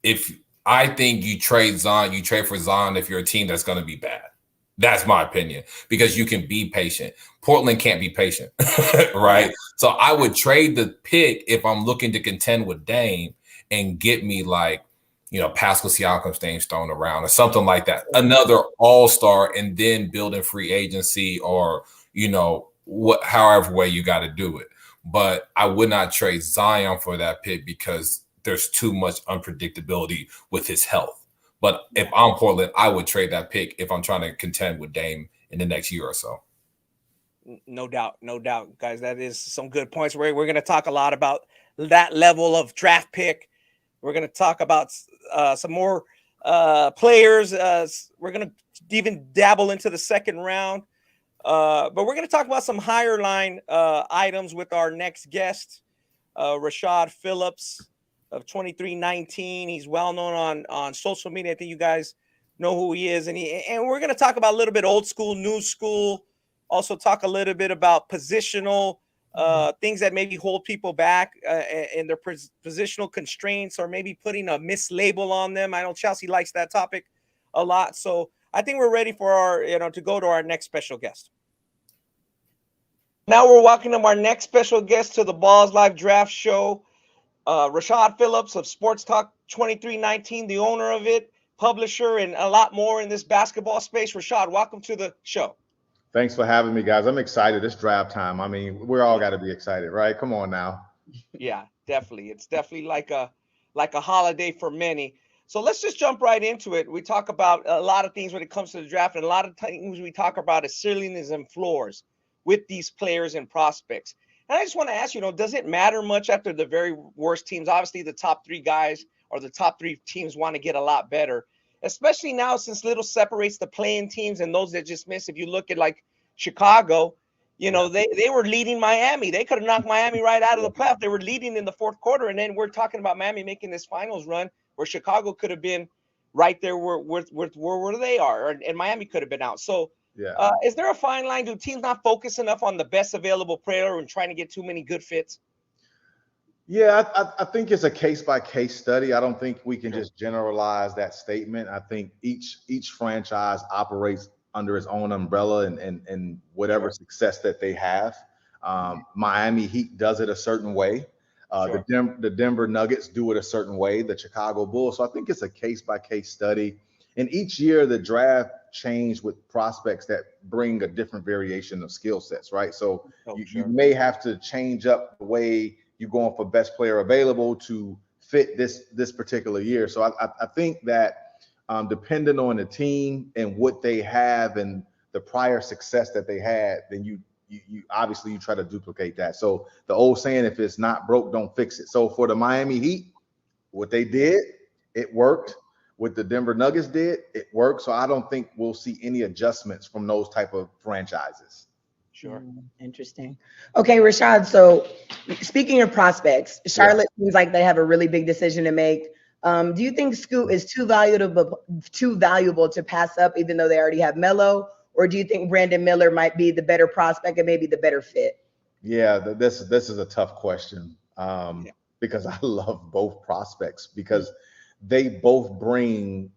B: If I think you trade for Zion if you're a team that's going to be bad. That's my opinion, because you can be patient. Portland can't be patient, right? So I would trade the pick if I'm looking to contend with Dame and get me like, you know, Pascal Siakam's name's thrown around or something like that. Another all-star, and then building free agency or, you know, however way you got to do it. But I would not trade Zion for that pick because there's too much unpredictability with his health. But if I'm Portland, I would trade that pick if I'm trying to contend with Dame in the next year or so.
A: No doubt, guys. That is some good points. We're going to talk a lot about that level of draft pick. We're going to talk about some more players. We're going to even dabble into the second round. But we're going to talk about some higher line items with our next guest, Rashad Phillips of 2319. He's well known on social media. I think you guys know who he is. And we're going to talk about a little bit old school, new school. Also talk a little bit about positional things that maybe hold people back in their positional constraints, or maybe putting a mislabel on them. I know Chelsea likes that topic a lot. So I think we're ready for to go to our next special guest. Now we're welcoming our next special guest to the Ballislife Draft Show. Rashad Phillips of Sports Talk 2319, the owner of it, publisher, and a lot more in this basketball space. Rashad, welcome to the show.
E: Thanks for having me, guys. I'm excited. It's draft time. I mean, we're all got to be excited, right? Come on now.
A: Yeah, definitely. It's definitely like a holiday for many. So let's just jump right into it. We talk about a lot of things when it comes to the draft, and a lot of things we talk about is ceilings and floors with these players and prospects. And I just want to ask you, does it matter much after the very worst teams? Obviously, the top 3 guys or the top 3 teams want to get a lot better, especially now since little separates the playing teams and those that just miss. If you look at like Chicago, they were leading Miami. They could have knocked Miami right out of the playoff. They were leading in the fourth quarter. And then we're talking about Miami making this finals run where Chicago could have been right there where they are, and Miami could have been out. So is there a fine line? Do teams not focus enough on the best available player and trying to get too many good fits?
E: Yeah, I think it's a case-by-case study. I don't think we can just generalize that statement. I think each franchise operates under its own umbrella and whatever success that they have. Miami Heat does it a certain way. The Denver Nuggets do it a certain way. The Chicago Bulls. So I think it's a case-by-case study. And each year the draft changed with prospects that bring a different variation of skill sets, right? So you may have to change up the way you're going for best player available to fit this particular year. So I think that depending on the team and what they have and the prior success that they had, then you you obviously you try to duplicate that. So the old saying, if it's not broke, don't fix it. So for the Miami Heat, what they did, it worked. What the Denver Nuggets did, it worked. So I don't think we'll see any adjustments from those type of franchises.
A: Sure.
C: Interesting. Okay, Rashad. So speaking of prospects, Charlotte seems like they have a really big decision to make. Do you think Scoot is too valuable to pass up, even though they already have Melo? Or do you think Brandon Miller might be the better prospect and maybe the better fit?
E: Yeah, this is a tough question because I love both prospects because they both bring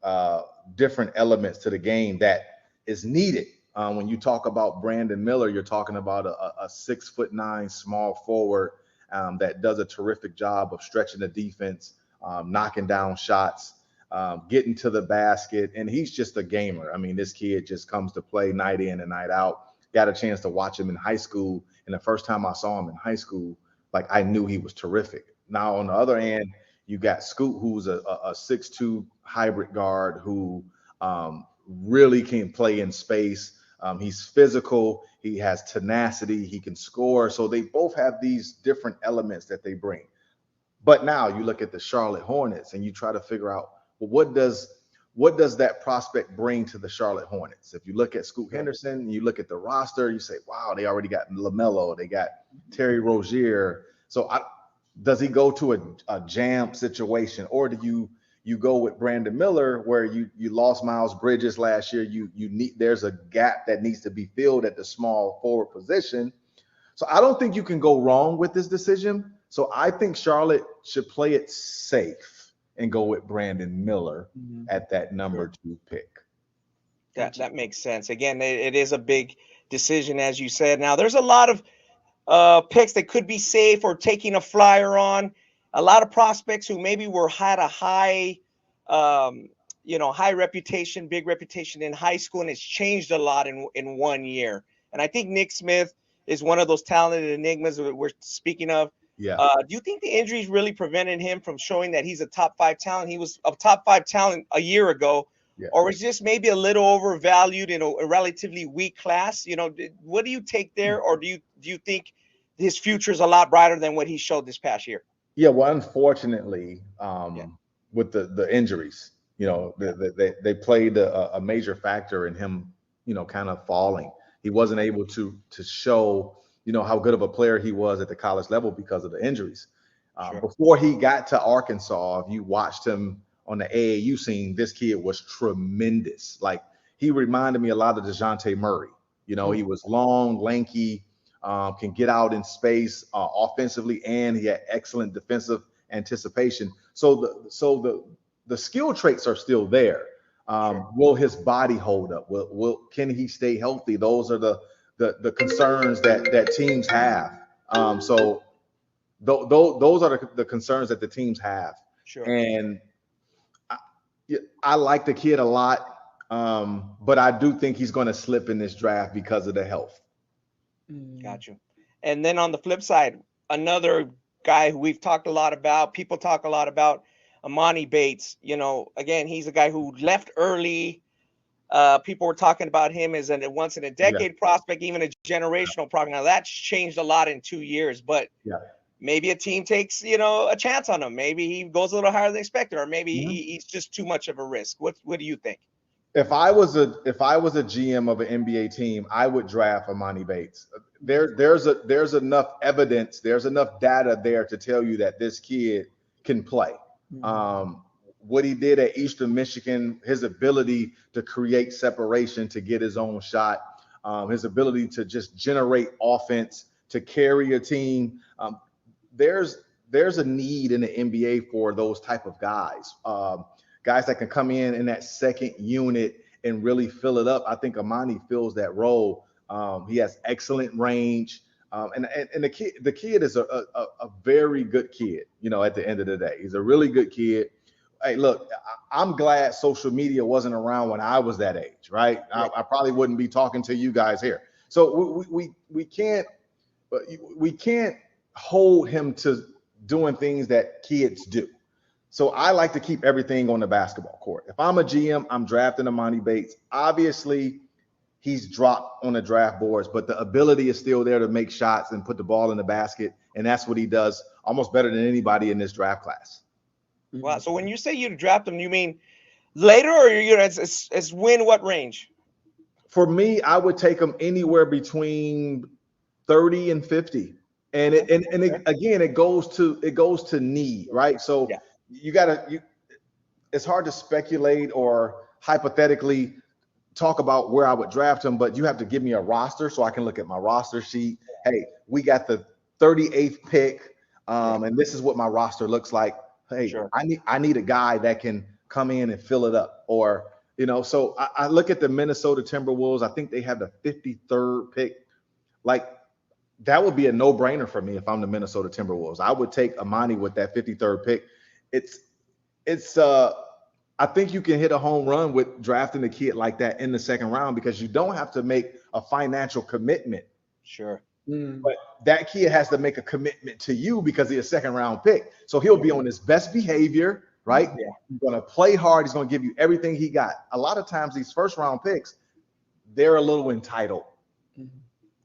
E: different elements to the game that is needed. When you talk about Brandon Miller, you're talking about a 6'9" small forward that does a terrific job of stretching the defense, knocking down shots, getting to the basket, and he's just a gamer. I mean, this kid just comes to play night in and night out. Got a chance to watch him in high school, and the first time I saw him in high school, like I knew he was terrific. Now on the other end, you got Scoot, who's a 6'2" hybrid guard who really can play in space. He's physical, he has tenacity, he can score. So they both have these different elements that they bring. But now you look at the Charlotte Hornets and you try to figure out, well, what does that prospect bring to the Charlotte Hornets? If you look at Scoot Henderson, you look at the roster, you say, wow, they already got LaMelo, they got Terry Rozier. So does he go to a jam situation, or do you go with Brandon Miller, where you lost Miles Bridges last year? There's a gap that needs to be filled at the small forward position. So I don't think you can go wrong with this decision. So I think Charlotte should play it safe and go with Brandon Miller at that number 2 pick.
A: That makes sense. Again, it is a big decision, as you said. Now, there's a lot of picks that could be safe or taking a flyer on. A lot of prospects who maybe had a high, high reputation, big reputation in high school, and it's changed a lot in 1 year. And I think Nick Smith is one of those talented enigmas that we're speaking of.
E: Yeah.
A: Do you think the injuries really prevented him from showing that he's a top 5 talent? He was a top 5 talent a year ago.
E: Yeah.
A: Or was just maybe a little overvalued in a relatively weak class? What do you take there? Or do you think his future is a lot brighter than what he showed this past year?
E: Yeah, well, unfortunately, with the injuries, they played a major factor in him, kind of falling. He wasn't able to show, how good of a player he was at the college level because of the injuries.
A: Sure.
E: Before he got to Arkansas, if you watched him on the AAU scene, this kid was tremendous. Like, he reminded me a lot of DeJounte Murray. He was long, lanky, can get out in space offensively, and he had excellent defensive anticipation. So the skill traits are still there.
A: Sure.
E: Will his body hold up? Can he stay healthy? Those are the concerns that teams have. So those are the concerns that the teams have.
A: Sure.
E: And I like the kid a lot, but I do think he's going to slip in this draft because of the health.
A: Got you. And then on the flip side, another guy who we've talked a lot about, people talk a lot about, Amani Bates. Again, he's a guy who left early. People were talking about him as a once in a decade prospect, even a generational prospect. Now that's changed a lot in 2 years, but maybe a team takes, a chance on him. Maybe he goes a little higher than expected, or maybe he's just too much of a risk. What do you think?
E: If I was a GM of an NBA team, I would draft Amani Bates. There's enough evidence, there's enough data there to tell you that this kid can play. What he did at Eastern Michigan, his ability to create separation, to get his own shot, his ability to just generate offense, to carry a team. There's a need in the NBA for those type of guys. Guys that can come in that second unit and really fill it up. I think Amani fills that role. He has excellent range. And the kid is a very good kid, at the end of the day. He's a really good kid. Hey, look, I'm glad social media wasn't around when I was that age, right? I probably wouldn't be talking to you guys here. So we can't hold him to doing things that kids do. So I like to keep everything on the basketball court. If I'm a GM, I'm drafting Amani Bates. Obviously, he's dropped on the draft boards, but the ability is still there to make shots and put the ball in the basket. And that's what he does almost better than anybody in this draft class.
A: Wow. So when you say you draft him, you mean later, or it's win what range?
E: For me, I would take him anywhere between 30 and 50. And it goes to need, right? So it's hard to speculate or hypothetically talk about where I would draft him, but you have to give me a roster so I can look at my roster sheet. Hey, we got the 38th pick, and this is what my roster looks like. Hey, I need a guy that can come in and fill it up, or so I look at the Minnesota Timberwolves. I think they have the 53rd pick. Like, that would be a no-brainer for me if I'm the Minnesota Timberwolves. I would take Amani with that 53rd pick. I think you can hit a home run with drafting a kid like that in the second round, because you don't have to make a financial commitment.
A: Sure.
E: But that kid has to make a commitment to you because he's a second round pick. So he'll be on his best behavior, right?
A: Yeah.
E: He's going to play hard. He's going to give you everything he got. A lot of times these first round picks, they're a little entitled.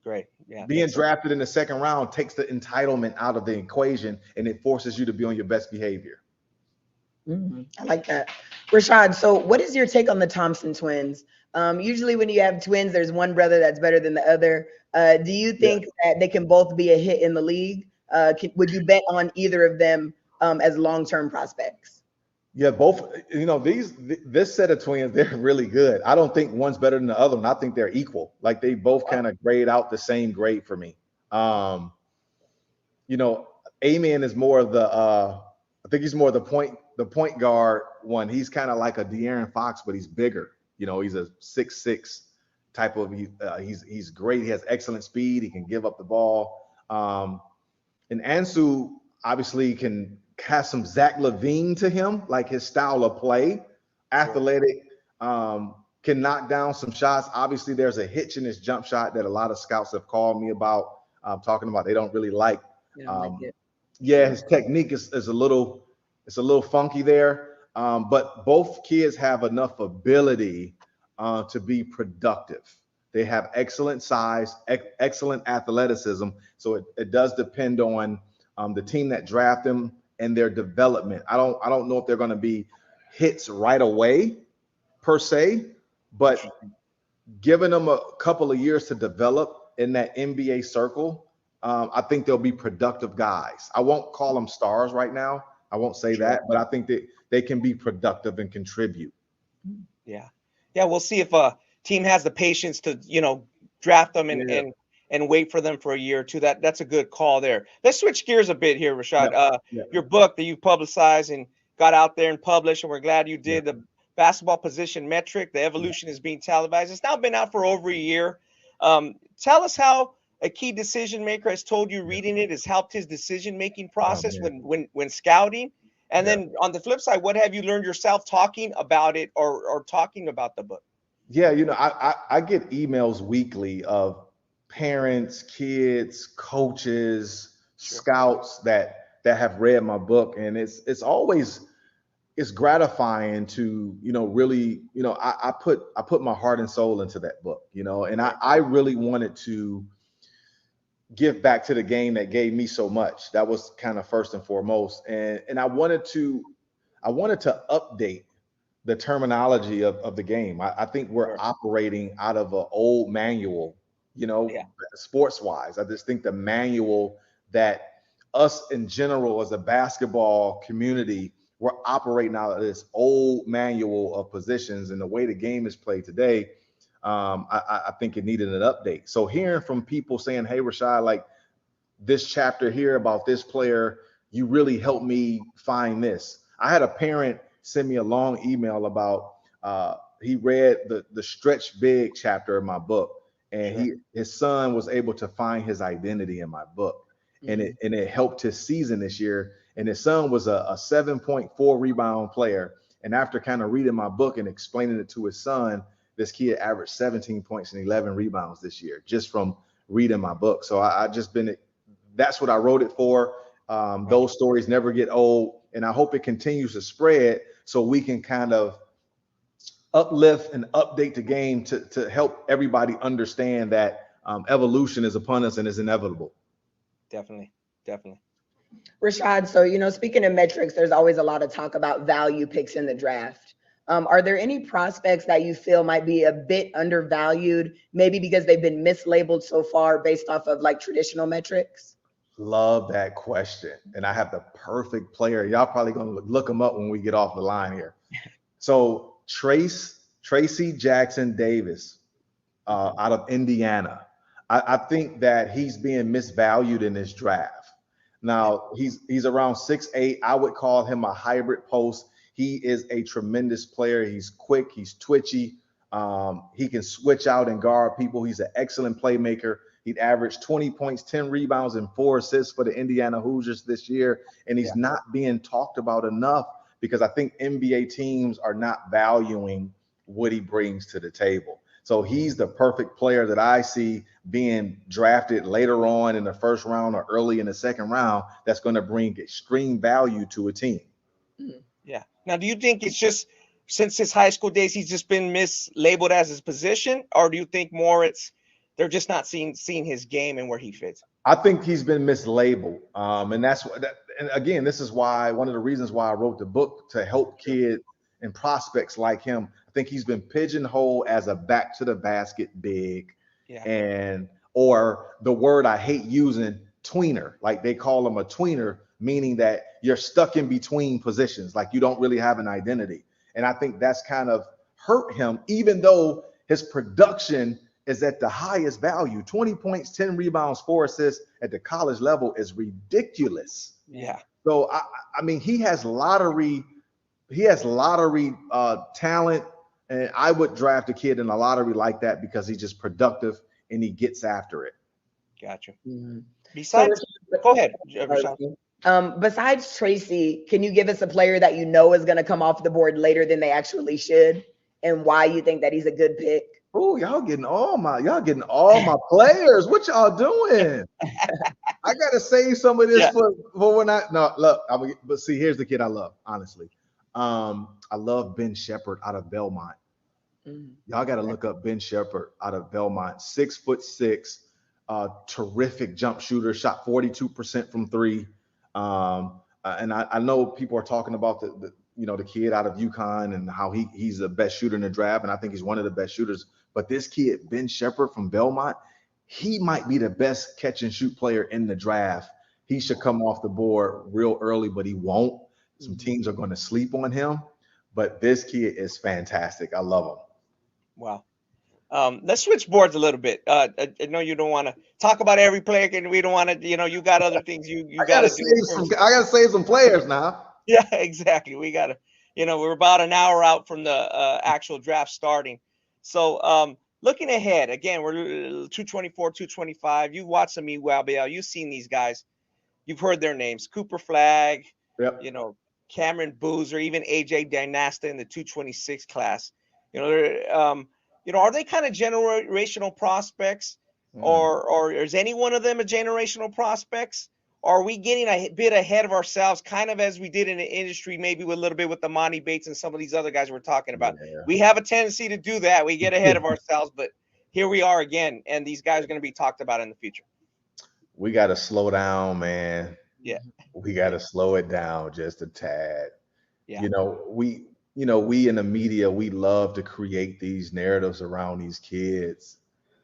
A: Great. Yeah.
E: Being drafted in the second round takes the entitlement out of the equation, and it forces you to be on your best behavior.
C: I like that. Rashad, so what is your take on the Thompson twins? Usually when you have twins, there's one brother that's better than the other. Do you think that they can both be a hit in the league? Would you bet on either of them as long-term prospects?
E: Yeah, both. This set of twins, they're really good. I don't think one's better than the other one. I think they're equal. Like, they both kind of grade out the same grade for me. A-Man is more of the I think he's more the point guard one. He's kind of like a De'Aaron Fox, but he's bigger. He's a 6'6" type of. He's great. He has excellent speed. He can give up the ball. And Ansu obviously can have some Zach LaVine to him, like his style of play. Athletic, can knock down some shots. Obviously, there's a hitch in his jump shot that a lot of scouts have called me about, talking about they don't really like. His technique is a little funky there. But both kids have enough ability to be productive. They have excellent size, excellent athleticism. So it does depend on the team that draft them and their development. I don't know if they're going to be hits right away per se, but giving them a couple of years to develop in that NBA circle, I think they'll be productive guys. I won't call them stars right now. I won't say that, but I think that they can be productive and contribute.
A: Yeah. We'll see if a team has the patience to, draft them and wait for them for a year or two. That's a good call there. Let's switch gears a bit here, Rashad. Your book that you publicized and got out there and published, and we're glad you did, the basketball position metric, the evolution is being televised. It's now been out for over a year. Tell us how a key decision maker has told you reading it has helped his decision-making process when scouting. And then on the flip side, what have you learned yourself talking about it or talking about the book?
E: Yeah, I get emails weekly of parents, kids, coaches, scouts that have read my book, and it's always gratifying to really I put my heart and soul into that book, and I really wanted to give back to the game that gave me so much. That was kind of first and foremost, and I wanted to update the terminology of the game. I think we're operating out of an old manual, sports wise. I just think the manual that us in general as a basketball community, we're operating out of this old manual of positions, and the way the game is played today, I think it needed an update. So hearing from people saying, hey, Rashad, like this chapter here about this player, you really helped me find this. I had a parent send me a long email about he read the stretch big chapter of my book, and his son was able to find his identity in my book, and it helped his season this year. And his son was a 7.4 rebound player, and after kind of reading my book and explaining it to his son, this kid averaged 17 points and 11 rebounds this year just from reading my book. So that's what I wrote it for. Those stories never get old, and I hope it continues to spread so we can kind of uplift and update the game to help everybody understand that evolution is upon us and is inevitable.
A: Definitely.
C: Rashad, so, speaking of metrics, there's always a lot of talk about value picks in the draft. Are there any prospects that you feel might be a bit undervalued, maybe because they've been mislabeled so far based off of like traditional metrics?
E: Love that question. And I have the perfect player. Y'all probably going to look him up when we get off the line here. So Tracy Jackson Davis out of Indiana. I think that he's being misvalued in this draft. Now, he's around 6'8". I would call him a hybrid post. He is a tremendous player. He's quick. He's twitchy. He can switch out and guard people. He's an excellent playmaker. He'd averaged 20 points, 10 rebounds, and 4 assists for the Indiana Hoosiers this year. And he's not being talked about enough because I think NBA teams are not valuing what he brings to the table. So he's the perfect player that I see being drafted later on in the first round or early in the second round that's going to bring extreme value to a team.
A: Yeah. Now, do you think it's just since his high school days, he's just been mislabeled as his position? Or do you think more they're just not seeing his game and where he fits?
E: I think he's been mislabeled. And that's what, and again, this is why one of the reasons why I wrote the book, to help kids and prospects like him. I think he's been pigeonholed as a back to the basket big, or the word I hate using, tweener. Like they call him a tweener, meaning that you're stuck in between positions, like you don't really have an identity. And I think that's kind of hurt him, even though his production is at the highest value. 20 points, 10 rebounds, 4 assists at the college level is ridiculous.
A: Yeah.
E: So I mean, he has lottery talent, and I would draft a kid in a lottery like that because he's just productive and he gets after it.
A: Gotcha.
C: Mm-hmm.
A: Besides, go ahead, Rashad.
C: Besides Tracy, can you give us a player that you know is going to come off the board later than they actually should, and why you think that he's a good pick?
E: Oh, y'all getting all my players. What y'all doing? I gotta save some of this for when but see, here's the kid I love, honestly. I love Ben Shepherd out of Belmont. Y'all got to look up Ben Shepherd out of Belmont. 6'6", terrific jump shooter, shot 42% from 3. And I know people are talking about the kid out of UConn and how he's the best shooter in the draft, and I think he's one of the best shooters. But this kid, Ben Shepherd from Belmont, he might be the best catch and shoot player in the draft. He should come off the board real early, but he won't. Some teams are going to sleep on him, but this kid is fantastic. I love him.
A: Wow. Let's switch boards a little bit. I know you don't want to talk about every player, and we don't want to, you got other things you got to do.
E: I got to save some players now.
A: Yeah, exactly. We got to, we're about an hour out from the actual draft starting. So looking ahead, again, we're 224, 225. You've watched some EWABL. You've seen these guys. You've heard their names. Cooper Flagg, Cameron Boozer, even AJ Dynasta in the 226 class. Are they kind of generational prospects, or is any one of them a generational prospects? Or are we getting a bit ahead of ourselves, kind of as we did in the industry, maybe with a little bit with the Monty Bates and some of these other guys we're talking about? Yeah. We have a tendency to do that. We get ahead of ourselves, but here we are again, and these guys are going to be talked about in the future.
E: We got to slow down, man.
A: Yeah.
E: We got to slow it down just a tad.
A: Yeah.
E: We in the media, we love to create these narratives around these kids,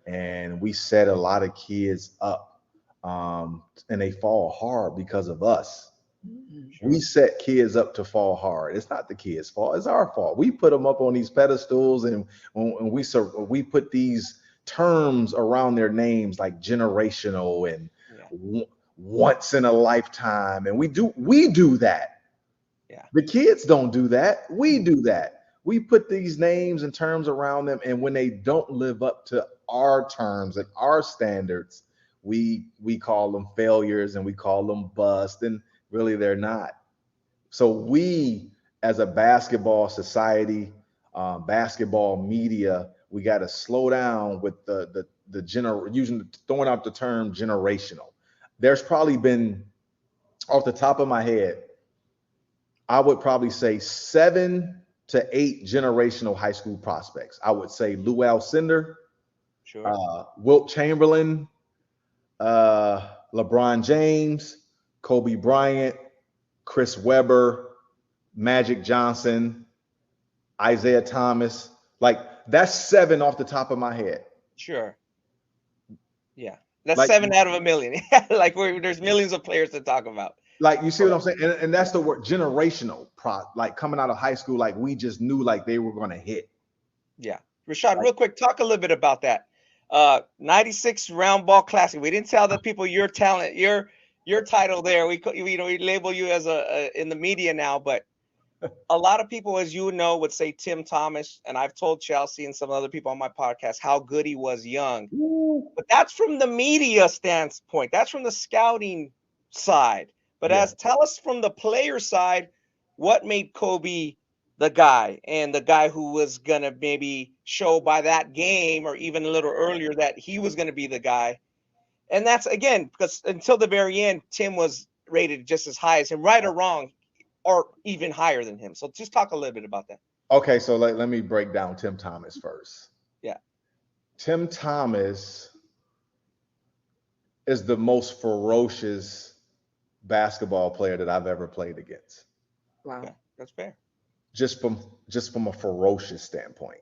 E: and we set a lot of kids up. And they fall hard because of us. Sure. We set kids up to fall hard. It's not the kids' fault. It's our fault. We put them up on these pedestals, and when we put these terms around their names like generational and once in a lifetime, and we do that. Yeah. The kids don't do that. We do that. We put these names and terms around them, and when they don't live up to our terms and our standards, we call them failures and we call them bust, and really they're not. So we, as a basketball society, basketball media, we got to slow down with throwing out the term generational. There's probably been, off the top of my head, I would probably say 7 to 8 generational high school prospects. I would say Lou Alcindor,
A: Sure.
E: Wilt Chamberlain, LeBron James, Kobe Bryant, Chris Webber, Magic Johnson, Isaiah Thomas. Like, that's 7 off the top of my head.
A: Sure. Yeah. That's
E: Like,
A: 7 out of a million. Like there's millions of players to talk about.
E: Like, you see what I'm saying? And that's the word, generational. Like, coming out of high school, like, we just knew like they were going to hit.
A: Yeah. Rashad, real quick, talk a little bit about that. 96 round ball classic. We didn't tell the people your talent, your title there. We label you as in the media now, but a lot of people, as you know, would say Tim Thomas, and I've told Chelsea and some other people on my podcast how good he was young. But that's from the media standpoint. That's from the scouting side. But tell us from the player side, what made Kobe the guy, and the guy who was going to maybe show by that game or even a little earlier that he was going to be the guy. And that's, again, because until the very end, Tim was rated just as high as him, right or wrong, or even higher than him. So just talk a little bit about that.
E: Okay, so let me break down Tim Thomas first.
A: Yeah.
E: Tim Thomas is the most ferocious basketball player that I've ever played against.
C: Wow.
A: Yeah, that's fair.
E: Just from a ferocious standpoint.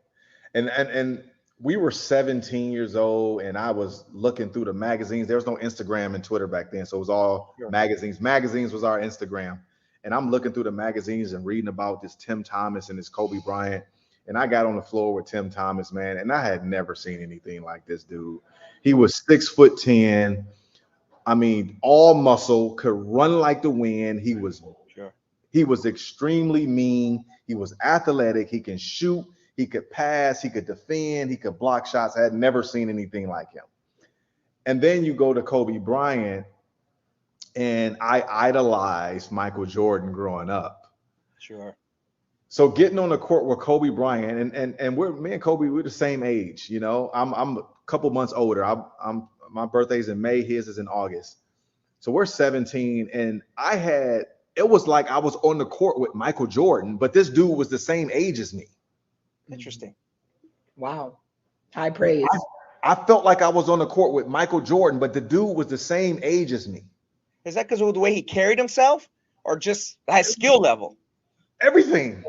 E: And we were 17 years old, and I was looking through the magazines. There was no Instagram and Twitter back then, so it was all magazines. Magazines was our Instagram. And I'm looking through the magazines and reading about this Tim Thomas and this Kobe Bryant. And I got on the floor with Tim Thomas, man, and I had never seen anything like this dude. He was 6'10". I mean, all muscle, could run like the wind. He was extremely mean. He was athletic. He can shoot. He could pass. He could defend. He could block shots. I had never seen anything like him. And then you go to Kobe Bryant, and I idolized Michael Jordan growing up.
A: Sure.
E: So getting on the court with Kobe Bryant, and me and Kobe, we're the same age. You know, I'm a couple months older. My birthday's in May. His is in August. So we're 17, and it was like I was on the court with Michael Jordan, but this dude was the same age as me.
A: Interesting.
C: Wow. High praise.
E: I felt like I was on the court with Michael Jordan, but the dude was the same age as me.
A: Is that because of the way he carried himself, or just his skill level?
E: Everything.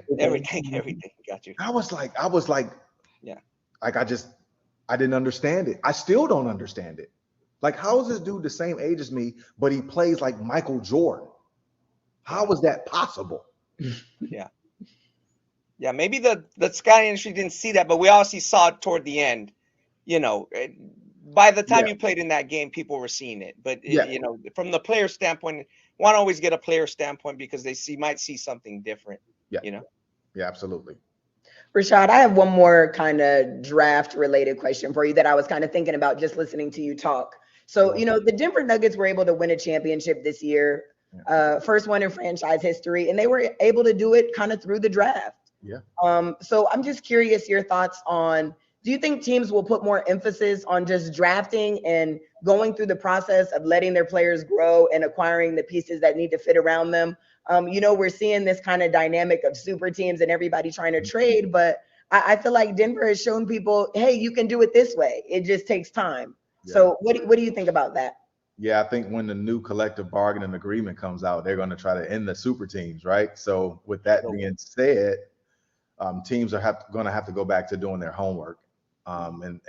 A: Got you.
E: I was like,
A: yeah.
E: Like, I didn't understand it. I still don't understand it. Like, how is this dude the same age as me, but he plays like Michael Jordan? How is that possible?
A: Yeah. Yeah, maybe the scouting industry didn't see that, but we obviously saw it toward the end. You know, by the time you played in that game, people were seeing it. But you know, from the player standpoint, want to always get a player standpoint because they might see something different.
E: Yeah.
A: You know.
E: Yeah, absolutely.
C: Rashad, I have one more kind of draft related question for you that I was kind of thinking about just listening to you talk. So, you know, the Denver Nuggets were able to win a championship this year, first one in franchise history, and they were able to do it kind of through the draft.
E: Yeah.
C: So I'm just curious your thoughts on, do you think teams will put more emphasis on just drafting and going through the process of letting their players grow and acquiring the pieces that need to fit around them? You know, we're seeing this kind of dynamic of super teams and everybody trying to trade, but I feel like Denver has shown people, hey, you can do it this way. It just takes time. Yeah. So what do you think about that?
E: Yeah, I think when the new collective bargaining agreement comes out, they're going to try to end the super teams, right? So with that being said, teams are going to have to go back to doing their homework. And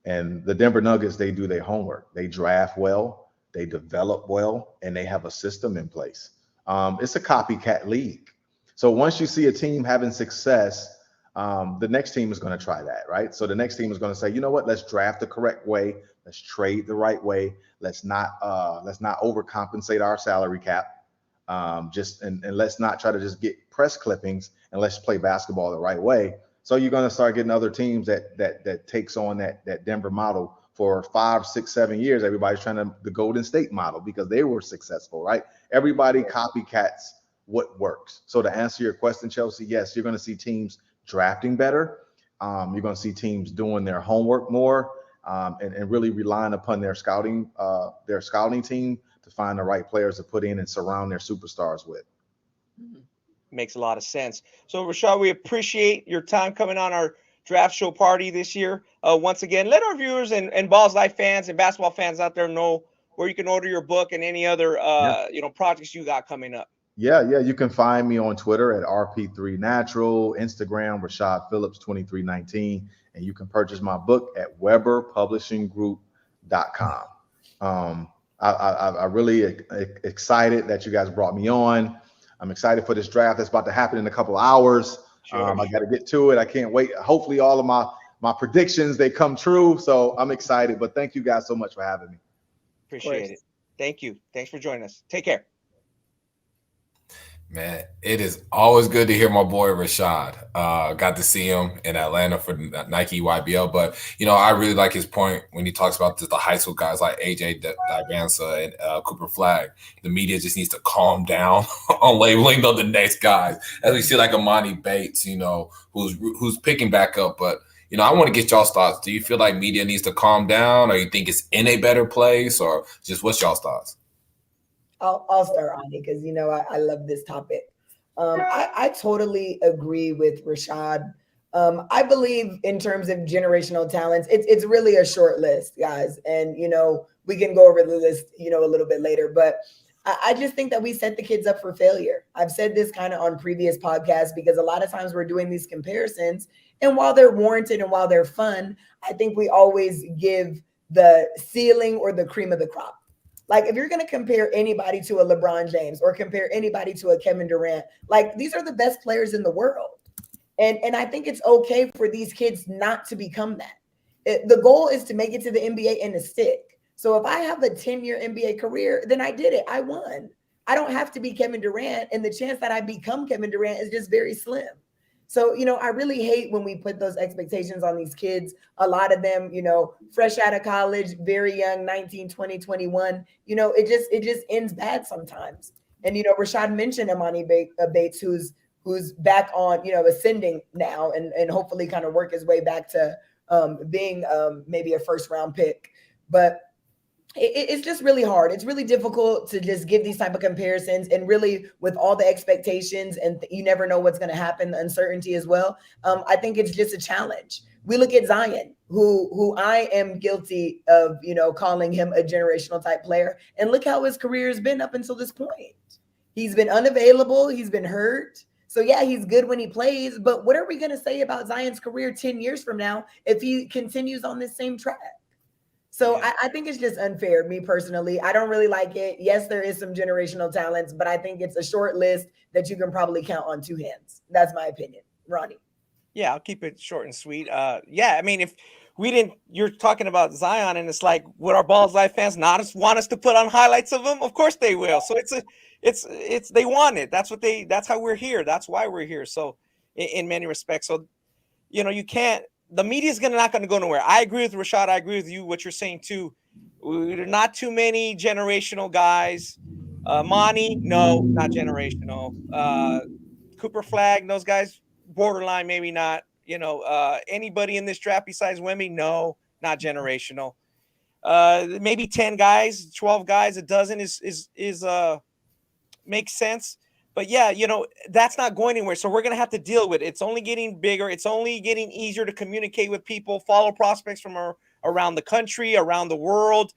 E: the Denver Nuggets, they do their homework. They draft well, they develop well, and they have a system in place. It's a copycat league. So once you see a team having success, the next team is going to try that, right? So the next team is going to say, you know what, let's draft the correct way. Let's trade the right way. Let's not overcompensate our salary cap. And let's not try to just get press clippings, and let's play basketball the right way. So you're going to start getting other teams that takes on that Denver model. For 5, 6, 7 years, everybody's trying the Golden State model because they were successful, right? Everybody copycats what works. So to answer your question, Chelsea, yes, you're going to see teams drafting better. You're going to see teams doing their homework more, and really relying upon their scouting team to find the right players to put in and surround their superstars with.
A: Makes a lot of sense. So, Rashad, we appreciate your time coming on our draft show party this year. Once again, let our viewers and Ballislife fans and basketball fans out there know where you can order your book and any other projects you got coming up.
E: Yeah. You can find me on Twitter at RP3Natural, Instagram Rashad Phillips 2319, and you can purchase my book at WeberPublishingGroup.com. I really excited that you guys brought me on. I'm excited for this draft that's about to happen in a couple of hours. I got to get to it. I can't wait. Hopefully all of my predictions, they come true. So I'm excited, but thank you guys so much for having me.
A: Appreciate it. Thank you. Thanks for joining us. Take care.
B: Man, it is always good to hear my boy Rashad. Got to see him in Atlanta for Nike YBL, but I really like his point when he talks about the high school guys like AJ Divansa and Cooper Flagg. The media just needs to calm down on labeling the next guys, as we see like Amani Bates, who's picking back up. But I want to get y'all's thoughts. Do you feel like media needs to calm down, or you think it's in a better place, or just what's y'all's thoughts?
C: I'll start on it because I love this topic. I totally agree with Rashad. I believe in terms of generational talents, it's really a short list, guys, and we can go over the list a little bit later. But I just think that we set the kids up for failure. I've said this kind of on previous podcasts because a lot of times we're doing these comparisons, and while they're warranted and while they're fun, I think we always give the ceiling or the cream of the crop. Like if you're going to compare anybody to a LeBron James or compare anybody to a Kevin Durant, like these are the best players in the world. And I think it's okay for these kids not to become that. The goal is to make it to the NBA and to stick. So if I have a 10-year NBA career, then I did it. I won. I don't have to be Kevin Durant. And the chance that I become Kevin Durant is just very slim. So, I really hate when we put those expectations on these kids. A lot of them, fresh out of college, very young, 19, 20, 21, it just ends bad sometimes. And, Rashad mentioned Amani Bates, who's back on, ascending now and hopefully kind of work his way back to being maybe a first round pick. But it's just really hard. It's really difficult to just give these type of comparisons, and really with all the expectations and you never know what's going to happen, the uncertainty as well. I think it's just a challenge. We look at Zion, who I am guilty of, calling him a generational type player. And look how his career has been up until this point. He's been unavailable. He's been hurt. So yeah, he's good when he plays, but what are we going to say about Zion's career 10 years from now if he continues on this same track? So yeah. I think it's just unfair, me personally. I don't really like it. Yes, there is some generational talents, but I think it's a short list that you can probably count on two hands. That's my opinion. Ronnie.
A: Yeah, I'll keep it short and sweet. I mean, if we didn't, you're talking about Zion, and it's like, would our Ballislife fans not want us to put on highlights of him? Of course they will. So it's they want it. That's how we're here. That's why we're here. So in many respects, so, you can't, the media is not going to go nowhere. I agree with Rashad. I agree with you, what you're saying too. There are not too many generational guys. Monty, no, not generational. Cooper Flagg, those guys, borderline, maybe not. Anybody in this draft besides Wemby, no, not generational. Maybe 10 guys, 12 guys, a dozen is makes sense. But yeah, that's not going anywhere. So we're going to have to deal with it. It's only getting bigger. It's only getting easier to communicate with people, follow prospects from around the country, around the world,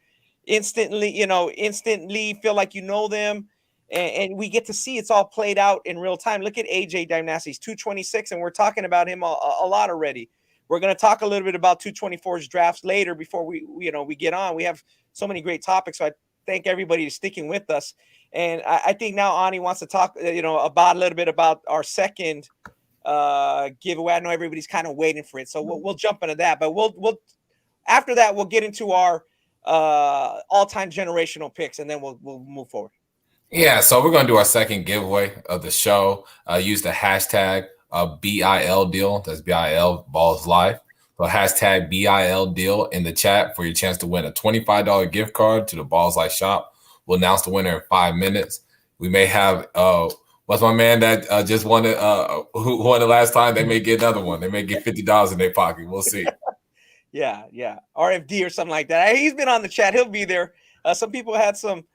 A: instantly feel like you know them. And we get to see it's all played out in real time. Look at AJ Divansa. He's 226, and we're talking about him a lot already. We're going to talk a little bit about 224's drafts later before we get on. We have so many great topics. So I thank everybody for sticking with us. And I think now Ani wants to talk, about a little bit about our second giveaway. I know everybody's kind of waiting for it, so we'll jump into that. But we'll after that we'll get into our all-time generational picks, and then we'll move forward.
B: Yeah, so we're gonna do our second giveaway of the show. Use the hashtag BIL deal. That's BIL Ballislife. So hashtag BIL deal in the chat for your chance to win a $25 gift card to the Ballislife shop. We'll announce the winner in 5 minutes. We may have what's my man that just won it? Who won the last time? They may get another one. They may get $50 in their pocket. We'll see.
A: Yeah. RFD or something like that. He's been on the chat. He'll be there. Some people had some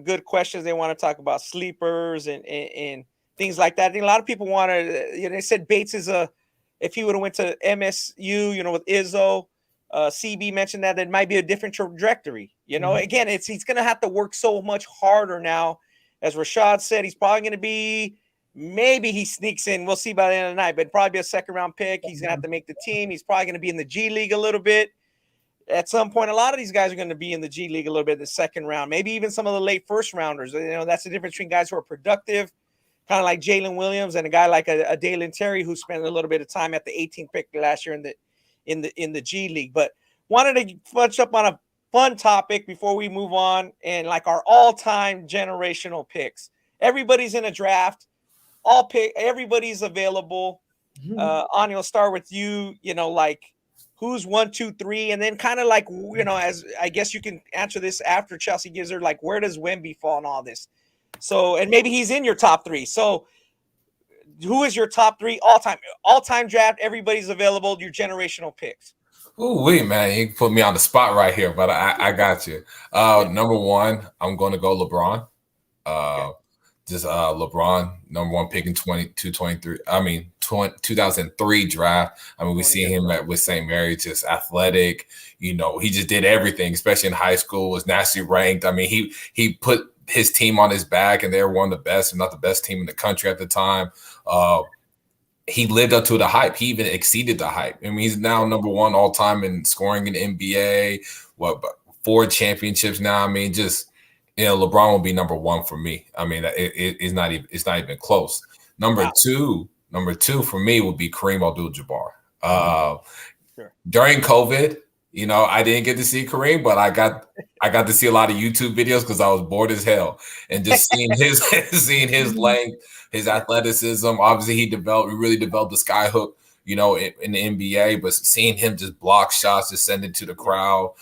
A: good questions they want to talk about, sleepers and things like that. I think a lot of people want to, they said Bates is if he would have went to MSU, with Izzo, CB mentioned that it might be a different trajectory. Again, he's going to have to work so much harder now. As Rashad said, he's probably going to be, maybe he sneaks in. We'll see by the end of the night, but probably be a second-round pick. He's going to have to make the team. He's probably going to be in the G League a little bit. At some point, a lot of these guys are going to be in the G League a little bit in the second round, maybe even some of the late first-rounders. That's the difference between guys who are productive, kind of like Jalen Williams, and a guy like a Dalen Terry who spent a little bit of time at the 18th pick last year in the G League. But wanted to touch up on a fun topic before we move on, and like our all-time generational picks. Everybody's in a draft. Everybody's available. Ani, I'll start with you. Like who's 1, 2, 3, and then kind of like as I guess you can answer this after Chelsea gives her, like, where does Wemby fall in all this? So, and maybe he's in your top 3. So, who is your top 3 all-time draft? Everybody's available. Your generational picks.
B: Ooh, wait, man, you put me on the spot right here, but I got you. Number 1, I'm going to go LeBron. Just LeBron, number 1 pick in 2003 draft. I mean, we see him with St. Mary, just athletic. He just did everything, especially in high school, was nationally ranked. I mean, he put his team on his back, and they were one of the best, if not the best team in the country at the time. He lived up to the hype. He even exceeded the hype. I mean, he's now number 1 all time in scoring in the NBA. 4 championships now. I mean, LeBron will be number 1 for me. I mean, it's not even close. Number two for me would be Kareem Abdul-Jabbar.
A: Sure.
B: During COVID, I didn't get to see Kareem, but I got to see a lot of YouTube videos because I was bored as hell, and just seeing his length, his athleticism. Obviously, he really developed the sky hook, in the NBA. But seeing him just block shots, just send it to the crowd.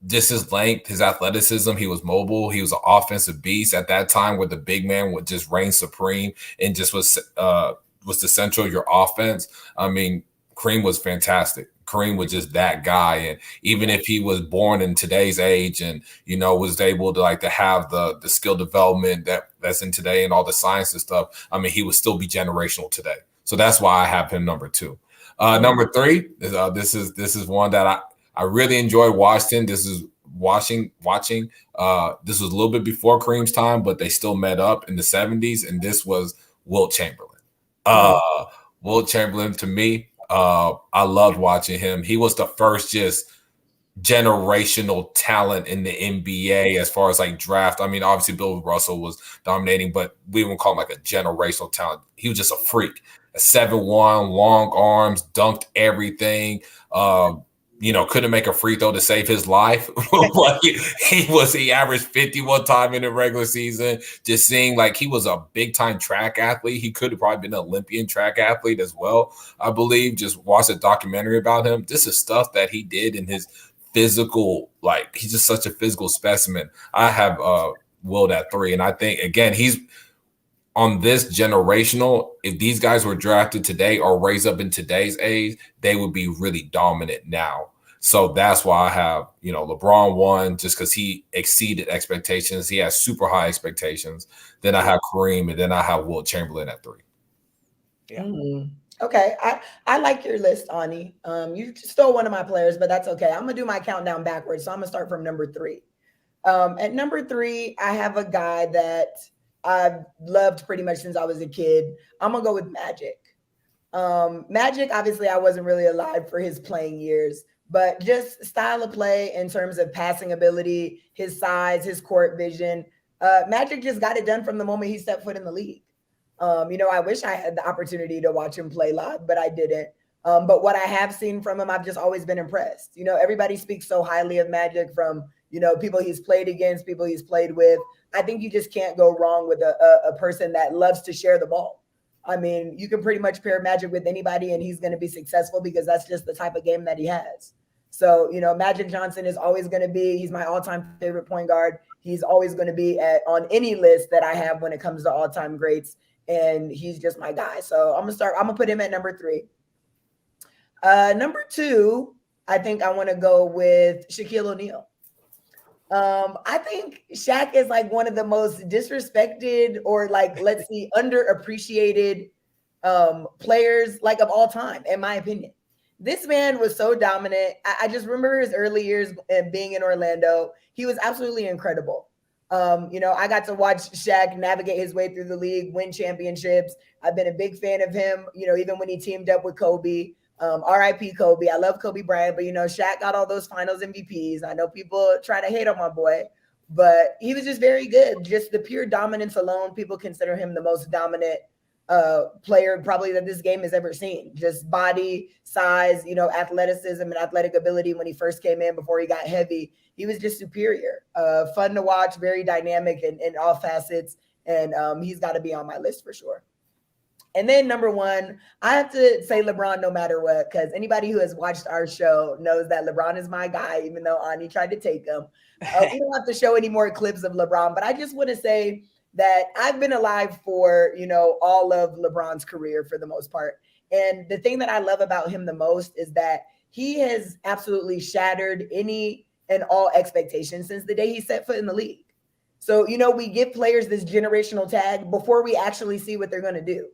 B: Just his length, his athleticism. He was mobile. He was an offensive beast at that time, where the big man would just reign supreme and just was the central of your offense. I mean, Kareem was fantastic. Kareem was just that guy. And even if he was born in today's age and, was able to have the skill development that's in today and all the science and stuff, I mean, he would still be generational today. So that's why I have him number 2. Number 3, this is one that I really enjoyed watching. This is watching. This was a little bit before Kareem's time, but they still met up in the 70s. And this was Wilt Chamberlain. Wilt Chamberlain, to me, I loved watching him. He was the first just generational talent in the NBA as far as draft. I mean, obviously Bill Russell was dominating, but we wouldn't call him a generational talent. He was just a freak. A 7'1", long arms, dunked everything. Couldn't make a free throw to save his life. he averaged 50 one time in the regular season. Just seeing he was a big time track athlete. He could have probably been an Olympian track athlete as well, I believe. Just watched a documentary about him. This is stuff that he did in his physical, he's just such a physical specimen. I have Wilt at 3, and I think again he's on this generational. If these guys were drafted today or raised up in today's age, they would be really dominant now. So that's why I have, LeBron 1, just because he exceeded expectations. He has super high expectations. Then I have Kareem, and then I have Wilt Chamberlain at 3.
A: Yeah.
C: Okay. I like your list, Ani. You stole one of my players, but that's okay. I'm going to do my countdown backwards. So I'm going to start from number 3. At number 3, I have a guy that I've loved pretty much since I was a kid. I'm going to go with Magic. Magic, obviously, I wasn't really alive for his playing years, but just style of play in terms of passing ability, his size, his court vision. Magic just got it done from the moment he stepped foot in the league. I wish I had the opportunity to watch him play live, but I didn't. But what I have seen from him, I've just always been impressed. Everybody speaks so highly of Magic, from, people he's played against, people he's played with. I think you just can't go wrong with a person that loves to share the ball. I mean, you can pretty much pair Magic with anybody and he's going to be successful, because that's just the type of game that he has. So, Magic Johnson is always going to be, he's my all-time favorite point guard. He's always going to be on any list that I have when it comes to all-time greats. And he's just my guy. So I'm going to put him at number 3. Number 2, I think I want to go with Shaquille O'Neal. I think Shaq is like one of the most disrespected or like, let's see, underappreciated players like of all time, in my opinion. This man was so dominant. I just remember his early years being in Orlando. He was absolutely incredible. I got to watch Shaq navigate his way through the league, win championships. I've been a big fan of him, even when he teamed up with Kobe. RIP Kobe. I love Kobe Bryant, but Shaq got all those finals MVPs. I know people try to hate on my boy, but he was just very good. Just the pure dominance alone, people consider him the most dominant player probably that this game has ever seen. Just body, size, athleticism and athletic ability when he first came in before he got heavy. He was just superior. Fun to watch, very dynamic in all facets. And he's got to be on my list for sure. And then number one, I have to say LeBron no matter what, because anybody who has watched our show knows that LeBron is my guy, even though Ani tried to take him. We don't have to show any more clips of LeBron, but I just want to say that I've been alive for, all of LeBron's career for the most part. And the thing that I love about him the most is that he has absolutely shattered any and all expectations since the day he set foot in the league. So, we give players this generational tag before we actually see what they're going to do.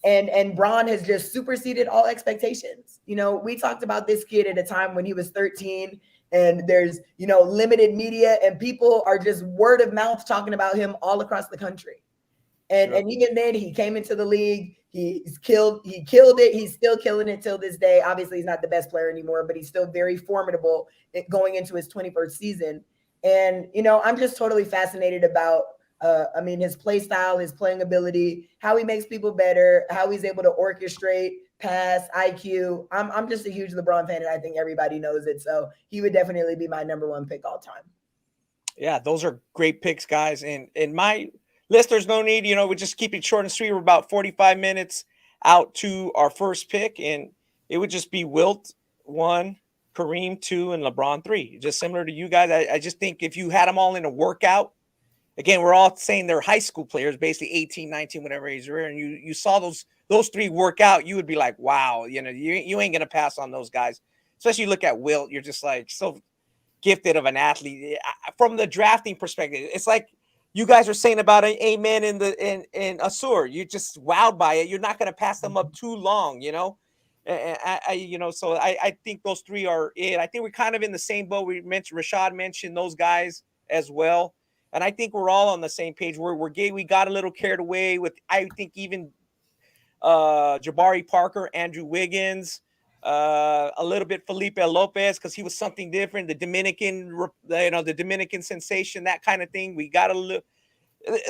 C: And Bron has just superseded all expectations. We talked about this kid at a time when he was 13 and there's, limited media and people are just word of mouth talking about him all across the country. And even then he came into the league, he killed it. He's still killing it till this day. Obviously he's not the best player anymore, but he's still very formidable going into his 21st season. And, I'm just totally fascinated about his play style, his playing ability, how he makes people better, how he's able to orchestrate, pass, IQ. I'm just a huge LeBron fan, and I think everybody knows it. So he would definitely be my number one pick all time.
A: Yeah, those are great picks, guys. And my listeners, no need, we just keep it short and sweet. We're about 45 minutes out to our first pick, and it would just be Wilt 1, Kareem 2, and LeBron 3. Just similar to you guys. I just think if you had them all in a workout, again, we're all saying they're high school players, basically 18, 19, whatever age they're in. You saw those three work out, you would be like, wow, you ain't going to pass on those guys. Especially you look at Wilt, you're just like so gifted of an athlete. From the drafting perspective, it's like you guys are saying about Amen in Asur. You're just wowed by it. You're not going to pass them up too long, So I think those three are it. I think we're kind of in the same boat. Rashad mentioned those guys as well. And I think we're all on the same page. We're gay. We got a little carried away with, I think, even Jabari Parker, Andrew Wiggins, a little bit Felipe Lopez because he was something different. The Dominican sensation, that kind of thing. We got a little.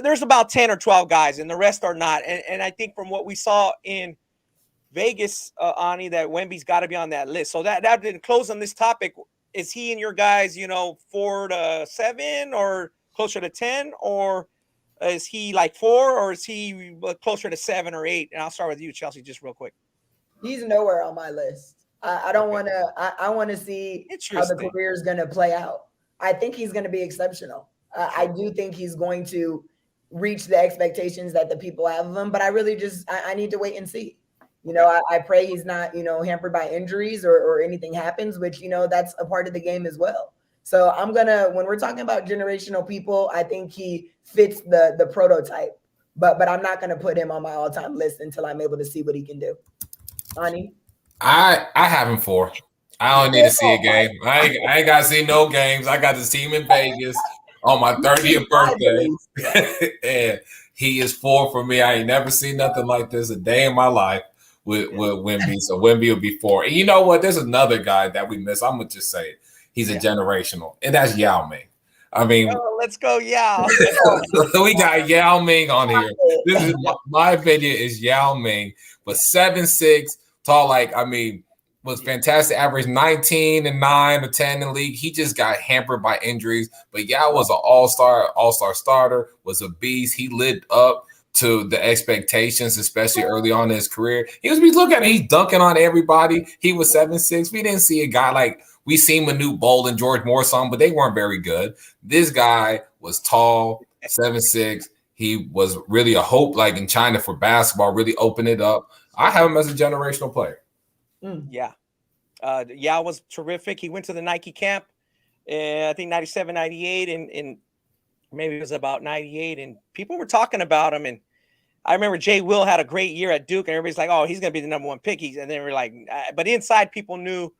A: There's about 10 or 12 guys, and the rest are not. And I think from what we saw in Vegas, Ani, that Wemby's got to be on that list. So that didn't close on this topic. Is he in your guys, 4 to 7 or closer to 10, or is he like 4, or is he closer to 7 or 8? And I'll start with you, Chelsea, just real quick.
C: He's nowhere on my list. I don't want to. I want to see how the career is going to play out. I think he's going to be exceptional. I do think he's going to reach the expectations that the people have of him. But I really I need to wait and see. I pray he's not hampered by injuries or anything happens, which that's a part of the game as well. So when we're talking about generational people, I think he fits the prototype, but I'm not gonna put him on my all-time list until I'm able to see what he can do. Ani?
B: I have him 4. I don't need to see a game. I ain't got to see no games. I got to see him in Vegas on my 30th birthday. And he is 4 for me. I ain't never seen nothing like this a day in my life with Wemby. So Wemby will be 4. And you know what? There's another guy that we miss. I'm going to just say it. He's a generational, and that's Yao Ming. I mean,
A: let's go, Yao.
B: We got Yao Ming on here. This is my opinion is Yao Ming, but 7'6", tall. Was fantastic. Average 19 and 9 or 10 in the league. He just got hampered by injuries, but Yao was an all-star starter. Was a beast. He lived up to the expectations, especially early on in his career. We look at it, he's dunking on everybody. He was 7'6". We didn't see a guy like. We seen Manute Bol and George Morris on, but they weren't very good. This guy was tall, 7'6". He was really a hope, like in China for basketball, really opened it up. I have him as a generational player.
A: Yeah. Yao was terrific. He went to the Nike camp. I think 97, 98, and maybe it was about 98, and people were talking about him. And I remember Jay Will had a great year at Duke, and everybody's like, "Oh, he's going to be the number one pick." And then we're like, but inside, people knew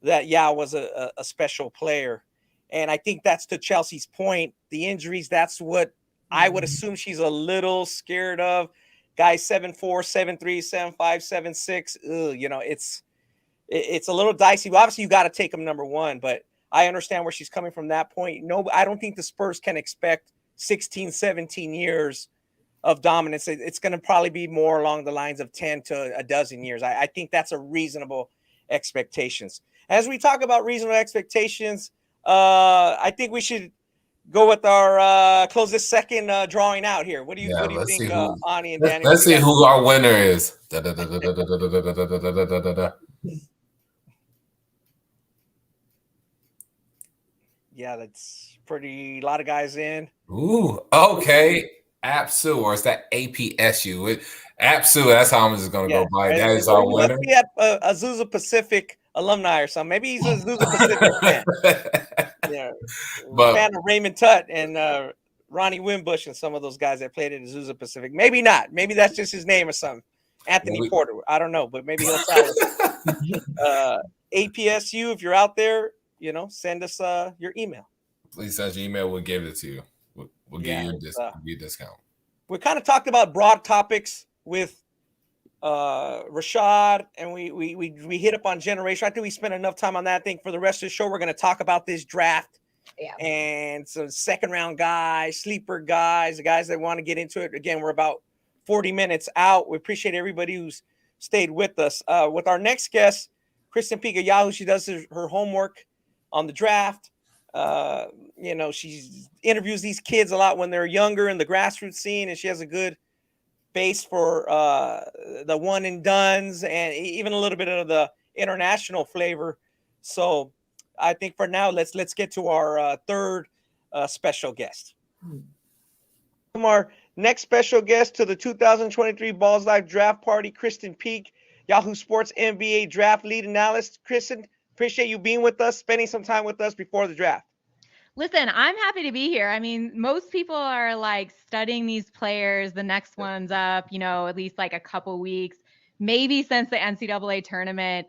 A: that was a special player. And I think that's to Chelsea's point. The injuries, that's what I would assume she's a little scared of. Guys 7'4", 7'3", 7'5", 7'6". You know, it's a little dicey. Obviously, you got to take him number one, but I understand where she's coming from that point. No, I don't think the Spurs can expect 16, 17 years of dominance. It's going to probably be more along the lines of 10 to a dozen years. I think that's a reasonable expectations. As we talk about reasonable expectations, I think we should go with our close this second drawing out here. What do you think, Ani and Danny?
B: Let's see who our winner is.
A: Yeah, that's pretty. A lot of guys in.
B: Ooh, okay. APSU, or is that APSU? APSU, that's how I'm just going to go by. That is our winner.
A: He had Azusa Pacific alumni or something. Maybe he's a Azusa Pacific fan. Yeah, but fan of Raymond Tutt and Ronnie Wimbush and some of those guys that played at Azusa Pacific. Maybe not. Maybe that's just his name or something. Anthony Porter. I don't know, but maybe he'll tell us. APSU, if you're out there, send us your email.
B: Please send your email. We'll give it to you. We'll give you a discount.
A: We kind of talked about broad topics with Rashad, and we hit up on generation. I think we spent enough time on that. I think for the rest of the show, we're going to talk about this draft and some second round guys, sleeper guys, the guys that want to get into it. Again, we're about 40 minutes out. We appreciate everybody who's stayed with us. With our next guest, Krysten Peak of Yahoo, she does her homework on the draft. She interviews these kids a lot when they're younger in the grassroots scene, and she has a good base for the one and dones and even a little bit of the international flavor. So I think for now, let's get to our third special guest. From our next special guest to the 2023 Ballislife Draft Party, Krysten Peak, Yahoo Sports NBA Draft Lead Analyst. Krysten, appreciate you being with us, spending some time with us before the draft.
F: Listen, I'm happy to be here. I mean, most people are like studying these players. The next one's up, at least like a couple weeks, maybe since the NCAA tournament.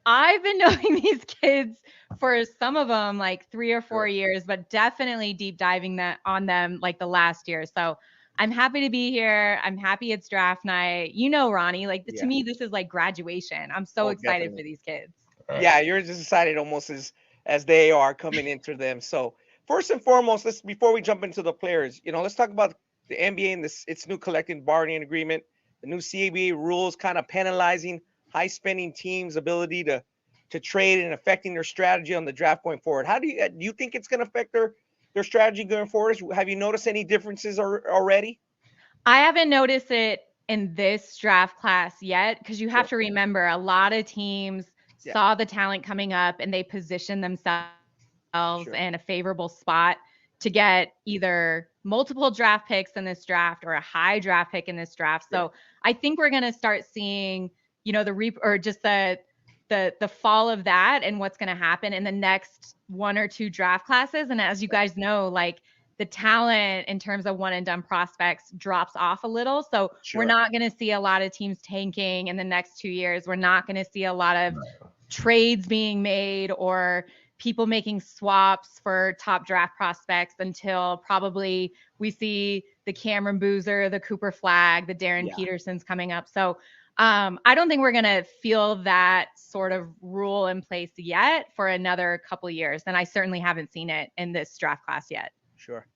F: I've been knowing these kids for some of them like 3 or 4 years, but definitely deep diving on them like the last year. So I'm happy to be here. I'm happy it's draft night. Ronnie, to me, this is like graduation. I'm so excited for these kids.
A: Yeah, you're just excited almost as they are coming into them. So first and foremost, before we jump into the players, let's talk about the NBA and its new collective bargaining agreement, the new CBA rules kind of penalizing high spending teams' ability to trade and affecting their strategy on the draft going forward. How do you think it's going to affect their strategy going forward? Have you noticed any differences already?
F: I haven't noticed it in this draft class yet, because you have to remember a lot of teams saw the talent coming up and they positioned themselves in a favorable spot to get either multiple draft picks in this draft or a high draft pick in this draft. So I think we're going to start seeing, the fall of that and what's going to happen in the next 1 or 2 draft classes. And as you guys know, like the talent in terms of one and done prospects drops off a little. So we're not going to see a lot of teams tanking in the next 2 years. We're not going to see a lot of trades being made or people making swaps for top draft prospects until probably we see the Cameron Boozer, the Cooper Flagg, the Darren Petersons coming up. So I don't think we're going to feel that sort of rule in place yet for another couple of years. And I certainly haven't seen it in this draft class yet.
A: Sure.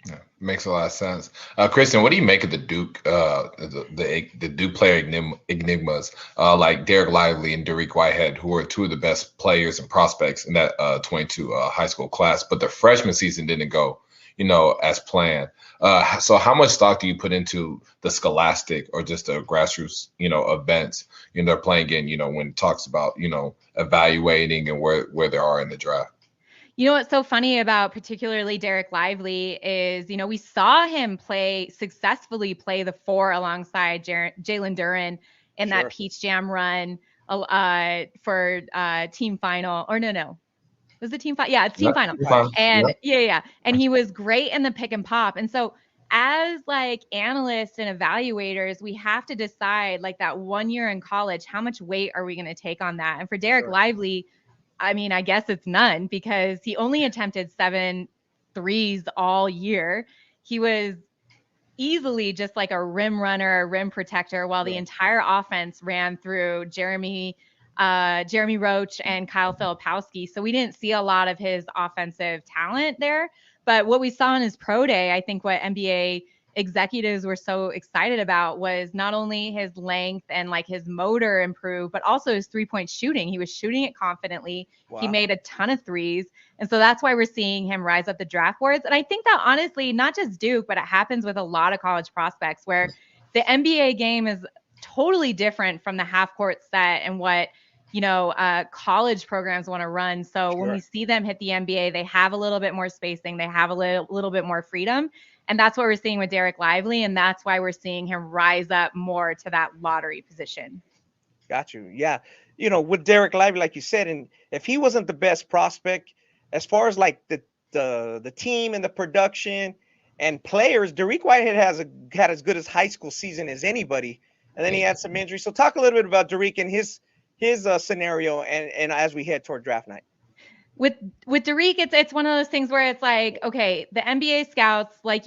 B: Yeah, makes a lot of sense. Krysten, what do you make of the Duke, the Duke player enigmas like Derek Lively and Dariq Whitehead, who are 2 of the best players and prospects in that 22 high school class, but their freshman season didn't go, as planned. So how much stock do you put into the scholastic or just the grassroots, events, they're playing in, when it talks about, evaluating and where they are in the draft?
F: What's so funny about particularly Derek Lively is, we saw him successfully play the 4 alongside Jalen Duren in that Peach Jam run for team final. Or no. was the team final. Yeah, it's team final.
B: Fine.
F: And yeah. And he was great in the pick and pop. And so as like analysts and evaluators, we have to decide like that 1 year in college, how much weight are we going to take on that? And for Derek Lively, I mean, I guess it's none because he only attempted 7 threes all year. He was easily just like a rim runner, a rim protector, while the entire offense ran through Jeremy Roach and Kyle Filipowski. So we didn't see a lot of his offensive talent there. But what we saw in his pro day, I think what NBA executives were so excited about was not only his length and like his motor improved, but also his 3-point shooting. He was shooting it confidently. Wow. He made a ton of threes. And so that's why we're seeing him rise up the draft boards. And I think that honestly, not just Duke, but it happens with a lot of college prospects where the NBA game is totally different from the half court set and what, you know, college programs want to run. So when we see them hit the NBA, they have a little bit more spacing. They have a little bit more freedom. And that's what we're seeing with Derek Lively. And that's why we're seeing him rise up more to that lottery position. Got you.
A: Yeah. You know, with Derek Lively, like you said, and if he wasn't the best prospect, as far as like the team and the production and players, Dariq Whitehead had as good as high school season as anybody. And then he had some injuries. So talk a little bit about Dariq and his scenario and as we head toward draft night.
F: With Dariq, it's one of those things where it's like, okay, the NBA scouts, like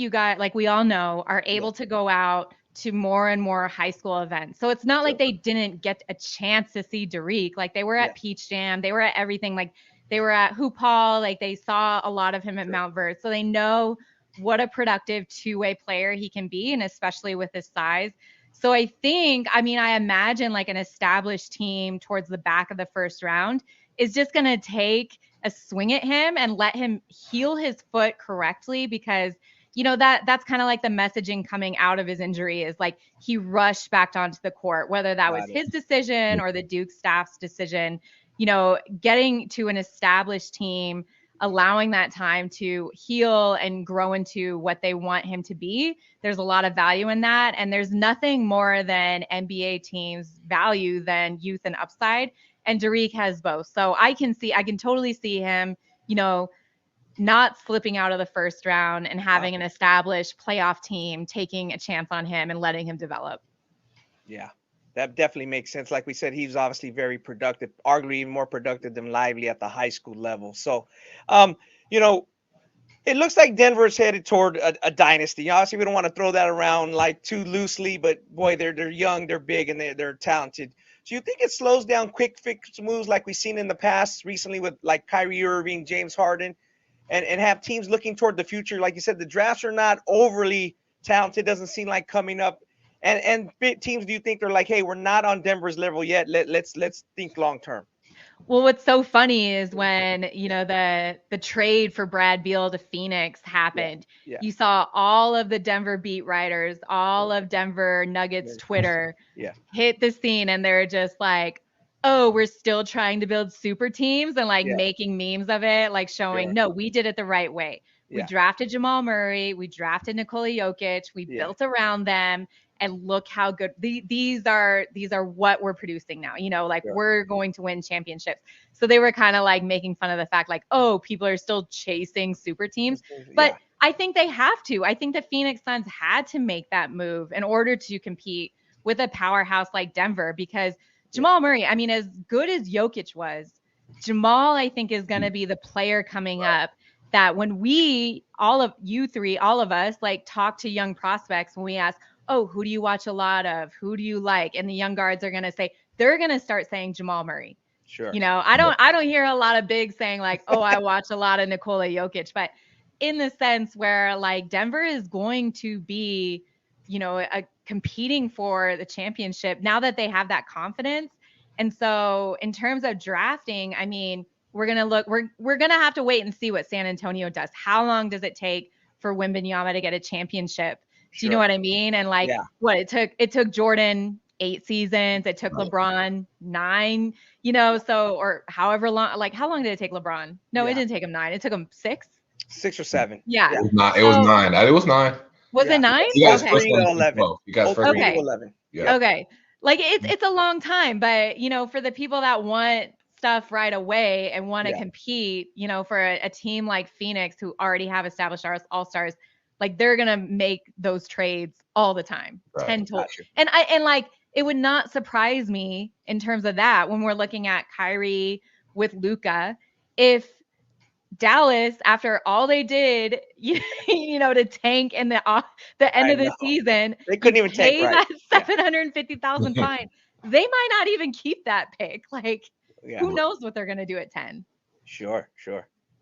F: we all know, are able to go out to more and more high school events. So it's not like they didn't get a chance to see Dariq. Like they were at Peach Jam, they were at everything. Like they were at Hoop Hall. Like they saw a lot of him at Mount Vernon. So they know what a productive two-way player he can be, and especially with his size. So I imagine like an established team towards the back of the first round is just going to take a swing at him and let him heal his foot correctly, because you know that's kind of like the messaging coming out of his injury is like he rushed back onto the court, whether that was his decision or the Duke staff's decision. You know, getting to an established team, allowing that time to heal and grow into what they want him to be. There's a lot of value in that. And there's nothing more than NBA teams value than youth and upside. And Dariq has both. So I can totally see him, you know, not slipping out of the first round and having an established playoff team taking a chance on him and letting him develop.
A: Yeah, that definitely makes sense. Like we said, he's obviously very productive, arguably even more productive than Lively at the high school level. So, you know, it looks like Denver's headed toward a dynasty. Obviously, we don't want to throw that around like too loosely, but boy, they're young, they're big, and they're talented. So you think it slows down quick fix moves like we've seen in the past recently with like Kyrie Irving, James Harden, and have teams looking toward the future? Like you said, the drafts are not overly talented, doesn't seem like coming up. And teams, do you think they're like, hey, we're not on Denver's level yet. Let's think long term?
F: Well, what's so funny is when, you know, the trade for Brad Beal to Phoenix happened, you saw all of the Denver beat writers, all of Denver Nuggets Twitter hit the scene, and they're just like, oh, we're still trying to build super teams and like making memes of it, like showing, no, we did it the right way. We drafted Jamal Murray, we drafted Nikola Jokic, we built around them. And look how good these are what we're producing now, you know, like we're going to win championships. So they were kind of like making fun of the fact like, oh, people are still chasing super teams. But I think they have to. I think the Phoenix Suns had to make that move in order to compete with a powerhouse like Denver, because Jamal Murray, I mean, as good as Jokic was, Jamal, I think, is going to be the player coming up that when all of us like talk to young prospects, when we ask, oh, who do you watch a lot of? Who do you like? And the young guards are going to say, they're going to start saying Jamal Murray. Sure. You know, I don't hear a lot of bigs saying like, oh, I watch a lot of Nikola Jokic, but in the sense where like Denver is going to be, you know, competing for the championship now that they have that confidence. And so in terms of drafting, I mean, we're going to have to wait and see what San Antonio does. How long does it take for Wembanyama to get a championship? Do you know what I mean? And like what it took Jordan 8 seasons, it took LeBron 9, you know, so, or however long, like how long did it take LeBron? No, it didn't take him 9. It took him 6
A: or 7.
B: Yeah. It was 9. It was 9. It was 9.
F: Was it 9?
B: You guys
F: okay.
B: first 11. You guys first
F: 11.
A: Yeah.
F: Okay. Like it's a long time, but you know, for the people that want stuff right away and want to compete, for a team like Phoenix, who already have established all-stars, like they're going to make those trades all the time.
B: Right.
F: And like, it would not surprise me in terms of that when we're looking at Kyrie with Luka, if Dallas, after all they did, to tank in the end of the season,
A: they couldn't even tank right.
F: That 750,000 fine. They might not even keep that pick. Like, who knows what they're going to do at 10?
A: Sure.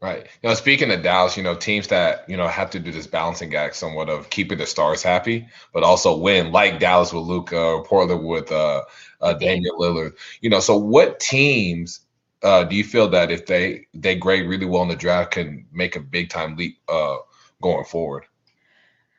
B: Right. Speaking of Dallas, teams that, have to do this balancing act somewhat of keeping the stars happy, but also win, like Dallas with Luka or Portland with Damian Lillard. So what teams do you feel that if they grade really well in the draft can make a big time leap going forward?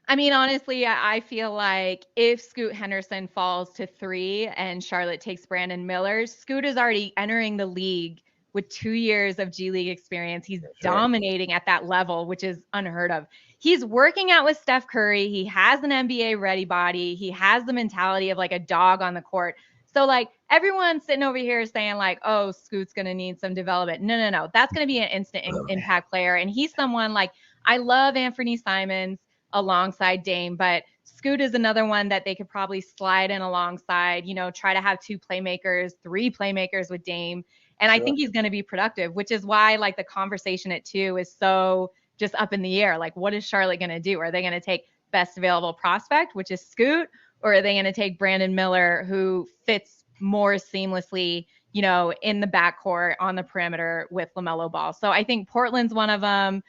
F: I mean, honestly, I feel like if Scoot Henderson falls to 3 and Charlotte takes Brandon Miller, Scoot is already entering the league with 2 years of G League experience. He's dominating at that level, which is unheard of. He's working out with Steph Curry. He has an NBA ready body. He has the mentality of like a dog on the court. So like everyone's sitting over here saying like, oh, Scoot's going to need some development. No. That's going to be an instant impact player. And he's someone like, I love Anthony Simons alongside Dame, but Scoot is another one that they could probably slide in alongside, try to have 2 playmakers, 3 playmakers with Dame. And I think he's going to be productive, which is why like the conversation at 2 is so just up in the air. Like, what is Charlotte going to do? Are they going to take best available prospect, which is Scoot, or are they going to take Brandon Miller, who fits more seamlessly, in the backcourt on the perimeter with LaMelo Ball? So I think Portland's one of them.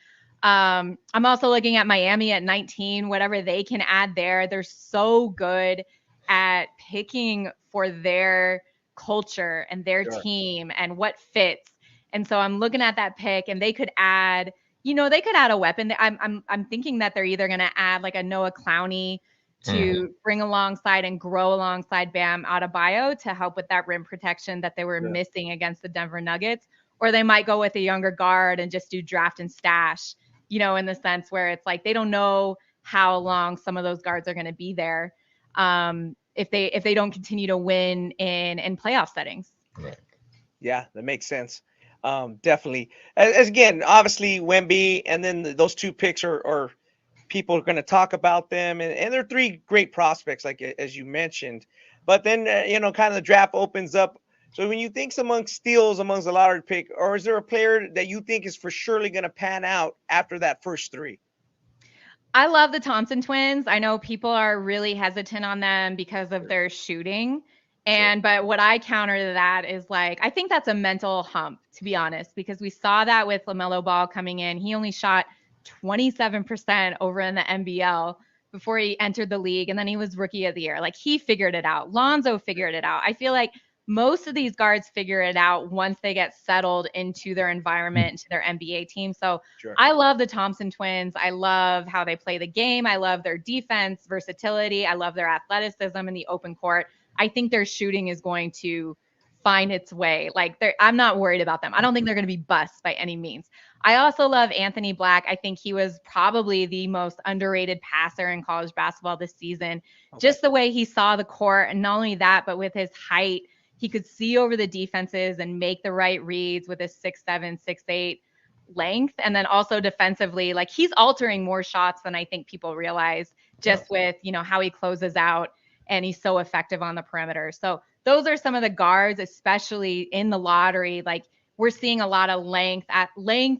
F: I'm also looking at Miami at 19, whatever they can add there. They're so good at picking for their culture and their team and what fits. And so I'm looking at that pick, and they could add, a weapon. I'm thinking that they're either going to add like a Noah Clowney to bring alongside and grow alongside Bam Adebayo to help with that rim protection that they were missing against the Denver Nuggets, or they might go with a younger guard and just do draft and stash, in the sense where it's like they don't know how long some of those guards are going to be there. If they don't continue to win in playoff settings.
B: Right.
A: Yeah, that makes sense. Definitely. As again, obviously Wemby, and then those 2 picks are people are going to talk about them, and they're 3 great prospects, like as you mentioned. But then kind of the draft opens up. So when you think among steals amongst the lottery pick, or is there a player that you think is for surely going to pan out after that first 3?
F: I love the Thompson twins. I know people are really hesitant on them because of their shooting. But what I counter to that is like, I think that's a mental hump, to be honest, because we saw that with LaMelo Ball coming in. He only shot 27% over in the NBL before he entered the league. And then he was rookie of the year. Like, he figured it out. Lonzo figured it out. I feel like most of these guards figure it out once they get settled into their environment, into their NBA team. So I love the Thompson twins. I love how they play the game. I love their defense versatility. I love their athleticism in the open court. I think their shooting is going to find its way. Like, I'm not worried about them. I don't think they're going to be busts by any means. I also love Anthony Black. I think he was probably the most underrated passer in college basketball this season. Just the way he saw the court, and not only that, but with his height, he could see over the defenses and make the right reads with his 6'7", 6'8" length. And then also defensively, like, he's altering more shots than I think people realize, just with, how he closes out, and he's so effective on the perimeter. So those are some of the guards, especially in the lottery. Like, we're seeing a lot of length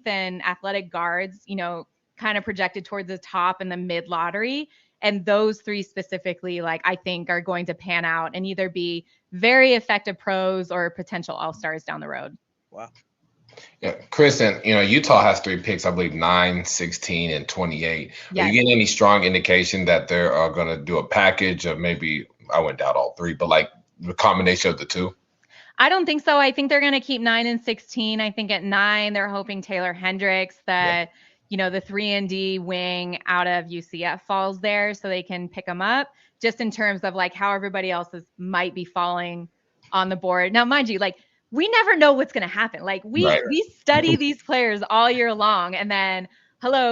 F: and athletic guards, kind of projected towards the top in the mid lottery. And those 3 specifically, like, I think are going to pan out and either be very effective pros or potential all-stars down the road.
A: Wow.
B: Yeah, Krysten, Utah has 3 picks, I believe 9, 16, and 28. Yes. Are you getting any strong indication that they're going to do a package of maybe, I wouldn't doubt all 3, but like the combination of the 2?
F: I don't think so. I think they're going to keep 9 and 16. I think at 9, they're hoping Taylor Hendricks, the 3-and-D wing out of UCF, falls there so they can pick them up, just in terms of like how everybody else might be falling on the board. Now, mind you, like, we never know what's going to happen. Like, we study these players all year long, and then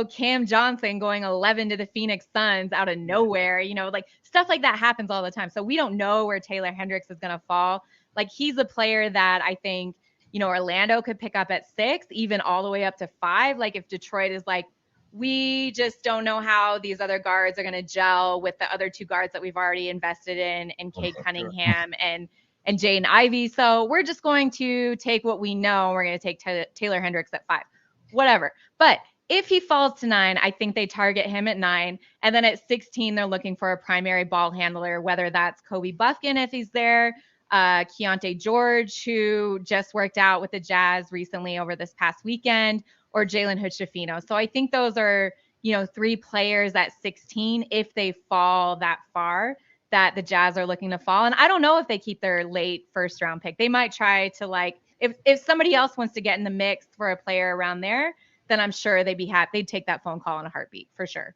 F: Cam Johnson going 11 to the Phoenix Suns out of nowhere, like stuff like that happens all the time. So we don't know where Taylor Hendricks is going to fall. Like, he's a player that I think Orlando could pick up at 6, even all the way up to 5. Like if Detroit is like, we just don't know how these other guards are going to gel with the other 2 guards that we've already invested in Cade Cunningham and Jaden Ivey. So we're just going to take what we know. We're going to take Taylor Hendricks at 5, whatever. But if he falls to 9, I think they target him at 9. And then at 16, they're looking for a primary ball handler, whether that's Kobe Buffkin if he's there, Keontae George, who just worked out with the Jazz recently over this past weekend, or Jalen Hood-Schifino. So I think those are, 3 players at 16, if they fall that far, that the Jazz are looking to fall. And I don't know if they keep their late first round pick. They might try to if somebody else wants to get in the mix for a player around there, then I'm sure they'd be happy. They'd take that phone call in a heartbeat for sure.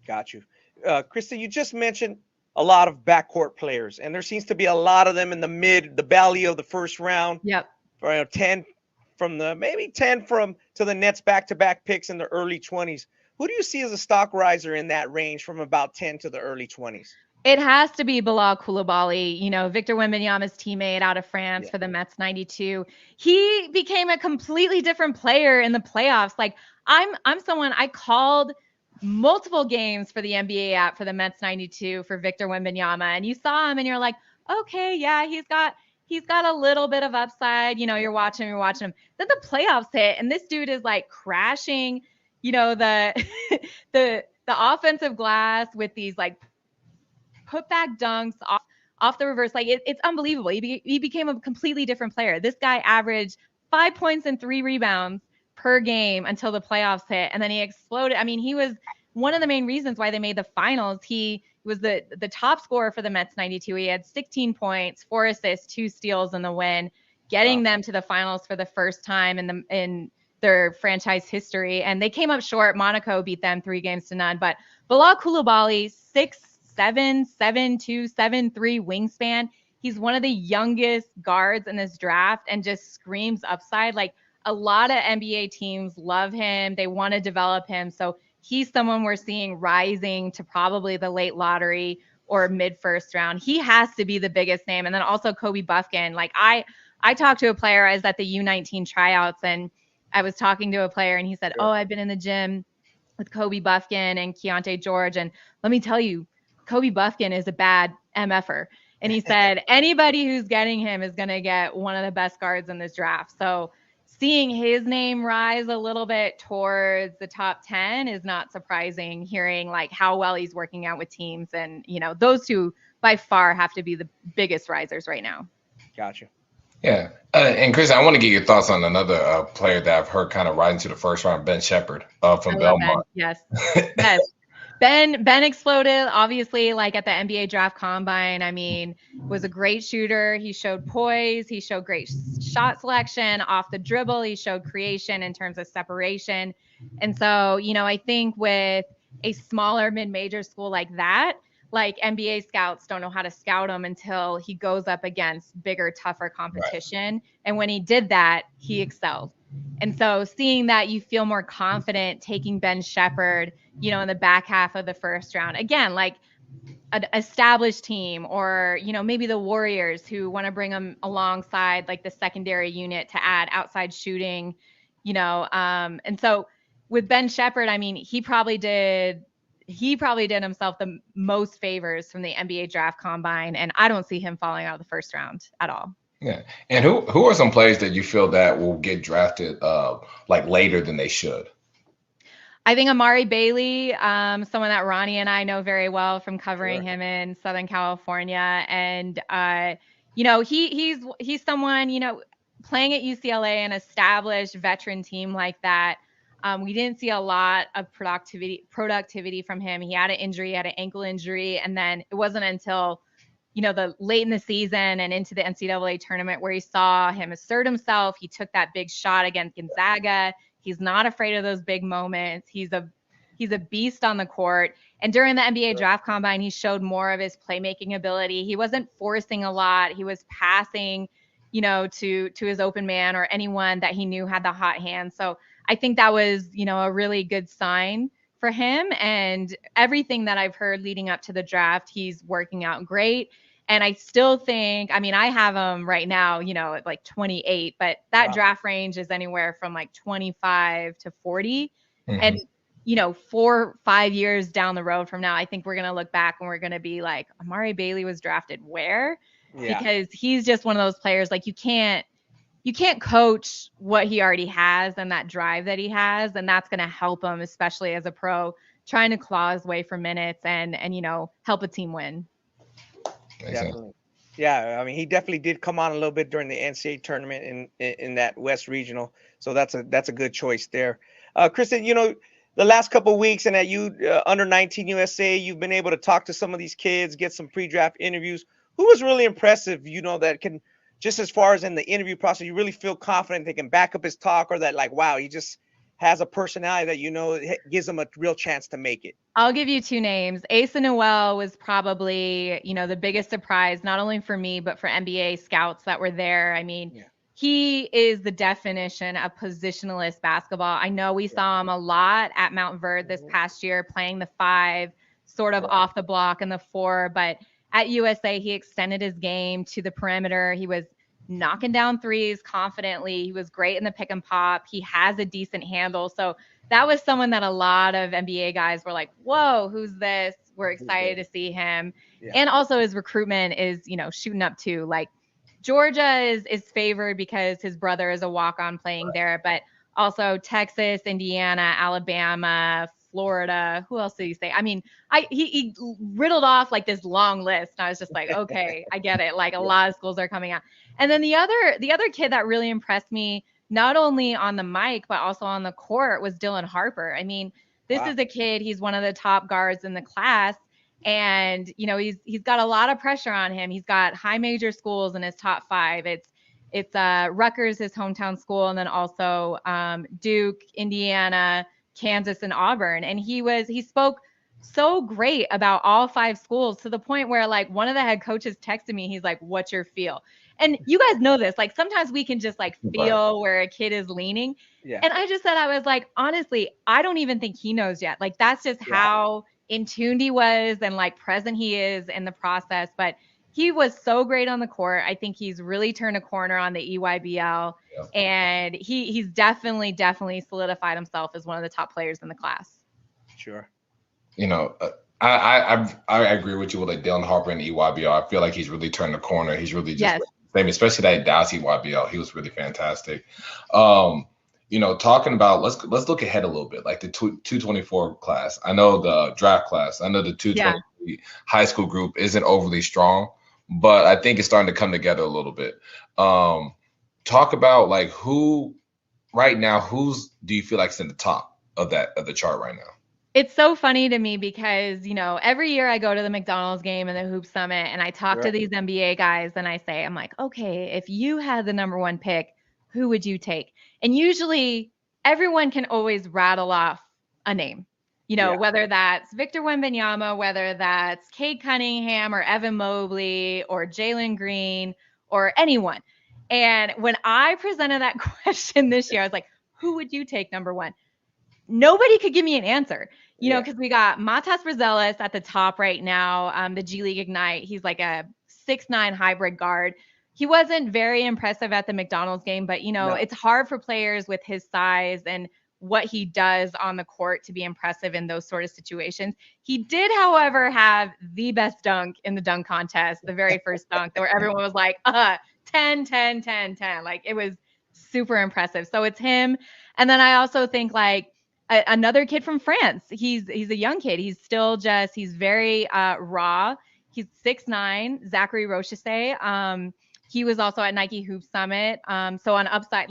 F: Got you.
A: Krysten, you just mentioned a lot of backcourt players, and there seems to be a lot of them in the valley of the first round.
F: Yep.
A: 10 to the Nets back-to-back picks in the early 20s. Who do you see as a stock riser in that range from about 10 to the early 20s?
F: It has to be Bilal Coulibaly, Victor Wembanyama's teammate out of France for the Mets 92. He became a completely different player in the playoffs. Like I'm someone I called multiple games for the NBA app for the Mets 92 for Victor Wembanyama, and you saw him and you're like, okay, yeah, he's got a little bit of upside. You're watching him. Then the playoffs hit, and this dude is like crashing, the the offensive glass with these like putback dunks off the reverse. Like it's unbelievable. He became a completely different player. This guy averaged 5 points and 3 rebounds per game until the playoffs hit, and then he exploded. I mean, he was one of the main reasons why they made the finals. He was the top scorer for the Mets 92. He had 16 points, 4 assists, 2 steals in the win, getting them to the finals for the first time in their franchise history. And they came up short. Monaco beat them 3-0. But Bilal Coulibaly, 6'7", 7'2", 7'3" wingspan. He's one of the youngest guards in this draft and just screams upside. Like a lot of NBA teams love him. They want to develop him. So he's someone we're seeing rising to probably the late lottery or mid first round. He has to be the biggest name. And then also Kobe Buffkin. Like I talked to a player. I was at the U19 tryouts and I was talking to a player and he said, oh, I've been in the gym with Kobe Buffkin and Keontae George. And let me tell you, Kobe Buffkin is a bad MFer. And he said, anybody who's getting him is going to get one of the best guards in this draft. So seeing his name rise a little bit towards the top 10 is not surprising, hearing like how well he's working out with teams. And, those two by far have to be the biggest risers right now.
A: Gotcha.
B: Yeah. And Chris, I want to get your thoughts on another player that I've heard kind of rising to the first round, Ben Shepherd from Belmont.
F: Ben. Yes. Ben exploded, obviously, like at the NBA draft combine. I mean, was a great shooter. He showed poise. He showed great shot selection off the dribble. He showed creation in terms of separation. And so, I think with a smaller mid-major school like that, like NBA scouts don't know how to scout him until he goes up against bigger, tougher competition. Right. And when he did that, he excelled. And so seeing that, you feel more confident taking Ben Shepherd, in the back half of the first round. Again, like an established team or, maybe the Warriors who want to bring him alongside like the secondary unit to add outside shooting, and so with Ben Shepherd, I mean, he probably did himself the most favors from the NBA draft combine. And I don't see him falling out of the first round at all.
B: Yeah. And who are some players that you feel that will get drafted like later than they should?
F: I think Amari Bailey, someone that Ronnie and I know very well from covering him in Southern California. And, he's someone, playing at UCLA, an established veteran team like that. We didn't see a lot of productivity from him. He had an injury, had an ankle injury. And then it wasn't until, the late in the season and into the NCAA tournament where he saw him assert himself. He took that big shot against Gonzaga. He's not afraid of those big moments. He's a beast on the court. And during the NBA draft combine, he showed more of his playmaking ability. He wasn't forcing a lot. He was passing, to his open man or anyone that he knew had the hot hand. So I think that was, a really good sign for him. And everything that I've heard leading up to the draft, he's working out great. And I still think, I mean, I have him right now, at like 28, but that draft range is anywhere from like 25 to 40. And, 4-5 years down the road from now, I think we're going to look back and we're going to be like, Amari Bailey was drafted where? Because he's just one of those players, like you can't coach what he already has and that drive that he has. And that's going to help him, especially as a pro, trying to claw his way for minutes and help a team win.
A: Definitely. Yeah, I mean, he definitely did come on a little bit during the NCAA tournament in that West Regional. So that's a good choice there. Krysten, the last couple of weeks and at under 19 USA, you've been able to talk to some of these kids, get some pre-draft interviews. Who was really impressive, that can, just as far as in the interview process, you really feel confident they can back up his talk, or that like, wow, he just has a personality that, gives him a real chance to make it?
F: I'll give you 2 names. Asa Noel was probably, the biggest surprise, not only for me, but for NBA scouts that were there. I mean, he is the definition of positionless basketball. I know we saw him a lot at Mount Verde this past year, playing the 5, sort of off the block and the 4, but at USA, he extended his game to the perimeter. He was knocking down threes confidently. He was great in the pick and pop. He has a decent handle. So that was someone that a lot of NBA guys were like, whoa, who's this? We're excited to see him. Yeah. And also his recruitment is, shooting up too. Like Georgia is favored because his brother is a walk-on playing there, but also Texas, Indiana, Alabama, Florida. Who else did he say? I mean, he riddled off like this long list. And I was just like, okay, I get it. Like a lot of schools are coming out. And then the other kid that really impressed me, not only on the mic, but also on the court, was Dylan Harper. I mean, this is a kid, he's one of the top guards in the class. And, he's got a lot of pressure on him. He's got high major schools in his top 5. It's Rutgers, his hometown school, and then also Duke, Indiana, Kansas, and Auburn. And he spoke so great about all 5 schools, to the point where like one of the head coaches texted me. He's like, what's your feel? And you guys know this, like sometimes we can just like feel where a kid is leaning. Yeah. And I just said, I was like, honestly, I don't even think he knows yet. Like that's just how in tuned he was and like present he is in the process. But he was so great on the court. I think he's really turned a corner on the EYBL, and he's definitely solidified himself as one of the top players in the class.
A: Sure.
B: I agree with you with like Dylan Harper and EYBL. I feel like he's really turned the corner. He's really just especially that Dallas EYBL. He was really fantastic. Talking about let's look ahead a little bit, like the 224 class. I know the draft class. I know the 223 high school group isn't overly strong, but I think it's starting to come together a little bit. Talk about like who do you feel like is in the top of the chart right now?
F: It's so funny to me because, every year I go to the McDonald's game and the Hoop Summit and I talk to these NBA guys and I'm like, okay, if you had the number 1 pick, who would you take? And usually everyone can always rattle off a name, whether that's Victor Wembanyama, whether that's Cade Cunningham or Evan Mobley or Jalen Green or anyone. And when I presented that question this year, I was like, who would you take number 1? Nobody could give me an answer, because we got Matas Brazelis at the top right now, the G League Ignite. He's like a 6'9" hybrid guard. He wasn't very impressive at the McDonald's game, but, it's hard for players with his size and what he does on the court to be impressive in those sort of situations. He did, however, have the best dunk in the dunk contest, the very first dunk, where everyone was like, 10, 10, 10, 10. Like, it was super impressive. So it's him. And then I also think like, another kid from France. He's a young kid. He's very raw. He's 6'9", Zachary Rochesay. He was also at Nike Hoop Summit. So on upside,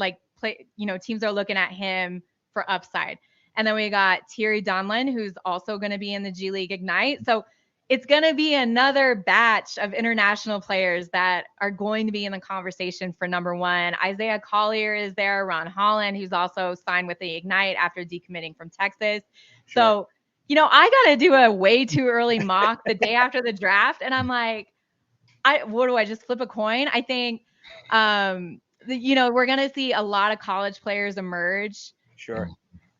F: teams are looking at him for upside. And then we got Thierry Donlin, who's also going to be in the G League Ignite. So it's going to be another batch of international players that are going to be in the conversation for number 1. Isaiah Collier is there, Ron Holland, who's also signed with the Ignite after decommitting from Texas. Sure. So, I got to do a way too early mock the day after the draft. And I'm like, what do I just flip a coin? I think, we're going to see a lot of college players emerge.
A: Sure.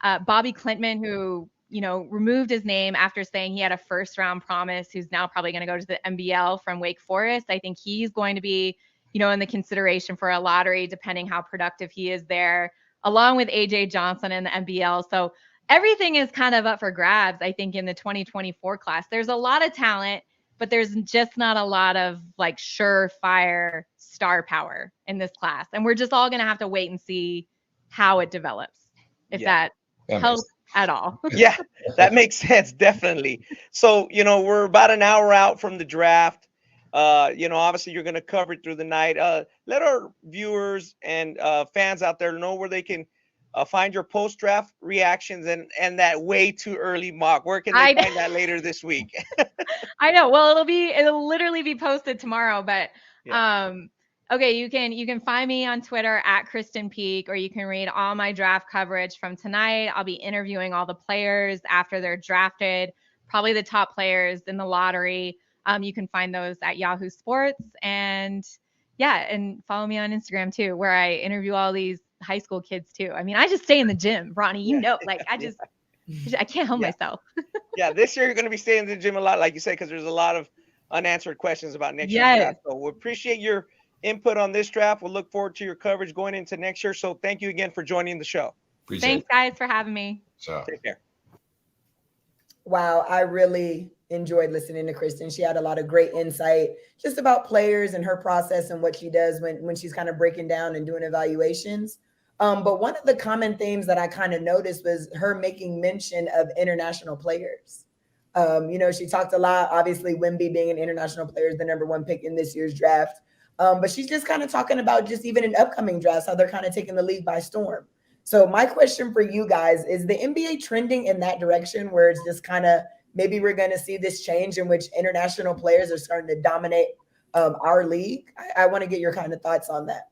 F: Bobby Clintman, who removed his name after saying he had a first-round promise who's now probably going to go to the NBL from Wake Forest. I think he's going to be, in the consideration for a lottery, depending how productive he is there, along with AJ Johnson in the NBL. So everything is kind of up for grabs, I think, in the 2024 class. There's a lot of talent, but there's just not a lot of like surefire star power in this class. And we're just all going to have to wait and see how it develops, if that helps at all.
A: Yeah, that makes sense. Definitely. So, we're about an hour out from the draft. Obviously you're going to cover it through the night. Let our viewers and fans out there know where they can find your post-draft reactions and that way too early mock. Where can they find that later this week?
F: I know. Well, it'll literally be posted tomorrow, but okay, you can find me on Twitter at Krysten Peak, or you can read all my draft coverage from tonight. I'll be interviewing all the players after they're drafted, probably the top players in the lottery. You can find those at Yahoo Sports, and follow me on Instagram too, where I interview all these high school kids too. I mean, I just stay in the gym, Ronnie, I can't help myself.
A: This year you're going to be staying in the gym a lot, like you said, because there's a lot of unanswered questions about next year's draft. So we appreciate your input on this draft. We'll look forward to your coverage going into next year. So thank you again for joining the show.
F: Thanks, guys, for having me.
A: Take care.
C: Wow, I really enjoyed listening to Krysten. She had a lot of great insight just about players and her process and what she does when she's kind of breaking down and doing evaluations. But one of the common themes that I kind of noticed was her making mention of international players. She talked a lot, obviously Wemby being an international player is the #1 pick in this year's draft. But she's just kind of talking about just even in upcoming drafts, how they're kind of taking the league by storm. So my question for you guys is the NBA trending in that direction where it's just kind of maybe we're going to see this change in which international players are starting to dominate our league? I want to get your kind of thoughts on that.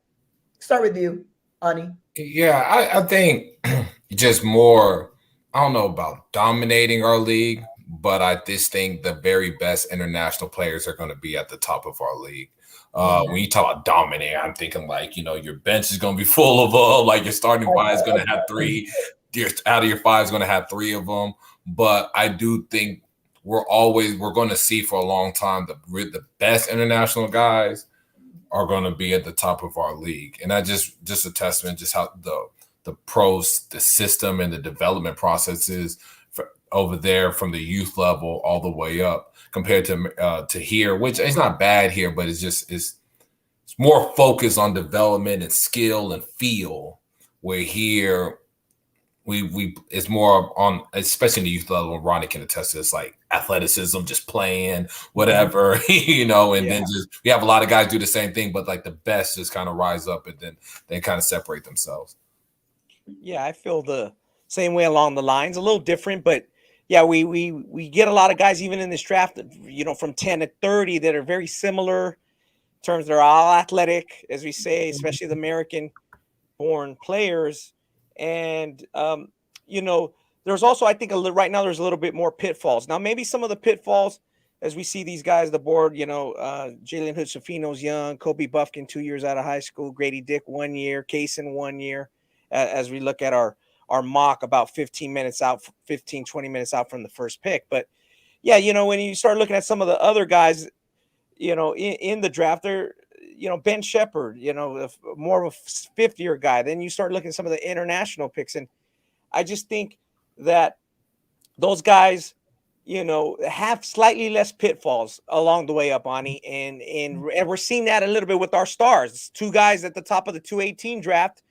C: Start with you, Ani.
B: Yeah, I think just more, I don't know about dominating our league, but I just think the very best international players are going to be at the top of our league. When you talk about dominate, I'm thinking like, your bench is going to be full of them. Like your starting five is going to have 3. Out of your 5 is going to have 3 of them. But I do think we're going to see for a long time the best international guys are going to be at the top of our league. And that just a testament just how the pros, the system and the development processes over there from the youth level all the way up compared to here, which is not bad here, but it's more focused on development and skill and feel, where here we it's more on, especially in the youth level, Ronnie can attest to this, like athleticism, just playing, whatever, and then just we have a lot of guys do the same thing, but like the best just kind of rise up and then they kind of separate themselves.
A: Yeah, I feel the same way along the lines, a little different, but yeah, we get a lot of guys even in this draft, from 10 to 30 that are very similar in terms they're all athletic, as we say, especially the American-born players. And, there's also, I think right now there's a little bit more pitfalls. Now, maybe some of the pitfalls as we see these guys, the board, Jalen Hood-Schifino's young, Kobe Buffkin, 2 years out of high school, Grady Dick 1 year, Kaysen 1 year, as we look at our mock about 15, 20 minutes out from the first pick. But yeah, when you start looking at some of the other guys, in the draft, they're, Ben Shepherd, more of a fifth-year guy. Then you start looking at some of the international picks. And I just think that those guys, have slightly less pitfalls along the way up, Ani. And we're seeing that a little bit with our stars. 2 guys at the top of the 218 draft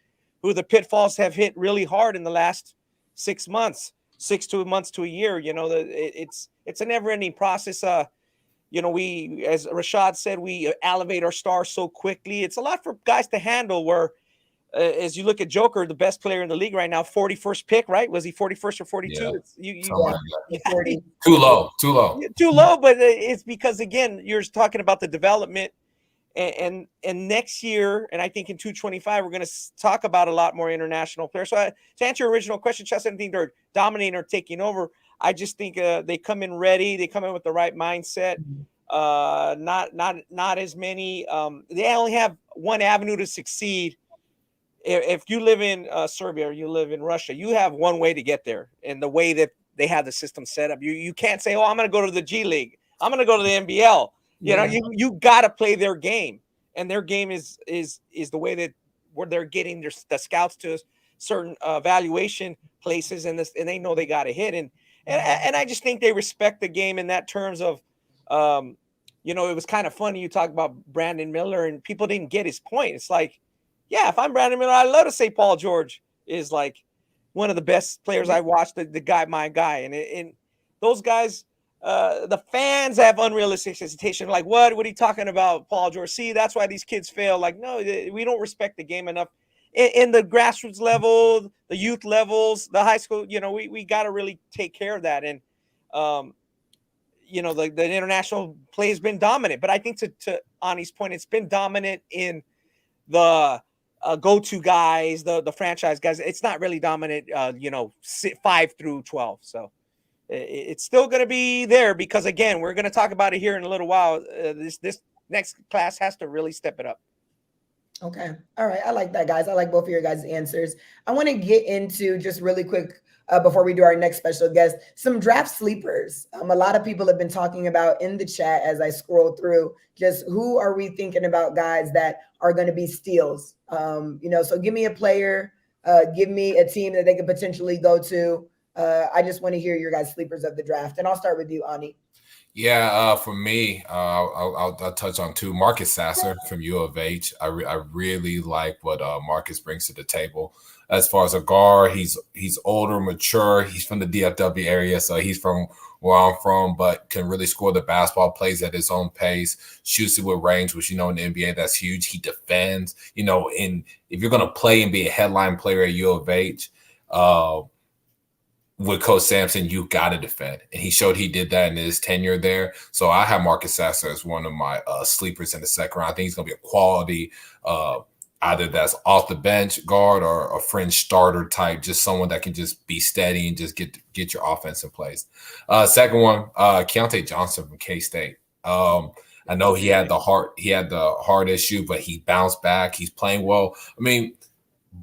A: who the pitfalls have hit really hard in the last 6 months, 6 months to a year. It's a never-ending process. We, as Rashad said, we elevate our stars so quickly. It's a lot for guys to handle, where as you look at Joker, the best player in the league right now, 41st pick, right? Was he 41st or 42?
B: Yeah. 40. Too low. Too
A: low, but it's because, again, you're talking about the development. And next year, and I think in 225, we're going to talk about a lot more international players. So to answer your original question, Chelsea, I don't think they're dominating or taking over. I just think they come in ready. They come in with the right mindset. Not as many. They only have one avenue to succeed. If you live in Serbia or you live in Russia, you have one way to get there. And the way that they have the system set up. You can't say, oh, I'm going to go to the G League. I'm going to go to the NBL. You know, you got to play their game, and their game is the way that where they're getting the scouts to certain evaluation places, and they know they got to hit. And I just think they respect the game in that terms of, you know, it was kind of funny. You talk about Brandon Miller, and people didn't get his point. It's like, yeah, if I'm Brandon Miller, I'd love to say Paul George is like one of the best players I watched. The guy, my guy, and those guys, the fans have unrealistic expectations. Like, what are you talking about, Paul George? See, that's why these kids fail. Like, no, we don't respect the game enough. In the grassroots level, the youth levels, the high school, you know, we got to really take care of that. And, you know, the international play has been dominant. But I think to Ani's point, it's been dominant in the go-to guys, the franchise guys. It's not really dominant, you know, 5 through 12. So it's still going to be there because, again, we're going to talk about it here in a little while. This next class has to really step it up.
C: Okay. All right. I like that, guys. I like both of your guys' answers. I want to get into just really quick before we do our next special guest, some draft sleepers. A lot of people have been talking about in the chat as I scroll through just who are we thinking about guys that are going to be steals. You know, so give me a player, give me a team that they could potentially go to. I just want to hear your guys' sleepers of the draft. And I'll start with you, Ani.
B: Yeah, for me, I'll touch on two. Marcus Sasser from U of H. I really like what Marcus brings to the table. As far as a guard, he's older, mature. He's from the DFW area, so he's from where I'm from, but can really score the basketball, plays at his own pace, shoots it with range, which, you know, in the NBA, that's huge. He defends. You know, if you're going to play and be a headline player at U of H, with Coach Sampson, you got to defend. And he showed he did that in his tenure there. So I have Marcus Sasser as one of my sleepers in the second round. I think he's going to be a quality, either that's off the bench guard or a fringe starter type, just someone that can just be steady and just get your offense in place. Second one, Keontae Johnson from K-State. I know he had the heart issue, but he bounced back. He's playing well. I mean,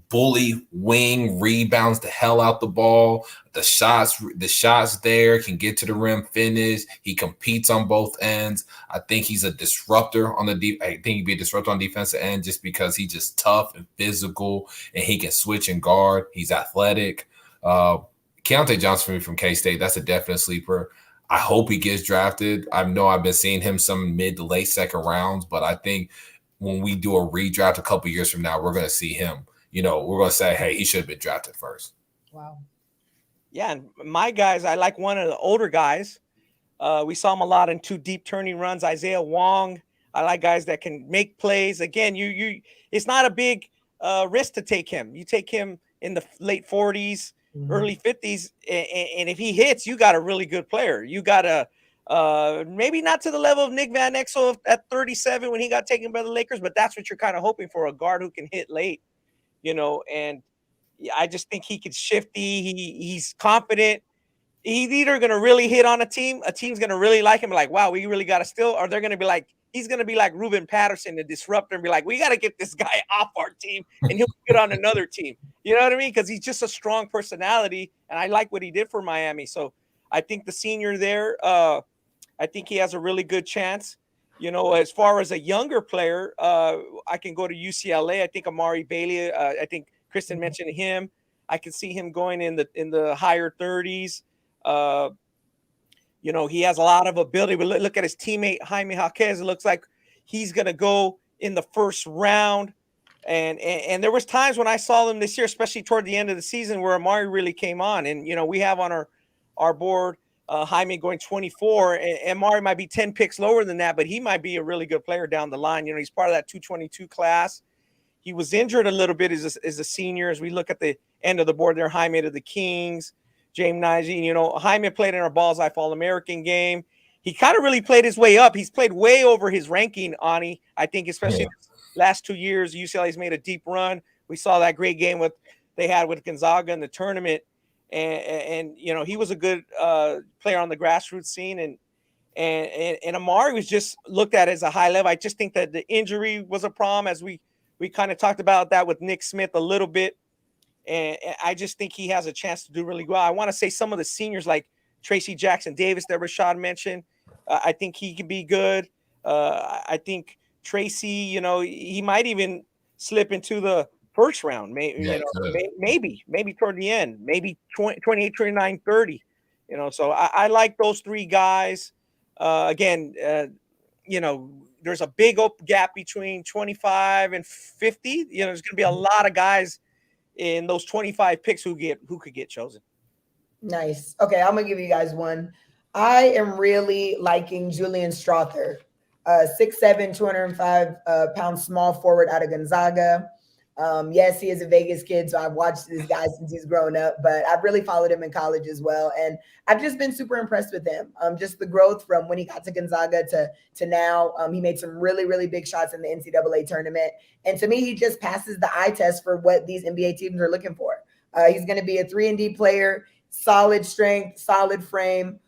B: bully wing, rebounds the hell out the ball. The shots there, can get to the rim, finish. He competes on both ends. I think he's a disruptor on the I think he'd be a disruptor on the defensive end just because he's just tough and physical and he can switch and guard. He's athletic. Keontae Johnson from K-State, that's a definite sleeper. I hope he gets drafted. I know I've been seeing him some mid to late second rounds, but I think when we do a redraft a couple years from now, we're going to see him. You know, we're going to say, hey, he should have been drafted first.
C: Wow.
A: Yeah, and my guys, I like one of the older guys. We saw him a lot in 2 deep turning runs. Isaiah Wong. I like guys that can make plays. Again, it's not a big risk to take him. You take him in the late 40s, early 50s, and if he hits, you got a really good player. You got a maybe not to the level of Nick Van Exel at 37 when he got taken by the Lakers, but that's what you're kind of hoping for, a guard who can hit late, you know, and I just think he could shifty. He's confident. He's either going to really hit on a team's going to really like him, like, wow, we really got to steal, or they're going to be like, he's going to be like Ruben Patterson, the disruptor, and be like, we got to get this guy off our team, and he'll get on another team. You know what I mean? Because he's just a strong personality, and I like what he did for Miami. So I think the senior there, I think he has a really good chance. You know, as far as a younger player, I can go to UCLA. I think Amari Bailey. I think Krysten mentioned him. I can see him going in the higher 30s. You know, he has a lot of ability. But look at his teammate Jaime Jaquez. It looks like he's going to go in the first round. And there was times when I saw them this year, especially toward the end of the season, where Amari really came on. And, you know, we have on our board Jaime going 24, and Amari might be 10 picks lower than that, but he might be a really good player down the line. You know, he's part of that 222 class. He was injured a little bit as a senior. As we look at the end of the board there, Jaime to the Kings, James Nagy. You know, Jaime played in our Balls Life All-American game. He kind of really played his way up. He's played way over his ranking, Ani. I think especially the last 2 years, UCLA's made a deep run. We saw that great game they had with Gonzaga in the tournament. And you know, he was a good player on the grassroots scene. And Amari was just looked at as a high level. I just think that the injury was a problem, as we kind of talked about that with Nick Smith a little bit. and I just think he has a chance to do really well. I want to say some of the seniors like Tracy Jackson Davis that Rashad mentioned. I think he can be good. I think Tracy, you know, he might even slip into the first round. Maybe toward the end, maybe 20, 28, 29, 30. You know, so I like those three guys. Again, you know, there's a big gap between 25 and 50. You know, there's going to be a lot of guys in those 25 picks who could get chosen.
C: Nice. Okay, I'm gonna give you guys one. I am really liking Julian Strother, 6'7", 205 pound small forward out of Gonzaga. Yes, he is a Vegas kid, so I've watched this guy since he's grown up, but I've really followed him in college as well. And I've just been super impressed with him. Just the growth from when he got to Gonzaga to now. He made some really, really big shots in the NCAA tournament. And to me, he just passes the eye test for what these NBA teams are looking for. He's going to be a 3-and-D player, solid strength, solid frame.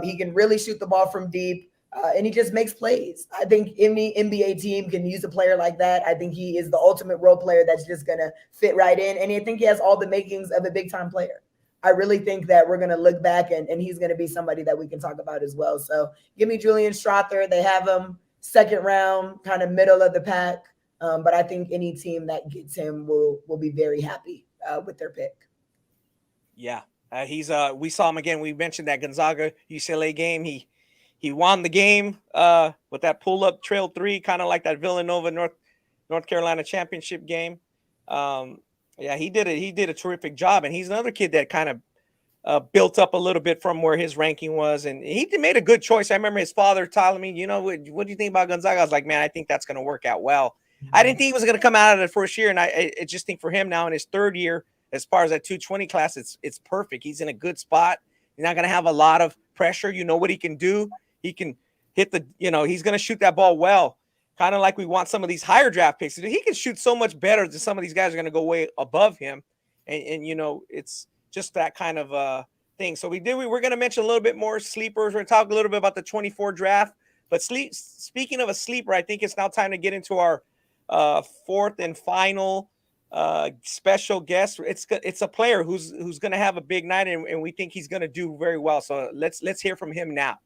C: He can really shoot the ball from deep. And he just makes plays. I think any NBA team can use a player like that. I think he is the ultimate role player that's just going to fit right in. And I think he has all the makings of a big-time player. I really think that we're going to look back and he's going to be somebody that we can talk about as well. So give me Julian Strother. They have him second round, kind of middle of the pack. But I think any team that gets him will be very happy with their pick.
A: Yeah. We saw him again. We mentioned that Gonzaga UCLA game. He won the game with that pull-up trail three, kind of like that Villanova North Carolina championship game. Yeah, he did it. He did a terrific job, and he's another kid that kind of built up a little bit from where his ranking was, and he made a good choice. I remember his father telling me, you know, what do you think about Gonzaga? I was like, man, I think that's going to work out well. I didn't think he was going to come out of the first year, and I just think for him now in his third year, as far as that 220 class, it's perfect. He's in a good spot. He's not going to have a lot of pressure. You know what he can do. He can hit he's going to shoot that ball well, kind of like we want some of these higher draft picks. He can shoot so much better than some of these guys are going to go way above him. And you know, it's just that kind of thing. So we're going to mention a little bit more sleepers. We're going to talk a little bit about the 24 draft. But speaking of a sleeper, I think it's now time to get into our fourth and final special guest. It's a player who's going to have a big night, and we think he's going to do very well. So let's hear from him now.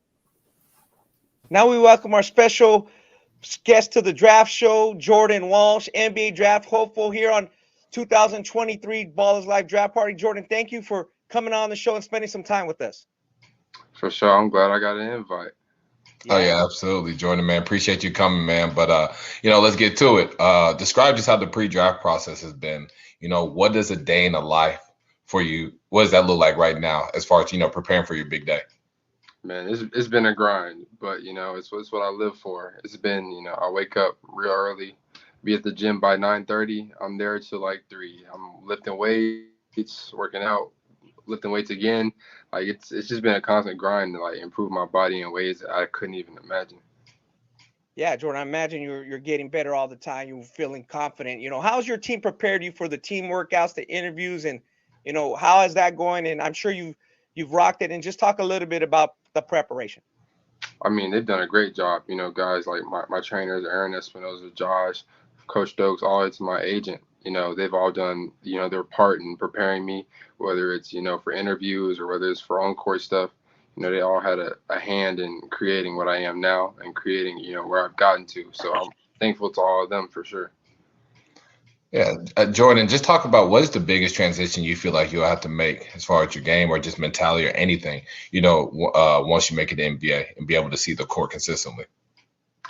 A: Now we welcome our special guest to the draft show, Jordan Walsh, NBA draft hopeful here on 2023 Ballislife Draft Party. Jordan, thank you for coming on the show and spending some time with us.
G: For sure. I'm glad I got an invite.
B: Yeah. Oh, yeah, absolutely. Jordan, man, appreciate you coming, man. But, let's get to it. Describe just how the pre-draft process has been. You know, what does a day in the life for you? What does that look like right now as far as, preparing for your big day?
G: Man, it's been a grind, but, it's what I live for. It's been, I wake up real early, be at the gym by 9:30. I'm there till like 3. I'm lifting weights, working out, lifting weights again. Like it's just been a constant grind to like improve my body in ways that I couldn't even imagine.
A: Yeah, Jordan, I imagine you're getting better all the time. You're feeling confident. How's your team prepared you for the team workouts, the interviews, and how is that going? And I'm sure you've rocked it. And just talk a little bit about the preparation.
G: I mean, they've done a great job. Guys like my trainers, Aaron Espinoza, Josh, Coach Stokes, all it's my agent. They've all done, their part in preparing me, whether it's, for interviews or whether it's for on-court stuff. They all had a hand in creating what I am now and creating, where I've gotten to. So I'm thankful to all of them for sure.
B: Yeah. Jordan, just talk about what is the biggest transition you feel like you'll have to make as far as your game or just mentality or anything, once you make it to NBA and be able to see the court consistently.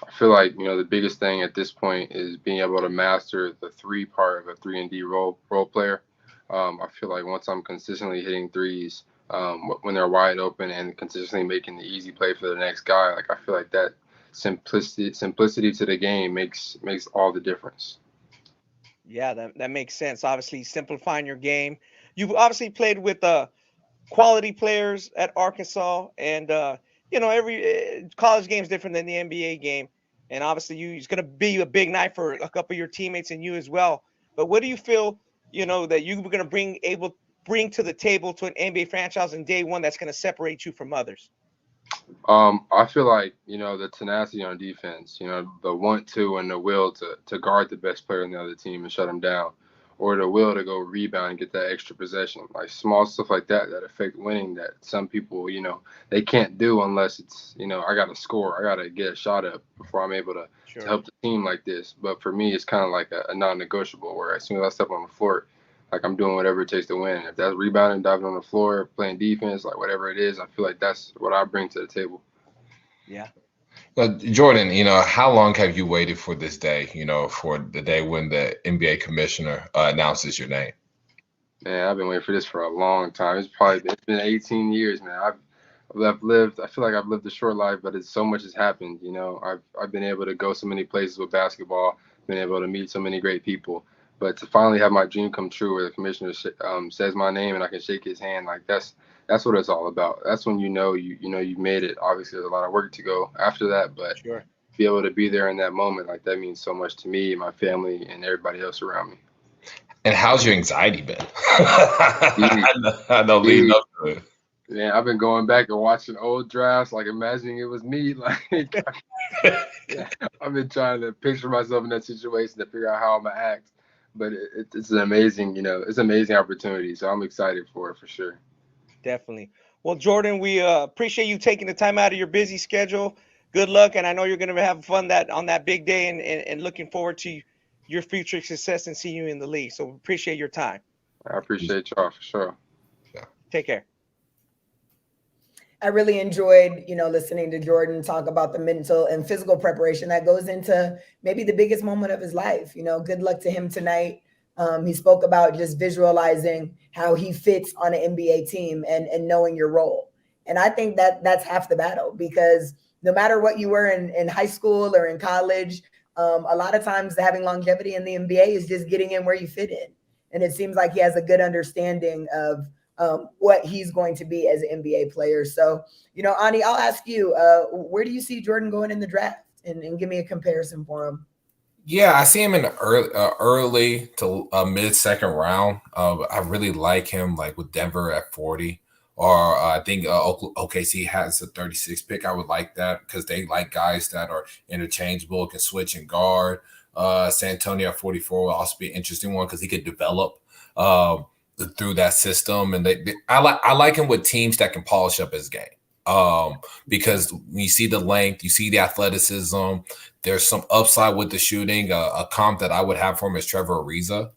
G: I feel like, the biggest thing at this point is being able to master the 3 part of a 3-and-D role player. I feel like once I'm consistently hitting threes when they're wide open and consistently making the easy play for the next guy, like I feel like that simplicity to the game makes all the difference.
A: Yeah, that makes sense. Obviously, simplifying your game. You've obviously played with quality players at Arkansas, and every college game is different than the NBA game. And obviously, it's going to be a big night for a couple of your teammates and you as well. But what do you feel, that you're going to bring to the table to an NBA franchise in day one that's going to separate you from others?
G: I feel like, the tenacity on defense, the want to and the will to guard the best player on the other team and shut them down. or the will to go rebound and get that extra possession. Like small stuff like that affect winning that some people, they can't do unless it's, I got to score. I got to get a shot up before I'm able to help the team like this. But for me, it's kind of like a non-negotiable where as soon as I step on the floor, like I'm doing whatever it takes to win. If that's rebounding, diving on the floor, playing defense, like whatever it is, I feel like that's what I bring to the table.
A: Yeah.
B: Jordan, how long have you waited for this day, for the day when the NBA commissioner announces your name?
G: Man, I've been waiting for this for a long time. It's been 18 years, man. I've lived, I feel like I've lived a short life, but so much has happened. I've been able to go so many places with basketball, been able to meet so many great people. But to finally have my dream come true where the commissioner says my name and I can shake his hand, like that's what it's all about. That's when you've made it. Obviously, there's a lot of work to go after that, but be able to be there in that moment, like that means so much to me, my family, and everybody else around me.
B: And how's your anxiety been? I know leading up to it.
G: Man, I've been going back and watching old drafts, like imagining it was me. Like, I've been trying to picture myself in that situation to figure out how I'm gonna act. But it's an amazing, it's an amazing opportunity. So I'm excited for it for sure.
A: Definitely. Well, Jordan, we appreciate you taking the time out of your busy schedule. Good luck, and I know you're going to have fun on that big day, and looking forward to your future success and seeing you in the league. So appreciate your time.
G: I appreciate y'all for sure.
B: Yeah.
A: Take care.
C: I really enjoyed, listening to Jordan talk about the mental and physical preparation that goes into maybe the biggest moment of his life. Good luck to him tonight. He spoke about just visualizing how he fits on an NBA team and knowing your role. And I think that's half the battle, because no matter what you were in high school or in college, a lot of times having longevity in the NBA is just getting in where you fit in. And it seems like he has a good understanding of what he's going to be as an NBA player. So, Ani, I'll ask you, where do you see Jordan going in the draft? And give me a comparison for him.
B: Yeah, I see him in the early to mid-second round. I really like him, like with Denver at 40, or I think OKC has a 36 pick. I would like that because they like guys that are interchangeable, can switch and guard. San Antonio at 44 will also be an interesting one because he could develop through that system, and I like him with teams that can polish up his game. Because when you see the length, you see the athleticism, there's some upside with the shooting. A comp that I would have for him is Trevor Ariza,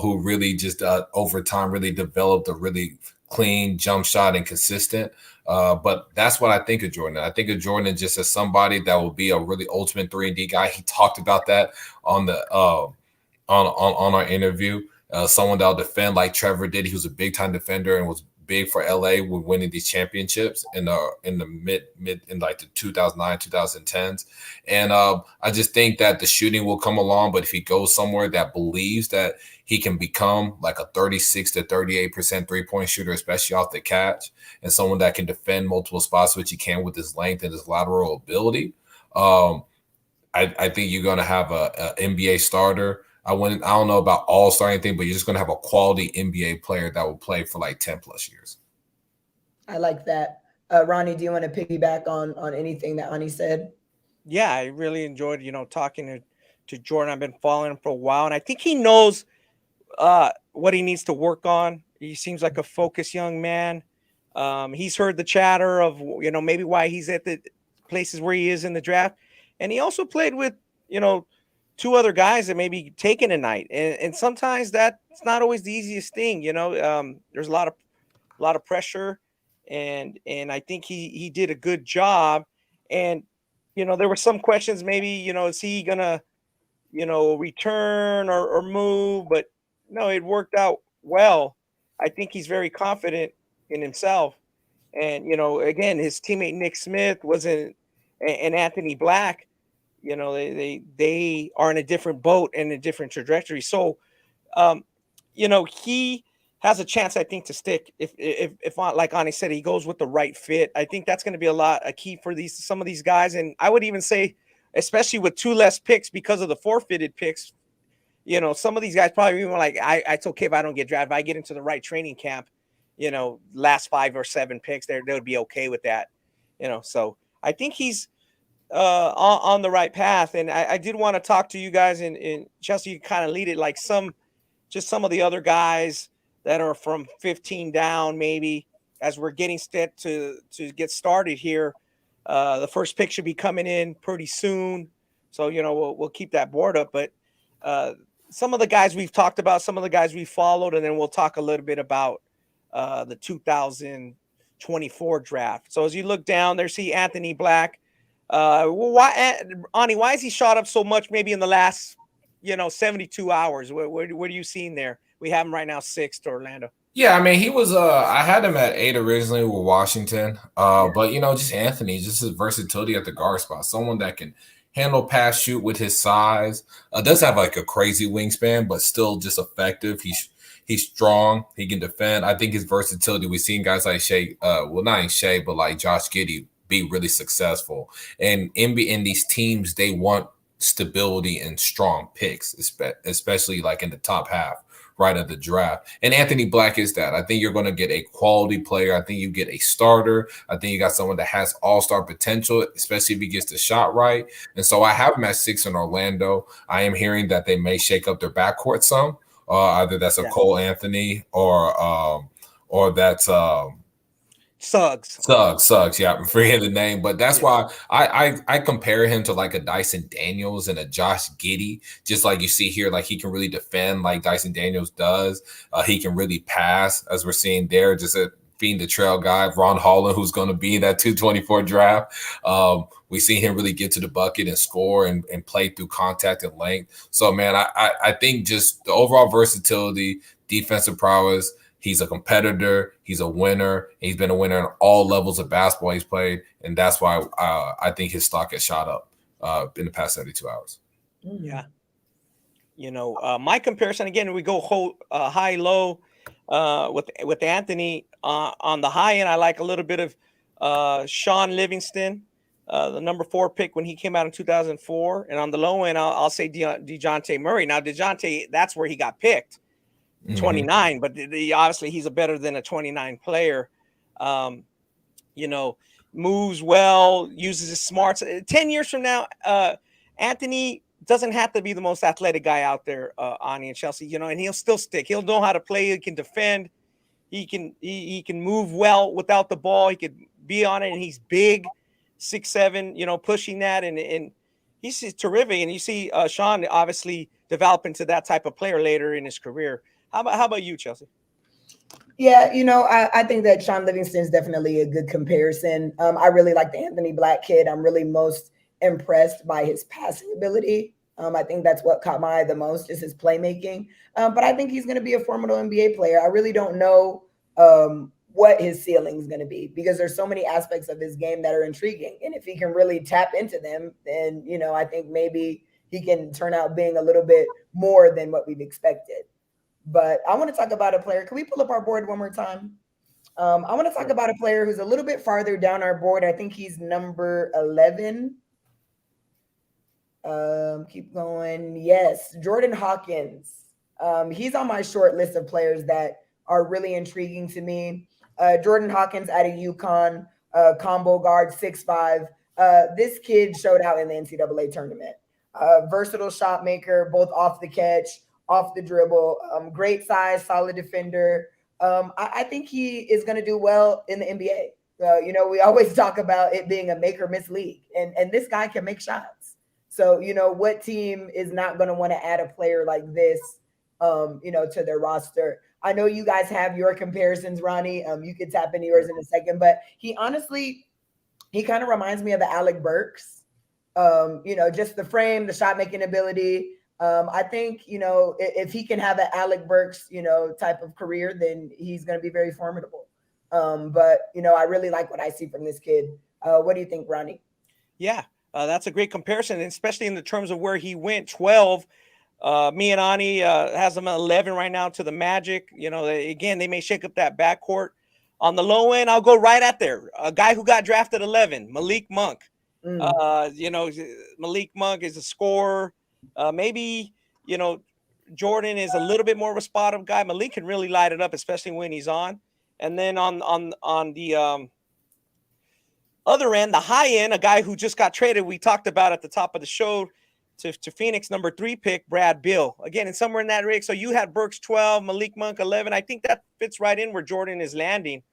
B: who really just over time really developed a really clean jump shot and consistent. But that's what I think of Jordan. I think of Jordan just as somebody that will be a really ultimate 3-and-D guy. He talked about that on the on our interview. Someone that'll defend like Trevor did. He was a big time defender and was big for LA when winning these championships in the mid in like the 2009 2010s. And I just think that the shooting will come along, but if he goes somewhere that believes that he can become like a 36 to 38% 3-point shooter, especially off the catch, and someone that can defend multiple spots, which he can with his length and his lateral ability, I think you're going to have a NBA starter. I don't know about all-star anything, but you're just going to have a quality NBA player that will play for like 10 plus years.
C: I like that. Ronnie, do you want to piggyback on anything that Ani said?
A: Yeah, I really enjoyed, talking to Jordan. I've been following him for a while, and I think he knows what he needs to work on. He seems like a focused young man. He's heard the chatter of, maybe why he's at the places where he is in the draft. And he also played with, two other guys that may be taking a night. And sometimes that's not always the easiest thing. There's a lot of pressure, and I think he did a good job. And, there were some questions, maybe, is he gonna, return or move, but no, it worked out well. I think he's very confident in himself. And, again, his teammate Nick Smith and Anthony Black, they are in a different boat and a different trajectory. So, he has a chance, I think, to stick if like Ani said, he goes with the right fit. I think that's going to be a key for some of these guys. And I would even say, especially with 2 less picks because of the forfeited picks, some of these guys probably even like, it's okay if I don't get drafted. If I get into the right training camp, last 5 or 7 picks, they would be okay with that. So I think he's on the right path. And I did want to talk to you guys, and Chelsea, you kind of lead it, like some just some of the other guys that are from 15 down, maybe as we're getting set to get started here. The first pick should be coming in pretty soon. So, we'll keep that board up. But some of the guys we've talked about, some of the guys we followed, and then we'll talk a little bit about the 2024 draft. So as you look down there, see Anthony Black. Why is he shot up so much maybe in the last, 72 hours? What are you seeing there? We have him right now 6th to Orlando.
B: Yeah, I mean, he was I had him at 8 originally with Washington. But just Anthony, just his versatility at the guard spot. Someone that can handle pass shoot with his size. Does have like a crazy wingspan, but still just effective. He's strong. He can defend. I think his versatility. We've seen guys like Shea, not Shea, but like Josh Giddey be really successful. And in these teams, they want stability and strong picks, especially like in the top half. Right at the draft. And Anthony Black is that. I think you're going to get a quality player. I think you get a starter. I think you got someone that has all-star potential, especially if he gets the shot right. And so I have him at 6 in Orlando. I am hearing that they may shake up their backcourt some. Either that's a Cole Anthony or that's
A: Suggs.
B: Yeah, I'm forgetting the name, but that's why I compare him to like a Dyson Daniels and a Josh Giddey. Just like you see here, like he can really defend like Dyson Daniels does. He can really pass, as we're seeing there. Just being the trail guy, Ron Holland, who's going to be in that 224 draft. We see him really get to the bucket and score and play through contact and length. So man, I think just the overall versatility, defensive prowess. He's a competitor. He's a winner. He's been a winner in all levels of basketball he's played, and that's why I think his stock has shot up in the past 72 hours.
A: Yeah. My comparison, again, we go high, low with Anthony. On the high end, I like a little bit of Sean Livingston, the number 4 pick when he came out in 2004. And on the low end, I'll say DeJounte Murray. Now, DeJounte, that's where he got picked. 29, but obviously he's a better than a 29 player. Moves well, uses his smarts. 10 years from now, Anthony doesn't have to be the most athletic guy out there, Ani and Chelsea, and he'll still stick. He'll know how to play. He can defend. He can move well without the ball. He could be on it, and he's big, 6'7", pushing that, and he's terrific. And you see Sean obviously develop into that type of player later in his career. How about you, Chelsea?
C: Yeah, I think that Sean Livingston is definitely a good comparison. I really like the Anthony Black kid. I'm really most impressed by his passing ability. I think that's what caught my eye the most is his playmaking. But I think he's going to be a formidable NBA player. I really don't know what his ceiling is going to be because there's so many aspects of his game that are intriguing. And if he can really tap into them, then, I think maybe he can turn out being a little bit more than what we've expected. But I want to talk about a player. Can we pull up our board one more time? I want to talk about a player who's a little bit farther down our board. I think he's number 11. Keep going. Yes, Jordan Hawkins. He's on my short list of players that are really intriguing to me. Jordan Hawkins out of UConn, combo guard, 6'5". This kid showed out in the NCAA tournament. Versatile shot maker, both off the catch, off the dribble, great size, solid defender. I think he is going to do well in the NBA. We always talk about it being a make or miss league, and this guy can make shots. So, what team is not going to want to add a player like this, to their roster? I know you guys have your comparisons, Ronnie. You could tap into yours in a second, but he kind of reminds me of the Alec Burks. Just the frame, the shot making ability. I think, if he can have an Alec Burks, type of career, then he's going to be very formidable. But I really like what I see from this kid. What do you think, Ronnie?
A: Yeah, that's a great comparison, especially in the terms of where he went. 12. Me and Ani has him at 11 right now to the Magic. Again, they may shake up that backcourt. On the low end, I'll go right at there. A guy who got drafted 11, Malik Monk. Malik Monk is a scorer. Maybe, Jordan is a little bit more of a spot-up guy. Malik can really light it up, especially when he's on. And then on the other end, the high end, a guy who just got traded, we talked about at the top of the show, to Phoenix, number 3 pick, Brad Beal. Again, it's somewhere in that range. So you had Burks 12, Malik Monk 11. I think that fits right in where Jordan is landing.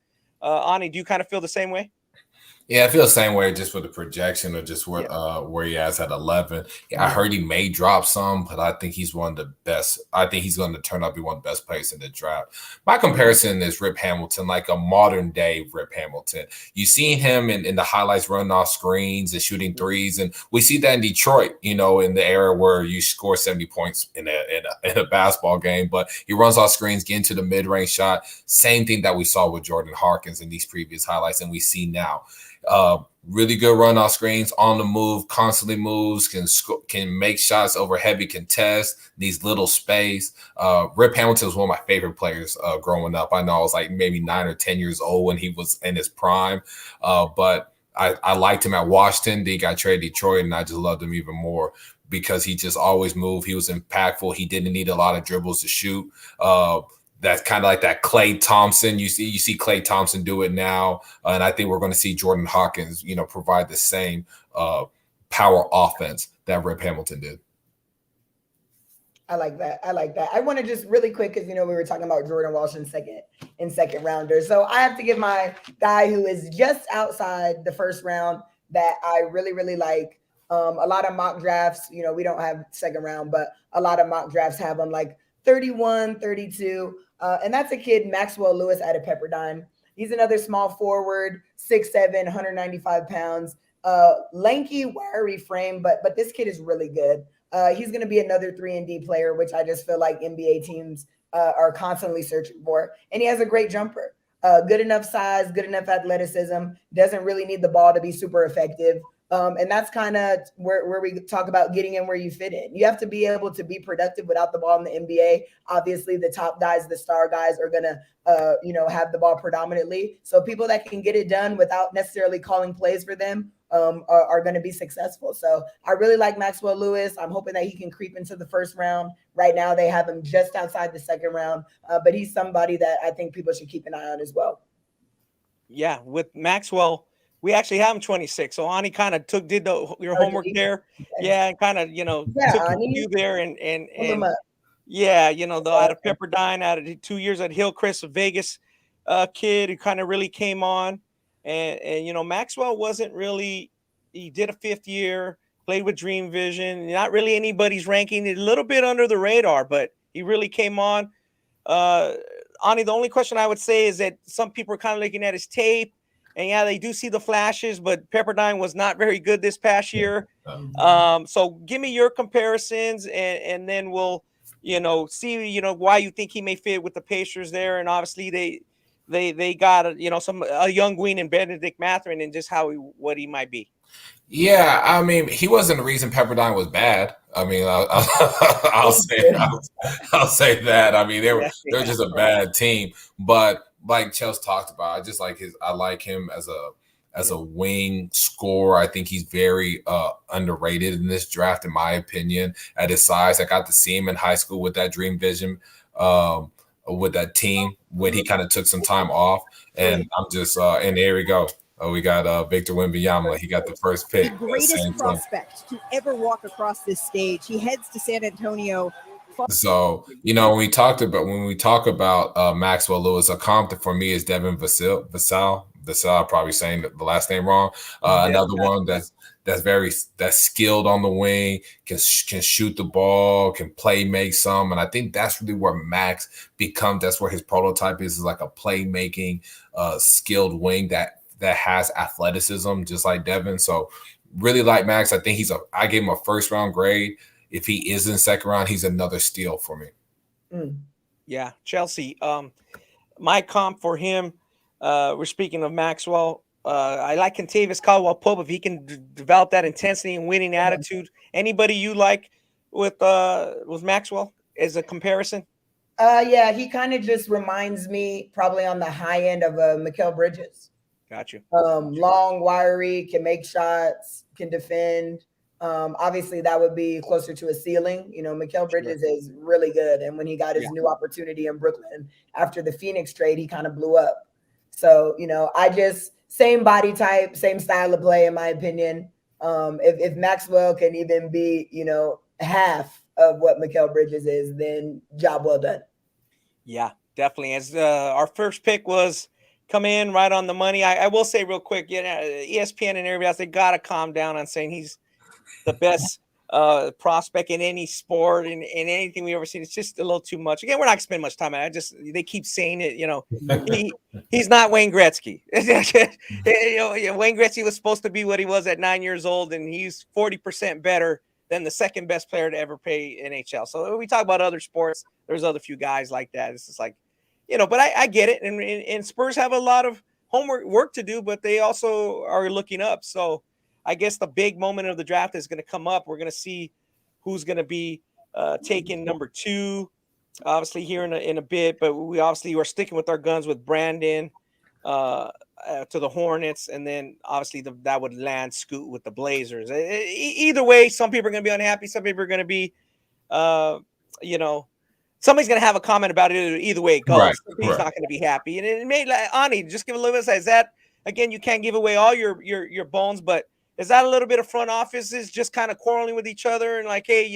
A: Ani, do you kind of feel the same way?
B: Yeah, I feel the same way just with the projection of just where he has at 11. Yeah, I heard he may drop some, but I think he's one of the best. I think he's going to turn out to be one of the best players in the draft. My comparison is Rip Hamilton, like a modern day Rip Hamilton. You see him in the highlights running off screens and shooting threes, and we see that in Detroit, in the era where you score 70 points in a basketball game, but he runs off screens, get into the mid-range shot. Same thing that we saw with Jordan Hawkins in these previous highlights, and we see now. Really good run off screens, on the move, constantly moves, can make shots over heavy contests, these little space. Rip Hamilton was one of my favorite players growing up. I know I was like maybe 9 or 10 years old when he was in his prime, but I liked him at Washington. He got traded to Detroit, and I just loved him even more because he just always moved. He was impactful. He didn't need a lot of dribbles to shoot. That's kind of like that Klay Thompson. You see Klay Thompson do it now, and I think we're going to see Jordan Hawkins, provide the same power offense that Rip Hamilton did.
C: I like that. I want to just really quick, because we were talking about Jordan Walsh in second rounder. So I have to give my guy who is just outside the first round that I really, really like. A lot of mock drafts, we don't have second round, but a lot of mock drafts have them like 31, 32. And that's a kid, Maxwell Lewis, out of Pepperdine. He's another small forward, 6'7", 195 pounds, lanky, wiry frame, but this kid is really good. He's going to be another 3-and-D player, which I just feel like NBA teams are constantly searching for. And he has a great jumper, good enough size, good enough athleticism, doesn't really need the ball to be super effective. And that's kind of where we talk about getting in where you fit in. You have to be able to be productive without the ball in the NBA. Obviously, the top guys, the star guys are going to, have the ball predominantly. So people that can get it done without necessarily calling plays for them are going to be successful. So I really like Maxwell Lewis. I'm hoping that he can creep into the first round. Right now, they have him just outside the second round, but he's somebody that I think people should keep an eye on as well.
A: Yeah, with Maxwell, we actually have him 26. So Ani kind of did your homework there. Yeah, and kind of, took you there and yeah, out of Pepperdine, out of 2 years at Hillcrest, a Vegas kid who kind of really came on. And Maxwell wasn't really, he did a 5th year, played with Dream Vision, not really anybody's ranking, a little bit under the radar, but he really came on. Ani, the only question I would say is that some people are kind of looking at his tape. And yeah, they do see the flashes, but Pepperdine was not very good this past year. So give me your comparisons, and then we'll, see, why you think he may fit with the Pacers there. And obviously they got a young wing in Benedict Mathurin, and just what he might be.
B: Yeah, I mean, he wasn't the reason Pepperdine was bad. I mean, I'll say that. I mean, they're just a bad team, but. Like Chelsea talked about, I like him as a wing scorer. I think he's very underrated in this draft, in my opinion, at his size. I got to see him in high school with that Dream Vision, with that team when he kind of took some time off. And I'm just and there we go. We got Victor Wembanyama. He got the first pick.
H: The greatest prospect to ever walk across this stage. He heads to San Antonio.
B: So, when we talk about Maxwell Lewis, a comp for me is Devin Vassell. I'm probably saying the last name wrong. Another one that's skilled on the wing, can shoot the ball, can make some. And I think that's really where Max becomes. That's where his prototype is like a playmaking, skilled wing that has athleticism, just like Devin. So really like Max. I think I gave him a first round grade. If he is in second round, he's another steal for me.
A: Yeah, Chelsea. My comp for him, we're speaking of Maxwell. I like Kentavious Caldwell-Pope if he can develop that intensity and winning attitude. Anybody you like with Maxwell as a comparison?
C: Yeah, he kind of just reminds me probably on the high end of Mikal Bridges.
A: Got you.
C: Long, wiry, can make shots, can defend. Obviously, that would be closer to a ceiling. Mikal Bridges is really good. And when he got his new opportunity in Brooklyn after the Phoenix trade, he kind of blew up. So, same body type, same style of play, in my opinion. If Maxwell can even be, half of what Mikal Bridges is, then job well done.
A: Yeah, definitely. As our first pick was come in right on the money. I will say real quick, ESPN and everybody else, they got to calm down on saying he's the best prospect in any sport and in anything we ever seen. It's just a little too much. Again, we're not gonna spend much time on it. They keep saying it, he's not Wayne Gretzky. Wayne Gretzky was supposed to be what he was at 9 years old, and he's 40% better than the second best player to ever play NHL. So when we talk about other sports, there's other few guys like that. It's just like, but I get it. And Spurs have a lot of work to do, but they also are looking up. So I guess the big moment of the draft is going to come up. We're going to see who's going to be taking number 2, obviously here in a bit. But we obviously are sticking with our guns with Brandon to the Hornets, and then obviously that would land Scoot with the Blazers. Either way, some people are going to be unhappy. Some people are going to be, somebody's going to have a comment about it either way it goes.
B: Right,
A: Somebody's not going to be happy. And it may, Ani, just give a little bit of, is that, again, you can't give away all your bones, but is that a little bit of front offices just kind of quarreling with each other and like, hey,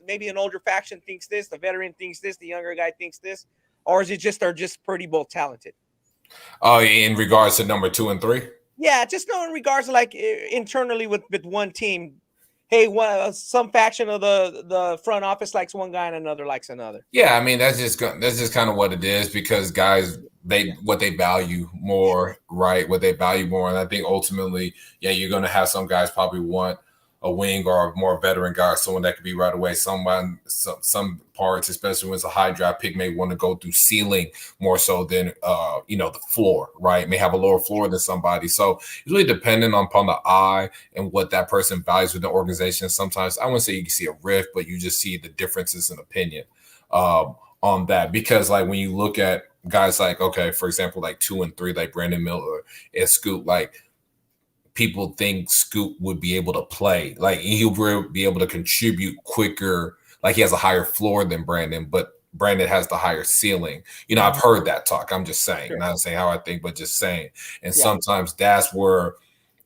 A: maybe an older faction thinks this, the veteran thinks this, the younger guy thinks this, or is it just they're just pretty both talented?
B: In regards to number 2 and 3?
A: Yeah, just in regards to like internally with one team. Hey, some faction of the front office likes one guy and another likes another.
B: Yeah, I mean that's just kind of what it is, because guys what they value more, right? What they value more, and I think ultimately, yeah, you're going to have some guys probably want a wing or a more veteran guy, someone that could be right away. Some parts, especially when it's a high draft pick, may want to go through ceiling more so than the floor, right? May have a lower floor than somebody. So it's really dependent upon the eye and what that person values with the organization. Sometimes I wouldn't say you can see a rift, but you just see the differences in opinion on that. Because like when you look at guys like, okay, for example, like 2 and 3, like Brandon Miller and Scoot, like people think Scoot would be able to play, like he'll be able to contribute quicker, like he has a higher floor than Brandon, but Brandon has the higher ceiling. I've heard that talk. I'm just saying, not saying how I think, but just saying. And sometimes that's where,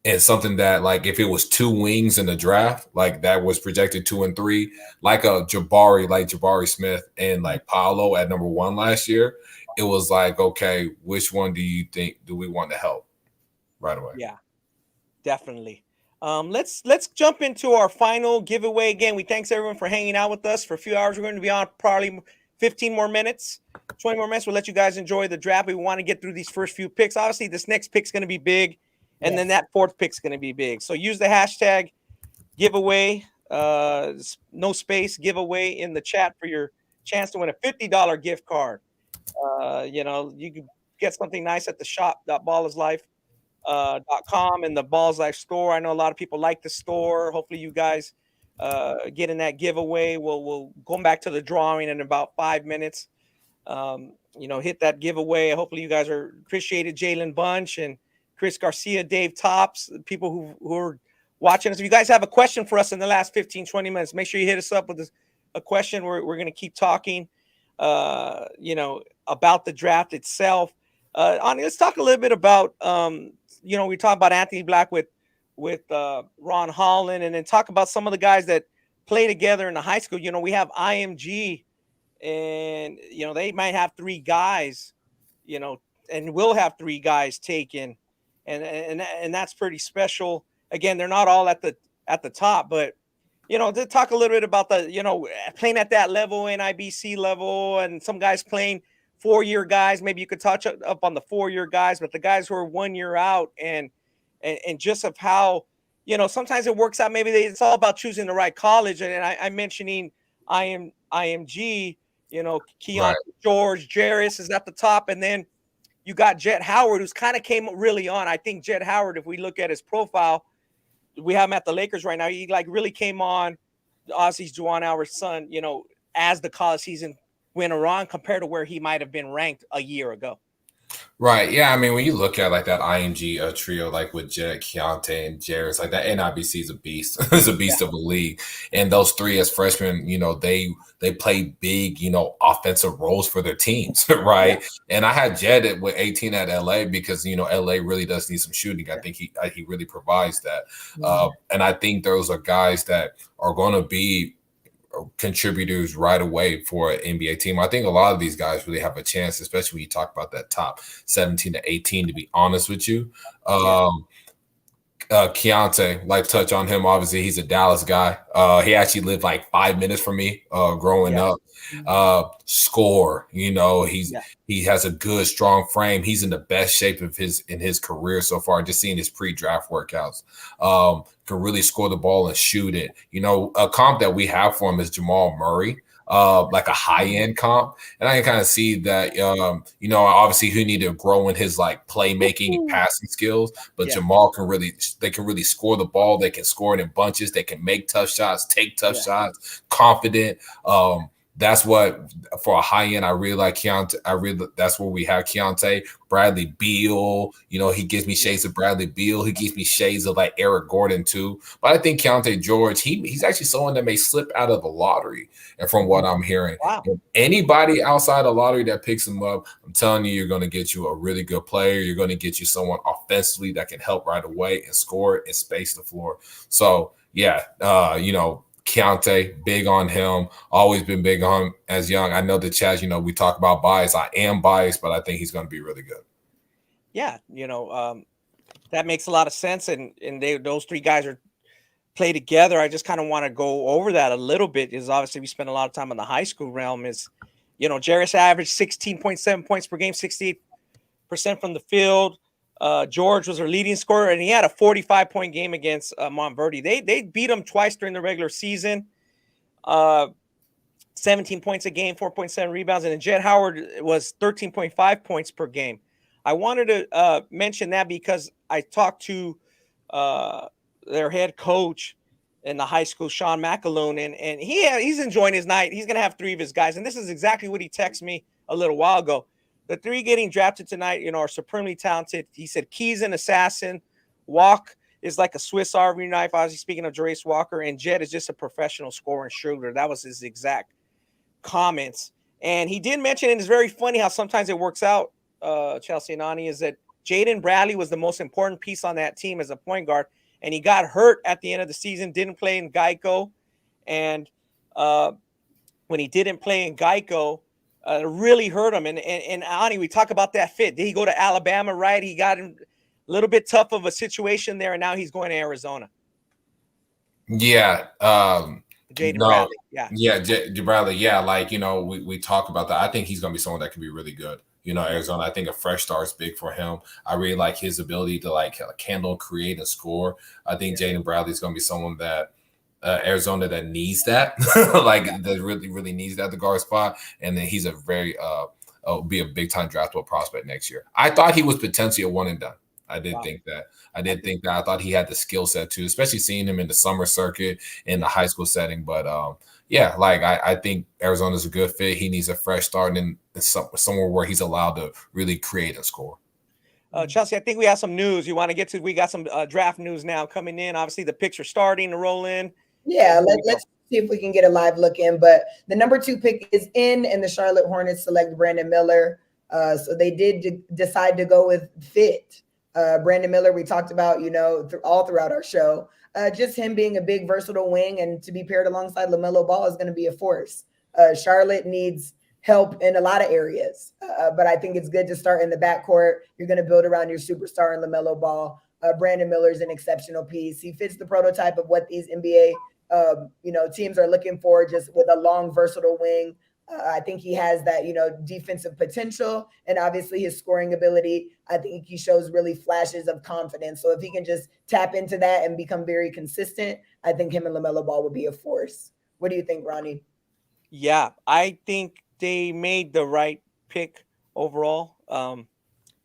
B: and something that like if it was 2 wings in the draft, like that was projected 2 and 3, like a Jabari Smith and like Paolo at number 1 last year, it was like, okay, which one do you think do we want to help right away?
A: Yeah. Definitely. Let's jump into our final giveaway. Again, we thanks everyone for hanging out with us for a few hours. We're going to be on probably 15 more minutes, 20 more minutes. We'll let you guys enjoy the draft. We want to get through these first few picks. Obviously, this next pick's going to be big, and then that 4th pick's going to be big. So use the hashtag giveaway, no space giveaway in the chat for your chance to win a $50 gift card. You can get something nice at the shop.ballislife.com and the Ballislife store. I know a lot of people like the store. Hopefully you guys get in that giveaway. We'll go back to the drawing in about 5 minutes. Hit that giveaway. Hopefully you guys appreciated Jalen Bunch and Chris Garcia, Dave Tops, people who are watching us. If you guys have a question for us in the last 15, 20 minutes, make sure you hit us up with a question. We're going to keep talking, about the draft itself. Ani, let's talk a little bit about, we talk about Anthony Black with Ron Holland, and then talk about some of the guys that play together in the high school. We have IMG, and, they might have 3 guys, and will have 3 guys taken. And that's pretty special. Again, they're not all at the top, but, to talk a little bit about the, playing at that level, NIBC level, and some guys playing 4-year guys. Maybe you could touch up on the 4-year guys, but the guys who are 1 year out and just of how, sometimes it works out. Maybe it's all about choosing the right college. And I'm mentioning IMG, Keon George, Jarris is at the top. And then you got Jet Howard, who's kind of came really on. I think Jet Howard, if we look at his profile, we have him at the Lakers right now. He really came on Ozzy's Juwan Howard's son, as the college season went around compared to where he might have been ranked a year ago.
B: Right. Yeah. I mean, when you look at like that IMG trio, like with Jet, Keontae, and Jarris, like that NIBC is a beast. It's a beast of a league. And those three as freshmen, they play big, offensive roles for their teams, right? Yeah. And I had Jet with 18 at LA because LA really does need some shooting. I think he really provides that. And I think those are guys that are going to be contributors right away for an NBA team. I think a lot of these guys really have a chance, especially when you talk about that top 17 to 18, to be honest with you. Keontae, like touch on him. Obviously, he's a Dallas guy. He actually lived like 5 minutes from me growing up. Score, he has a good, strong frame. He's in the best shape of his career so far. Just seeing his pre-draft workouts, can really score the ball and shoot it. A comp that we have for him is Jamal Murray. Like a high-end comp. And I can kind of see that, obviously he need to grow in his like playmaking and passing skills, but Jamal can really score the ball. They can score it in bunches. They can make tough shots, take tough shots, confident. That's what for a high end, I really like Keontae. That's where we have Keontae. Bradley Beal, he gives me shades of Bradley Beal. He gives me shades of like Eric Gordon too. But I think Keontae George, he's actually someone that may slip out of the lottery. And from what I'm hearing, anybody outside the lottery that picks him up, I'm telling you, you're going to get you a really good player. You're going to get you someone offensively that can help right away and score and space the floor. So Keontae, big on him. Always been big on him as young. I know the Chaz, we talk about bias. I am biased, but I think he's going to be really good.
A: Yeah, that makes a lot of sense. And those three guys play together. I just kind of want to go over that a little bit, because obviously we spent a lot of time in the high school realm. Jarris averaged 16.7 points per game, 68% from the field. George was our leading scorer, and he had a 45-point game against Montverde. They beat him twice during the regular season. 17 points a game, 4.7 rebounds, and then Jet Howard was 13.5 points per game. I wanted to mention that because I talked to their head coach in the high school, Sean McAloon, and he's enjoying his night. He's going to have three of his guys, and this is exactly what he texted me a little while ago. The three getting drafted tonight, are supremely talented. He said Key's an assassin. Walk is like a Swiss Army knife. Obviously, speaking of Jarace Walker, and Jet is just a professional scorer and shooter. That was his exact comments. And he did mention, and it's very funny how sometimes it works out, Chelsea and Ani, is that Jaden Bradley was the most important piece on that team as a point guard. And he got hurt at the end of the season, didn't play in Geico. And when he didn't play in Geico, it really hurt him. And Ani, we talk about that fit. Did he go to Alabama, right? He got in a little bit tough of a situation there, and now he's going to Arizona.
B: Yeah.
A: Jaden Bradley.
B: Bradley. Yeah. Like, we talk about that. I think he's going to be someone that can be really good. Arizona, I think a fresh start is big for him. I really like his ability to like handle, create, and score. I think Jaden Bradley is going to be someone that Arizona that needs that, that really, really needs that at the guard spot. And then he's a very be a big time draftable prospect next year. I thought he was potentially a one and done. I did think that. I thought he had the skill set too, especially seeing him in the summer circuit in the high school setting. But I think Arizona's a good fit. He needs a fresh start and somewhere where he's allowed to really create and score.
A: Chelsea, I think we have some news you want to get to. We got some draft news now coming in. Obviously, the picks are starting to roll in.
C: Yeah, let's see if we can get a live look in. But the number 2 pick is in, and the Charlotte Hornets select Brandon Miller. So they did decide to go with fit. Brandon Miller, we talked about, all throughout our show. Just him being a big, versatile wing, and to be paired alongside LaMelo Ball is going to be a force. Charlotte needs help in a lot of areas, but I think it's good to start in the backcourt. You're going to build around your superstar in LaMelo Ball. Brandon Miller is an exceptional piece. He fits the prototype of what these NBA teams are looking for, just with a long, versatile wing. I think he has that, defensive potential, and obviously his scoring ability. I think he shows really flashes of confidence. So if he can just tap into that and become very consistent, I think him and LaMelo Ball would be a force. What do you think, Ronnie?
A: Yeah, I think they made the right pick overall.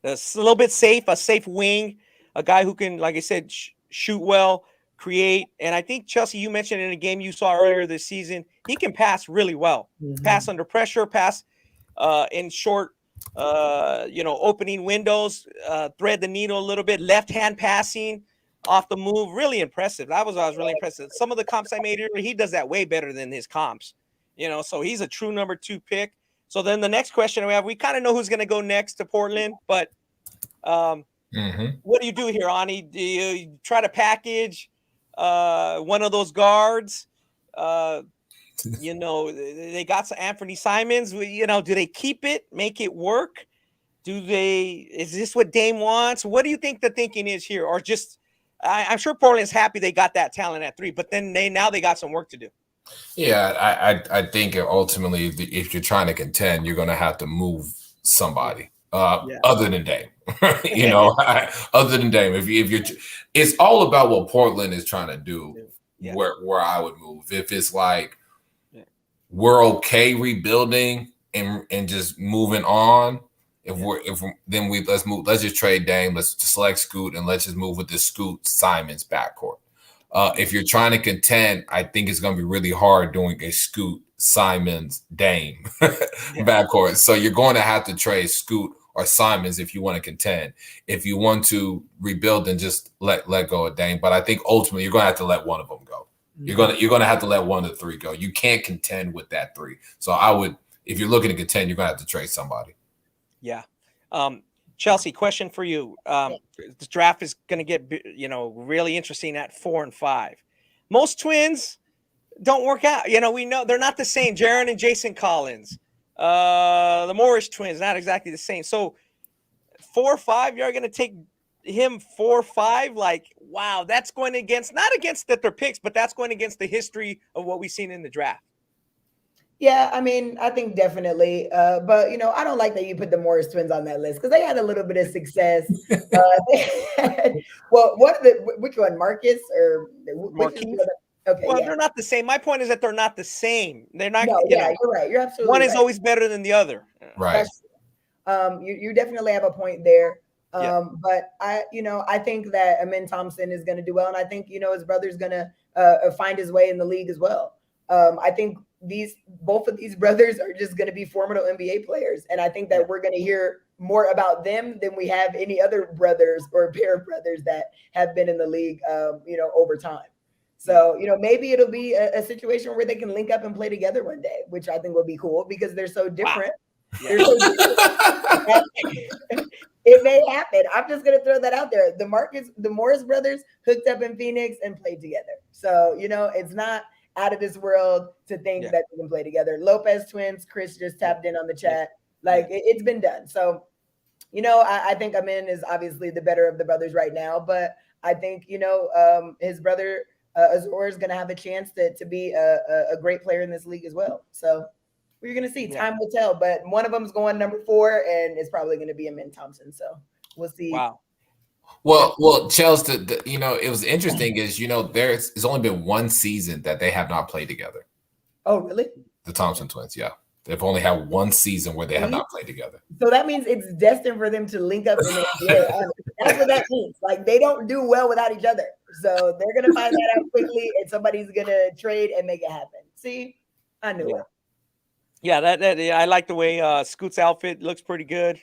A: It's a little bit safe, a safe wing, a guy who can, like I said, shoot well, create. And I think, Chelsea, you mentioned in a game you saw earlier this season, he can pass really well. Mm-hmm. Pass under pressure, pass in short opening windows, thread the needle a little bit, left hand passing off the move. Really impressive. I was really impressed. Some of the comps I made here, he does that way better than his comps. So he's a true number 2 pick. So then the next question we kind of know who's going to go next to Portland, but what do you do here, Ani? Do you try to package one of those guards? They got some Anthony Simons. Do they keep it, make it work? Is this what Dame wants? What do you think the thinking is here? Or just, I'm sure Portland's happy they got that talent at 3, but then they got some work to do.
B: Yeah, I think ultimately, if you're trying to contend, you're going to have to move somebody other than Dame. Other than Dame. If you're, it's all about what Portland is trying to do. Yeah. Where I would move. If it's like we're okay rebuilding and just moving on. Let's just trade Dame. Let's select Scoot and let's just move with the Scoot Simons backcourt. If you're trying to contend, I think it's going to be really hard doing a Scoot Simons Dame backcourt. So you're going to have to trade Scoot or Simons if you want to contend. If you want to rebuild, then just let go of Dame. But I think ultimately you're going to have to let one of them go. You're going to have to let one of the 3 go. You can't contend with that 3. So I would, if you're looking to contend, you're going to have to trade somebody.
A: Yeah. Chelsea, question for you. The draft is going to get, really interesting at 4 and 5. Most twins don't work out. We know they're not the same. Jaron and Jason Collins, the Morris twins, not exactly the same. So 4 or 5, you're going to take him 4 or 5. Like, wow, that's going against, not against that they're picks, but that's going against the history of what we've seen in the draft.
C: Yeah, I mean, I think definitely. But, I don't like that you put the Morris twins on that list because they had a little bit of success. Which one, Marcus or
A: Marquise? Okay, well, they're not the same. My point is that they're not the same. They're not.
C: No, you're right. You're absolutely
A: one
C: right.
A: is always better than the other.
B: Right.
C: You definitely have a point there. But I think that Amin Thompson is going to do well, and I think his brother's going to find his way in the league as well. I think both of these brothers are just going to be formidable NBA players, and I think that we're going to hear more about them than we have any other brothers or pair of brothers that have been in the league, over time. So maybe it'll be a situation where they can link up and play together one day, which I think will be cool because they're so different. Wow. They're so different. It may happen. I'm just going to throw that out there. The Morris brothers hooked up in Phoenix and played together. So, it's not out of this world to think that they can play together. Lopez twins, Chris just tapped in on the chat. It's been done. So, I think Amin is obviously the better of the brothers right now, but I think, his brother Azor is going to have a chance to be a great player in this league as well. So we're going to see. Time will tell, but one of them is going number 4 and it's probably going to be Amin Thompson. So we'll see.
A: Wow.
B: Well, Chelsea, it was interesting is, there's only been one season that they have not played together.
C: Oh, really?
B: The Thompson twins, yeah. They've only had one season where they have not played together.
C: So that means it's destined for them to link up in the NBA. That's what that means. Like, they don't do well without each other. So they're going to find that out quickly, and somebody's going to trade and make it happen. See? I knew it.
A: Yeah, that I like the way Scoot's outfit looks pretty good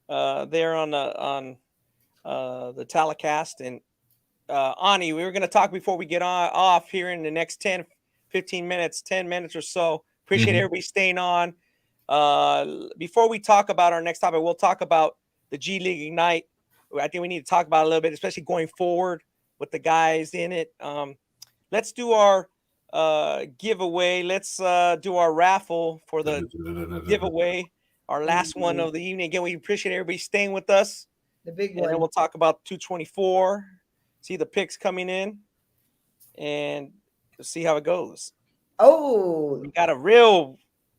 A: there on the telecast. And Ani, we were going to talk before we get off here in the next 10 minutes or so. Appreciate everybody staying on. Before we talk about our next topic, we'll talk about the G League Ignite. I think we need to talk about it a little bit, especially going forward with the guys in it. Let's do our giveaway. Let's do our raffle for the giveaway, our last one of the evening. Again, we appreciate everybody staying with us.
C: The big one.
A: And then we'll talk about 224. See the picks coming in, and see how it goes.
C: Oh,
A: we got a real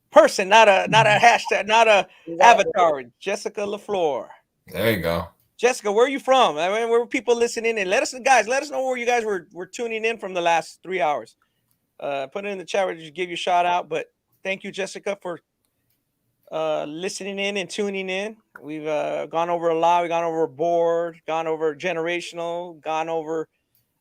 A: person, not a hashtag, not a avatar. Jessica LaFleur.
B: There you go.
A: Jessica, where are you from? I mean, where were people listening in? Let us know where you guys were tuning in from the last 3 hours. Put it in the chat. We'll just give you a shout out. But thank you, Jessica, for listening in and tuning in. We've gone over a lot. We've gone over board, gone over generational, gone over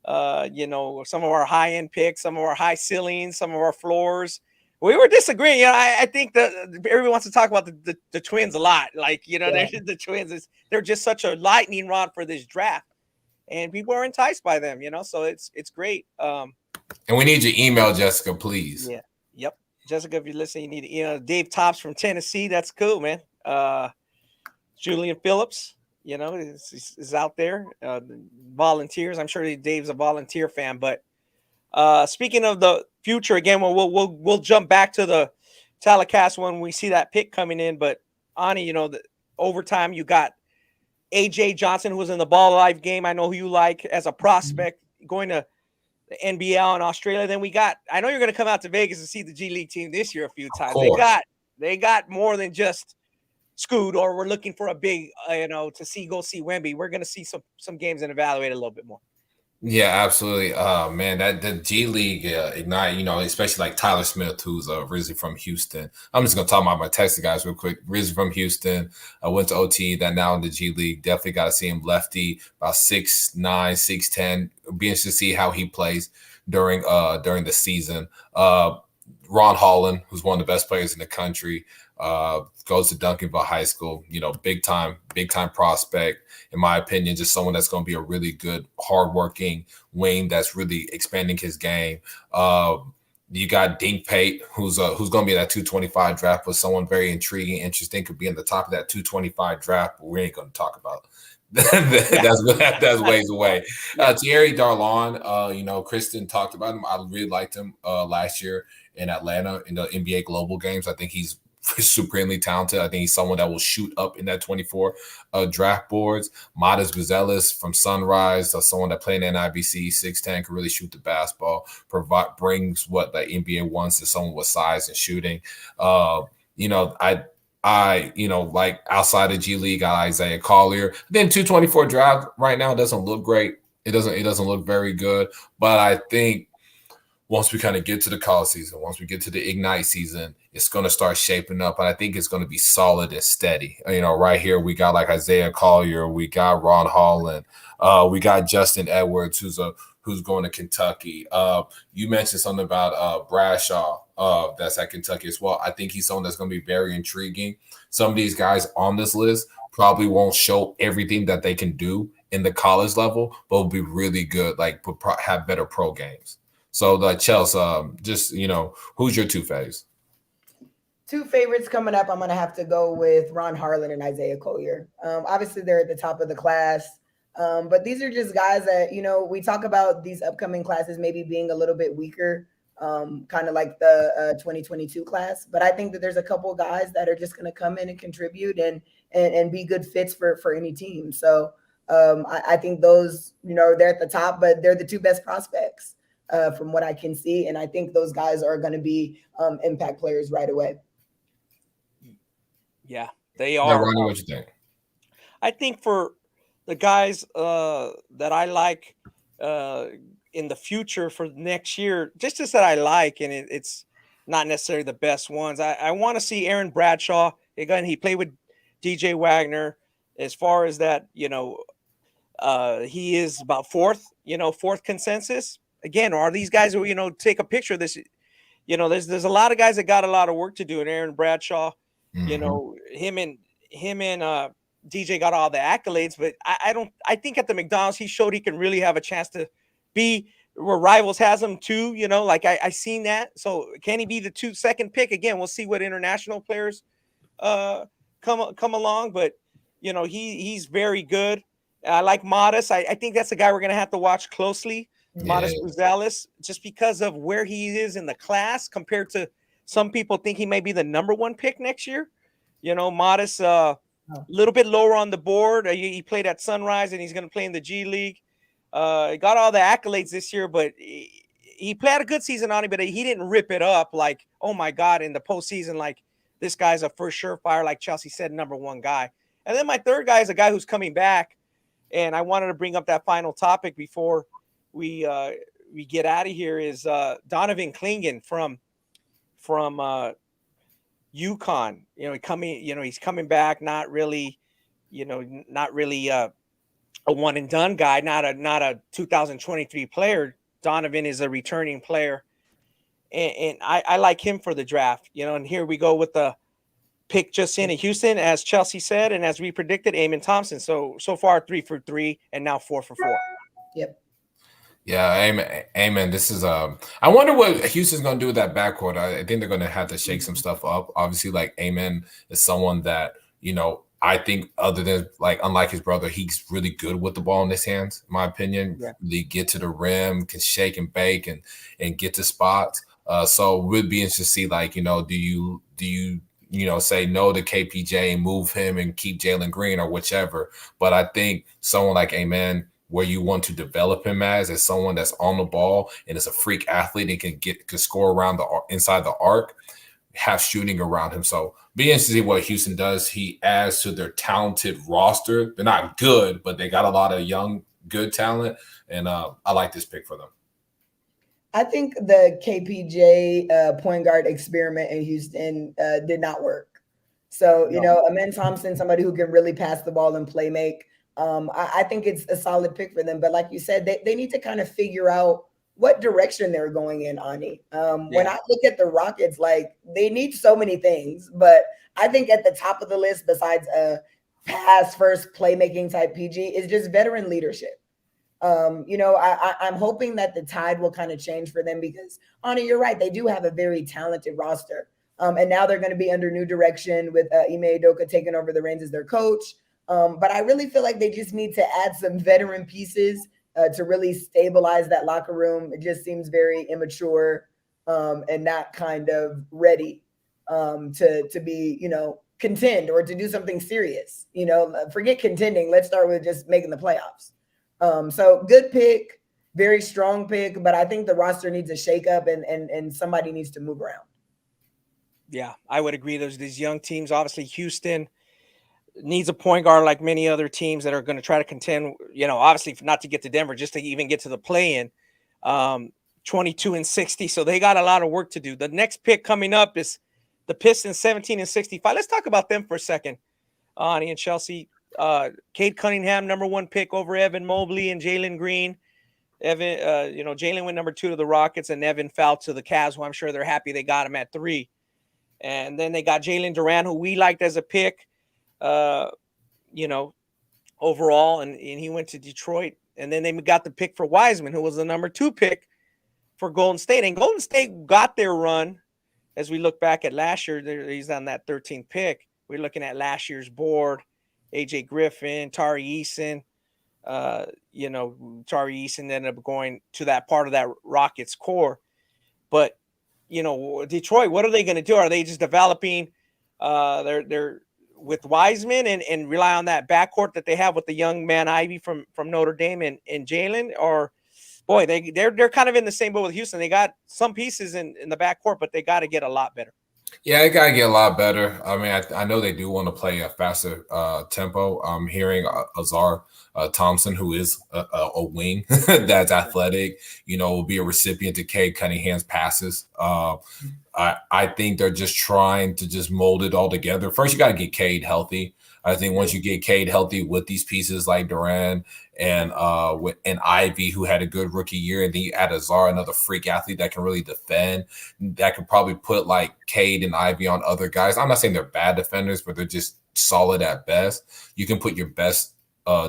A: some of our high-end picks, some of our high ceilings, some of our floors. We were disagreeing. You know, I think that everyone wants to talk about the Twins a lot. Like, you know,
C: Yeah.
A: the Twins they're just such a lightning rod for this draft, and people are enticed by them. You know, so it's great.
B: And we need your email, Jessica, please.
A: Yeah. Yep. Jessica, if you're listening, you need Dave Tops from Tennessee. That's cool, man. Julian Phillips, you know, is out there. Volunteers. I'm sure Dave's a volunteer fan. But speaking of the future, again, we'll jump back to the telecast when we see that pick coming in. But Ani, you know, the overtime you got AJ Johnson, who was in the Ballislife game. I know who you like as a prospect going to the NBL in Australia. Then we got, I know you're going to come out to Vegas to see the G League team this year a few times. They got more than just Scoot, or we're looking for a big, to go see Wemby. We're going to see some games and evaluate a little bit more.
B: Yeah, absolutely. Man, that the G League Ignite, you know, especially like Tyler Smith, who's originally from Houston. I'm just gonna talk about my Texas guys real quick. Originally from Houston, I went to OT, that now in the G League. Definitely got to see him. Lefty, about 6'9", 6'10". Be interested to see how he plays during the season. Ron Holland, who's one of the best players in the country, goes to Duncanville High School. You know, big time prospect. In my opinion, just someone that's going to be a really good, hardworking wing that's really expanding his game. You got Dink Pate, who's going to be that 225 draft, but someone very intriguing, interesting, could be in the top of that 225 draft, but we ain't going to talk about. That's ways away. Thierry Darlon, you know, Krysten talked about him. I really liked him last year in Atlanta in the NBA Global Games. I think he's supremely talented. I think he's someone that will shoot up in that 24 draft boards. Modest Buzelis from Sunrise, someone that played in NIBC, 6'10", can really shoot the basketball, brings what the NBA wants to someone with size and shooting. You know, I you know, like outside of G League, got Isaiah Collier. Then 224 draft right now doesn't look great. It doesn't look very good. But I think once we kind of get to the college season, once we get to the Ignite season, it's going to start shaping up. And I think it's going to be solid and steady. You know, right here, we got like Isaiah Collier. We got Ron Holland. We got Justin Edwards, who's going to Kentucky. You mentioned something about Bradshaw that's at Kentucky as well. I think he's someone that's going to be very intriguing. Some of these guys on this list probably won't show everything that they can do in the college level, but will be really good, like have better pro games. So, Chelsea, just, you know, who's your two faves?
C: Two favorites coming up, I'm going to have to go with Ron Harlan and Isaiah Collier. Obviously, they're at the top of the class. But these are just guys that, you know, we talk about these upcoming classes maybe being a little bit weaker, kind of like the 2022 class. But I think that there's a couple of guys that are just going to come in and contribute and be good fits for any team. So I think those, you know, they're at the top, but they're the two best prospects from what I can see. And I think those guys are going to be impact players right away.
A: Yeah, they are.
B: Ronnie, what you think?
A: I think for the guys that I like in the future for next year, just that I like, and it's not necessarily the best ones. I want to see Aaron Bradshaw. Again, he played with DJ Wagner. As far as that, you know, he is about fourth consensus. Again, are these guys who, you know, take a picture of this? You know, there's a lot of guys that got a lot of work to do, and Aaron Bradshaw, you know, him and DJ got all the accolades, but I think at the McDonald's he showed he can really have a chance to be where Rivals has him too. You know, like I seen that. So can he be the second pick again? We'll see what international players come along, but you know, he's very good. I like Modest. I think that's a guy we're gonna have to watch closely. Modest Buzelis, just because of where he is in the class compared to some people think he may be the number one pick next year. You know, Modest a little bit lower on the board. He played at Sunrise and he's going to play in the G League. He got all the accolades this year, but he played a good season on it, but he didn't rip it up like, oh my God, in the postseason, like this guy's a first surefire, like Chelsea said, number one guy. And then my third guy is a guy who's coming back. And I wanted to bring up that final topic before we get out of here is Donovan Clingan from UConn. You know, he's coming back, not really a one and done guy, not a 2023 player. Donovan is a returning player. and I like him for the draft. And here we go with the pick just in Houston, as Chelsea said, and as we predicted, Amen Thompson. So far 3 for 3, and now 4 for 4.
C: Yep.
B: Yeah, amen. This is I wonder what Houston's gonna do with that backcourt. I think they're gonna have to shake some stuff up. Obviously, like Amen is someone that I think other than unlike his brother, he's really good with the ball in his hands. In my opinion, really get to the rim, can shake and bake and get to spots. So we'd be interested to see do you say no to KPJ and move him and keep Jalen Green or whichever. But I think someone like Amen, where you want to develop him as someone that's on the ball and is a freak athlete and can score around inside the arc, have shooting around him. So be interested to see what Houston does. He adds to their talented roster. They're not good, but they got a lot of young, good talent. And I like this pick for them.
C: I think the KPJ point guard experiment in Houston did not work. So, Amen Thompson, somebody who can really pass the ball and play make. I think it's a solid pick for them. But like you said, they need to kind of figure out what direction they're going in, Ani. When I look at the Rockets, they need so many things. But I think at the top of the list, besides a pass first playmaking type PG, is just veteran leadership. I'm hoping that the tide will kind of change for them because, Ani, you're right. They do have a very talented roster. And now they're going to be under new direction with Ime Udoka taking over the reins as their coach. But I really feel like they just need to add some veteran pieces to really stabilize that locker room. It just seems very immature and not kind of ready to be, contend or to do something serious. Forget contending. Let's start with just making the playoffs. So good pick, very strong pick, but I think the roster needs a shakeup and somebody needs to move around.
A: Yeah, I would agree. There's these young teams. Obviously, Houston needs a point guard like many other teams that are going to try to contend, obviously not to get to Denver, just to even get to the play-in. 22-60. So they got a lot of work to do. The next pick coming up is the Pistons 17-65. Let's talk about them for a second. Ani and Chelsea. Cade Cunningham, number 1 pick over Evan Mobley and Jalen Green. Evan, Jalen went number 2 to the Rockets and Evan fell to the Cavs, who I'm sure they're happy they got him at 3. And then they got Jalen Duran, who we liked as a pick. Overall, and he went to Detroit. And then they got the pick for Wiseman, who was the number 2 pick for Golden State. And Golden State got their run. As we look back at last year, he's on that 13th pick. We're looking at last year's board. AJ Griffin, Tari Eason. Tari Eason ended up going to that part of that Rockets core. But, Detroit, what are they going to do? Are they just developing they're with Wiseman and rely on that backcourt that they have with the young man Ivy from Notre Dame and Jalen? Or boy, they're kind of in the same boat with Houston. They got some pieces in the backcourt, but they got to get a lot better.
B: Yeah, they got to get a lot better. I mean, I know they do want to play a faster tempo. I'm hearing Azar Thompson, who is a wing that's athletic, will be a recipient to Cade Cunningham's passes. I think they're just trying to just mold it all together. First, you got to get Cade healthy. I think once you get Cade healthy with these pieces like Duran and Ivy, who had a good rookie year, and then you add Azar, another freak athlete that can really defend, that could probably put Cade and Ivy on other guys. I'm not saying they're bad defenders, but they're just solid at best. You can put your best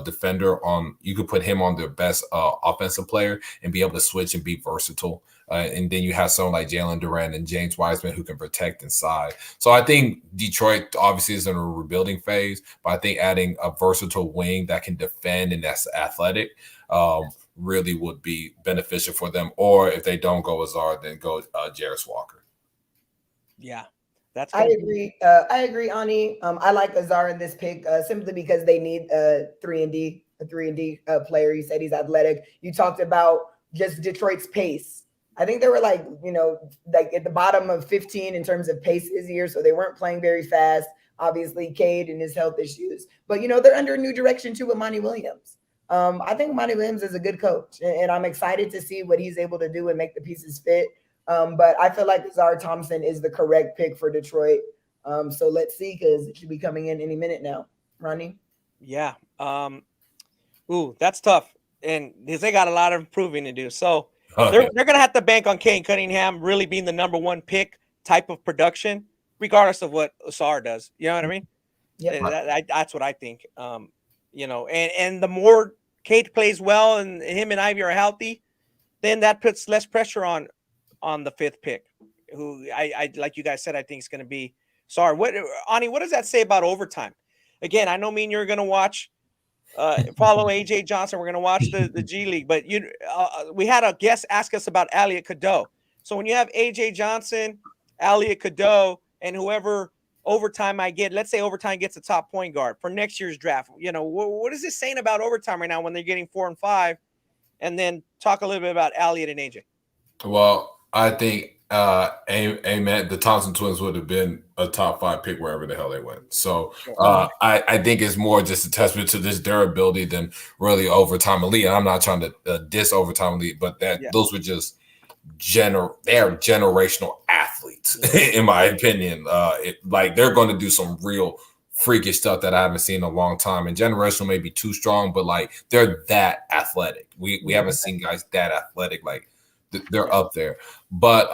B: defender on, you could put him on their best offensive player and be able to switch and be versatile. And then you have someone like Jalen Duran and James Wiseman who can protect inside. So I think Detroit obviously is in a rebuilding phase, but I think adding a versatile wing that can defend and that's athletic really would be beneficial for them. Or if they don't go Azar, then go Jarris Walker.
A: Yeah.
C: I agree, Ani. I like Azar in this pick simply because they need a 3-and-D player. You said he's athletic. You talked about just Detroit's pace. I think they were at the bottom of 15 in terms of pace this year, so they weren't playing very fast. Obviously, Cade and his health issues. But, they're under a new direction too with Monty Williams. I think Monty Williams is a good coach, and I'm excited to see what he's able to do and make the pieces fit. But I feel like Azar Thompson is the correct pick for Detroit. So let's see, because it should be coming in any minute now. Ronnie?
A: Yeah. That's tough. And they got a lot of improving to do. So They're going to have to bank on Kane Cunningham really being the number one pick type of production, regardless of what Ausar does. You know what I mean?
C: Yeah,
A: that's what I think. And the more Kate plays well and him and Ivy are healthy, then that puts less pressure on the fifth pick, who I like you guys said, I think is going to be Ausar. Ani, what does that say about overtime? Again, I know me and you're going to watch. Follow AJ Johnson. We're going to watch the G League, but we had a guest ask us about Elliot Cadeau. So when you have AJ Johnson, Elliot Cadeau, and whoever overtime I get, let's say overtime gets a top point guard for next year's draft. What is this saying about overtime right now when they're getting 4 and 5? And then talk a little bit about Elliot and AJ.
B: Well, I think amen. The Thompson twins would have been a top 5 pick wherever the hell they went. So I think it's more just a testament to this durability than really overtime elite. And I'm not trying to diss overtime elite, but those were just they're generational athletes, in my opinion. They're going to do some real freakish stuff that I haven't seen in a long time. And generational may be too strong, but they're that athletic. We haven't seen guys that athletic. They're up there. But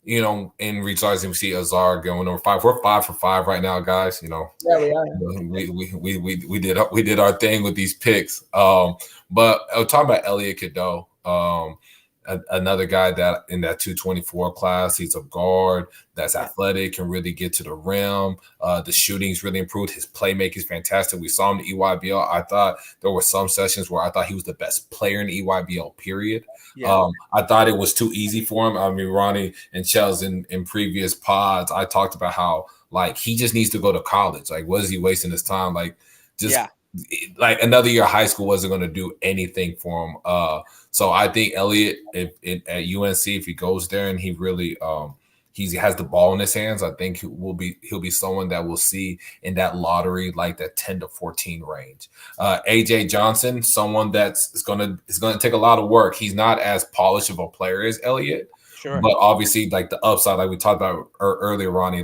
B: in regards, we see Ausar going over 5. We're 5 for 5 right now, guys.
C: Yeah, we are.
B: We did our thing with these picks. But talking about Elliot Cadeau, another guy that in that 224 class, he's a guard that's athletic, can really get to the rim. The shooting's really improved. His playmaking is fantastic. We saw him in the EYBL. I thought there were some sessions where I thought he was the best player in the EYBL, period. Yeah. I thought it was too easy for him. I mean, Ronnie and Chelsea in previous pods, I talked about how he just needs to go to college. What is he wasting his time? Another year of high school wasn't going to do anything for him. So I think Elliot at UNC, if he goes there and he really he has the ball in his hands, I think he'll be someone that we'll see in that lottery, that 10 to 14 range. AJ Johnson, someone that's going to take a lot of work. He's not as polished of a player as Elliot, sure, but obviously the upside, like we talked about earlier, Ronnie,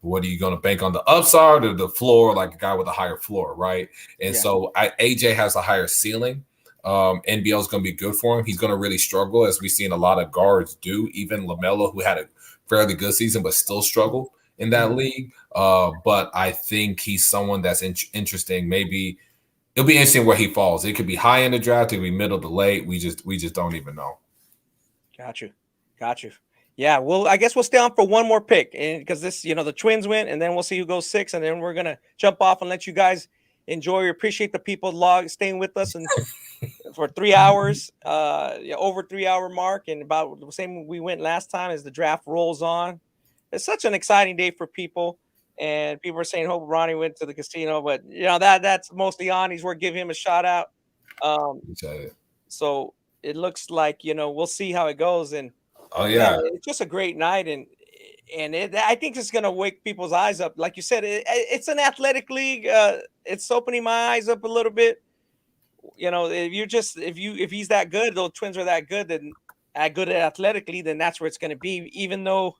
B: what are you going to bank on, the upside or the floor, a guy with a higher floor, right? And so AJ has a higher ceiling. NBL is going to be good for him. He's going to really struggle, as we've seen a lot of guards do. Even LaMelo, who had a fairly good season but still struggled in that league. But I think he's someone that's interesting. Maybe it'll be interesting where he falls. It could be high in the draft. It could be middle to late. We just don't even know. Got you.
A: Yeah, well, I guess we'll stay on for one more pick, and because this, the Twins win, and then we'll see who goes 6, and then we're gonna jump off and let you guys enjoy. Appreciate the people staying with us and for 3 hours, over 3 hour mark, and about the same we went last time as the draft rolls on. It's such an exciting day for people, and people are saying, "Hope Ronnie went to the casino," but that's mostly Ani's. We're giving him a shout out. So it looks like we'll see how it goes, and.
B: Oh yeah,
A: it's just a great night, and I think it's gonna wake people's eyes up. Like you said, it's an athletic league. It's opening my eyes up a little bit. If he's that good, those Twins are that good, then good athletically, then that's where it's gonna be. Even though,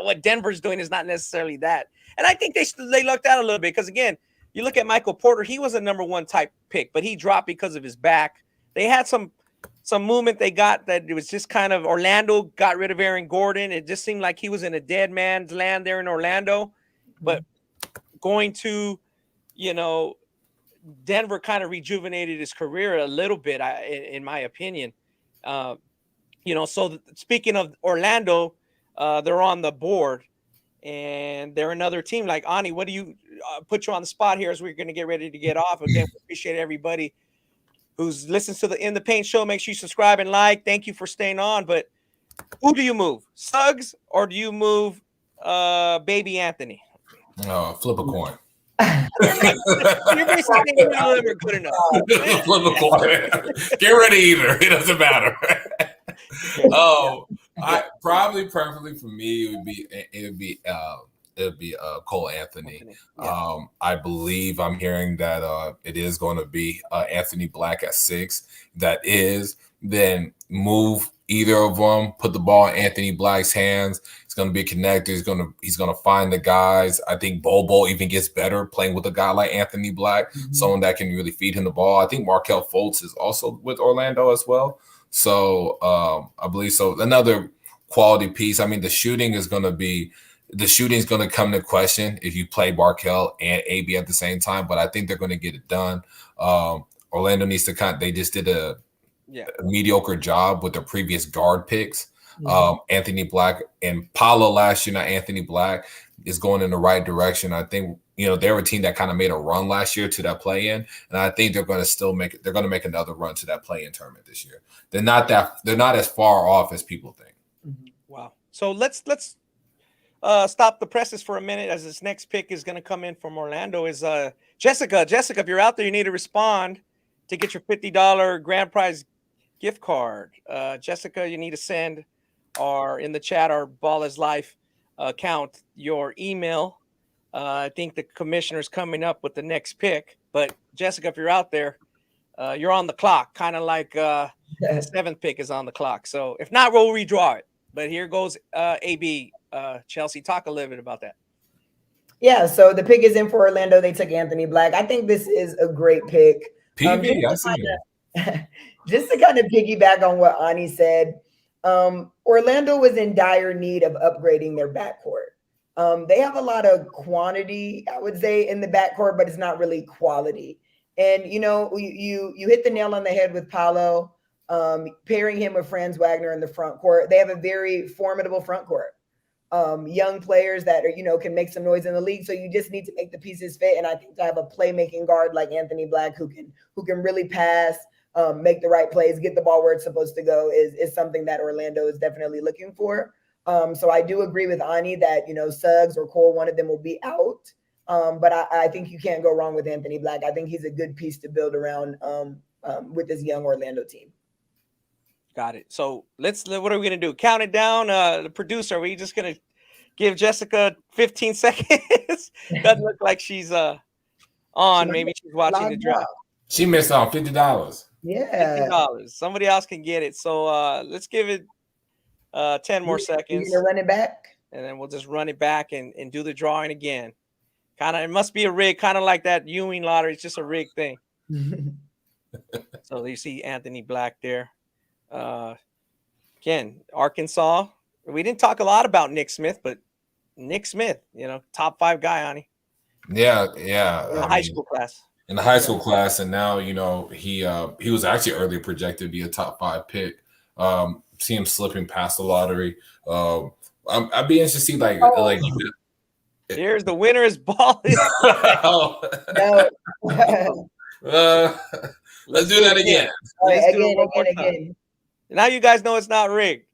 A: what Denver's doing is not necessarily that. And I think they lucked out a little bit because again, you look at Michael Porter, he was a number 1 type pick, but he dropped because of his back. They had some movement they got that it was just kind of Orlando got rid of Aaron Gordon. It just seemed like he was in a dead man's land there in Orlando. But going to, Denver kind of rejuvenated his career a little bit, in my opinion. So speaking of Orlando, they're on the board and they're another team. Like, Ani, what do you put you on the spot here as we're going to get ready to get off? Again, we appreciate everybody who's listens to the In the Paint show. Make sure you subscribe and like. Thank you for staying on. But who do you move, Suggs, or do you move Baby Anthony?
B: Flip a coin.
A: You're basically saying none of them are good enough.
B: Flip a coin. Get ready either. It doesn't matter. Preferably for me, it would be Cole Anthony. I believe I'm hearing that it is going to be Anthony Black at 6. That is, then move either of them, put the ball in Anthony Black's hands. It's going to be a connector. He's going to find the guys. I think Bobo even gets better playing with a guy like Anthony Black, someone that can really feed him the ball. I think Markelle Fultz is also with Orlando as well. So I believe so. Another quality piece. I mean, the shooting is going to come to question if you play Barkell and AB at the same time. But I think they're going to get it done. Orlando needs to they just did a mediocre job with their previous guard picks. Anthony Black and Paolo last year, not Anthony Black, is going in the right direction. I think, they're a team that kind of made a run last year to that play-in, and I think they're going to make another run to that play-in tournament this year. They're not as far off as people think.
A: Wow. So let's stop the presses for a minute, as this next pick is going to come in from Orlando. Is Jessica? Jessica, if you're out there, you need to respond to get your $50 grand prize gift card. Jessica, you need to send in the chat our Ballislife account your email. I think the commissioner's coming up with the next pick. But Jessica, if you're out there, you're on the clock, kind of like the 7th pick is on the clock. So if not, we'll redraw it. But here goes AB. Chelsea, talk a little bit about that.
C: Yeah, so the pick is in for Orlando. They took Anthony Black. I think this is a great pick.
B: PV, I see it.
C: Just to kind of piggyback on what Ani said, Orlando was in dire need of upgrading their backcourt. They have a lot of quantity, I would say, in the backcourt, but it's not really quality. And, you hit the nail on the head with Paolo, pairing him with Franz Wagner in the front court. They have a very formidable front court. Young players that are, can make some noise in the league. So you just need to make the pieces fit. And I think to have a playmaking guard like Anthony Black who can really pass, make the right plays, get the ball where it's supposed to go is something that Orlando is definitely looking for. So I do agree with Ani that, Suggs or Cole, one of them will be out. But I think you can't go wrong with Anthony Black. I think he's a good piece to build around with this young Orlando team.
A: Got it. So what are we going to do? Count it down. The producer, are we just going to give Jessica 15 seconds? Doesn't look like she's on. Maybe she's watching the draft.
B: She missed out $50.
C: Yeah.
A: $50. Somebody else can get it. So let's give it 10 more seconds.
C: You're going to run it back?
A: And then we'll just run it back and do the drawing again. It must be a rig, kind of like that Ewing lottery. It's just a rig thing. So you see Anthony Black there. Again, Arkansas. We didn't talk a lot about Nick Smith, but Nick Smith, top 5 guy, Ani.
B: Yeah.
A: In the high school class.
B: In the high school class, and now he was actually earlier projected to be a top 5 pick. See him slipping past the lottery. I'd be interested to see
A: Here's the winner's ball.
B: Let's do that again.
A: Let's do it one more time. Now you guys know it's not rigged.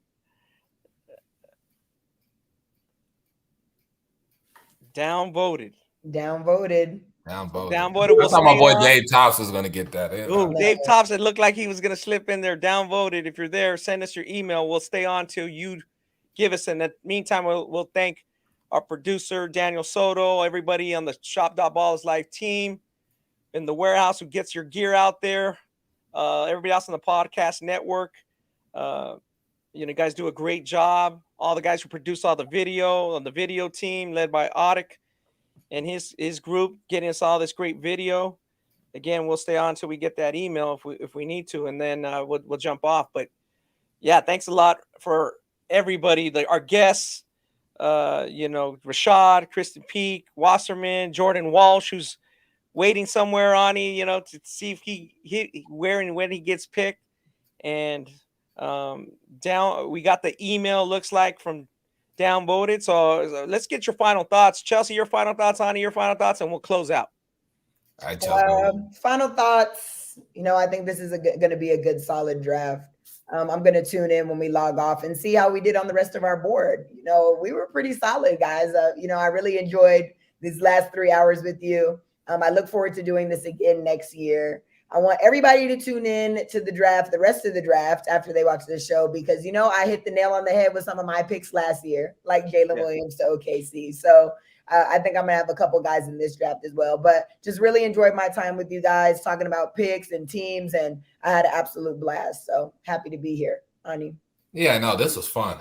A: Downvoted.
B: Downvoted.
A: I
B: thought my boy Dave Tops was going to get that in.
A: Ooh, Dave Tops, it looked like he was going to slip in there. Downvoted. If you're there, send us your email. We'll stay on till you give us. In the meantime, we'll thank our producer, Daniel Soto, everybody on the Shop.Ballislife team in the warehouse who gets your gear out there, everybody else on the podcast network. You guys do a great job. All the guys who produce all the video on the video team led by Audic and his group getting us all this great video. Again, we'll stay on until we get that email if we need to, and then we'll jump off. But yeah, thanks a lot for everybody, our guests, Rashad, Krysten Peak, Wasserman, Jordan Walsh, who's waiting somewhere on to see if where and when he gets picked. And we got the email, looks like, from Downvoted. So let's get your final thoughts. Chelsea, your final thoughts. Ani, your final thoughts, and we'll close out.
B: All right, Chelsea.
C: Final thoughts. I think this is going to be a good, solid draft. I'm going to tune in when we log off and see how we did on the rest of our board. We were pretty solid, guys. I really enjoyed these last 3 hours with you. I look forward to doing this again next year. I want everybody to tune in to the draft, the rest of the draft, after they watch this show, because, I hit the nail on the head with some of my picks last year, like Jalen Williams to OKC. So I think I'm going to have a couple guys in this draft as well. But just really enjoyed my time with you guys talking about picks and teams, and I had an absolute blast. So happy to be here. Ani.
B: Yeah, no, this was fun.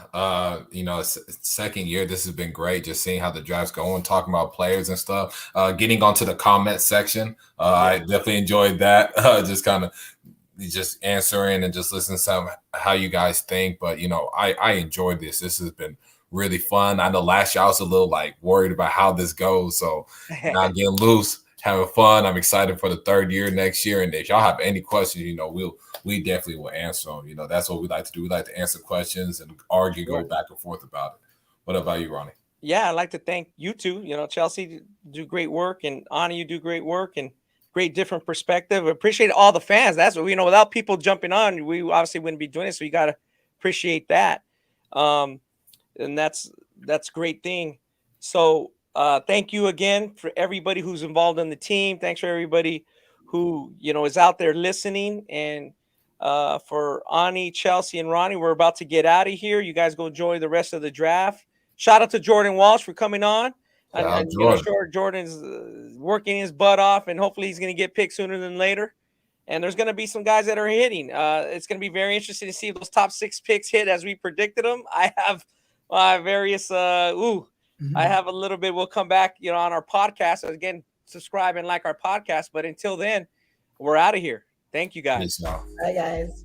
B: Second year, this has been great. Just seeing how the draft's going, talking about players and stuff. Getting onto the comment section, I definitely enjoyed that. Just kind of just answering and just listening to how you guys think. But, you know, I enjoyed this. This has been really fun. I know last year I was a little like worried about how this goes. So now getting loose, having fun. I'm excited for the third year next year. And if y'all have any questions, you know, we definitely will answer them. You know, that's what we like to do. We like to answer questions and argue, go back and forth about it. What about you, Ronnie?
A: Yeah, I'd like to thank you two. You know, Chelsea do great work, and Ani, you do great work, and great different perspective. Appreciate all the fans. That's what, you know, without people jumping on, we obviously wouldn't be doing it. So you got to appreciate that. And that's great thing. So thank you again for everybody who's involved in the team. Thanks for everybody who, you know, is out there listening. And for Ani, Chelsea, and Ronnie, we're about to get out of here. You guys go enjoy the rest of the draft. Shout out to Jordan Walsh for coming on. And you know, sure, Jordan's working his butt off, and hopefully he's going to get picked sooner than later. And there's going to be some guys that are hitting. It's going to be very interesting to see if those top 6 picks hit as we predicted them. I have various I have a little bit. We'll come back, you know, on our podcast. Again, subscribe and like our podcast. But until then, we're out of here. Thank you, guys.
C: Bye, guys.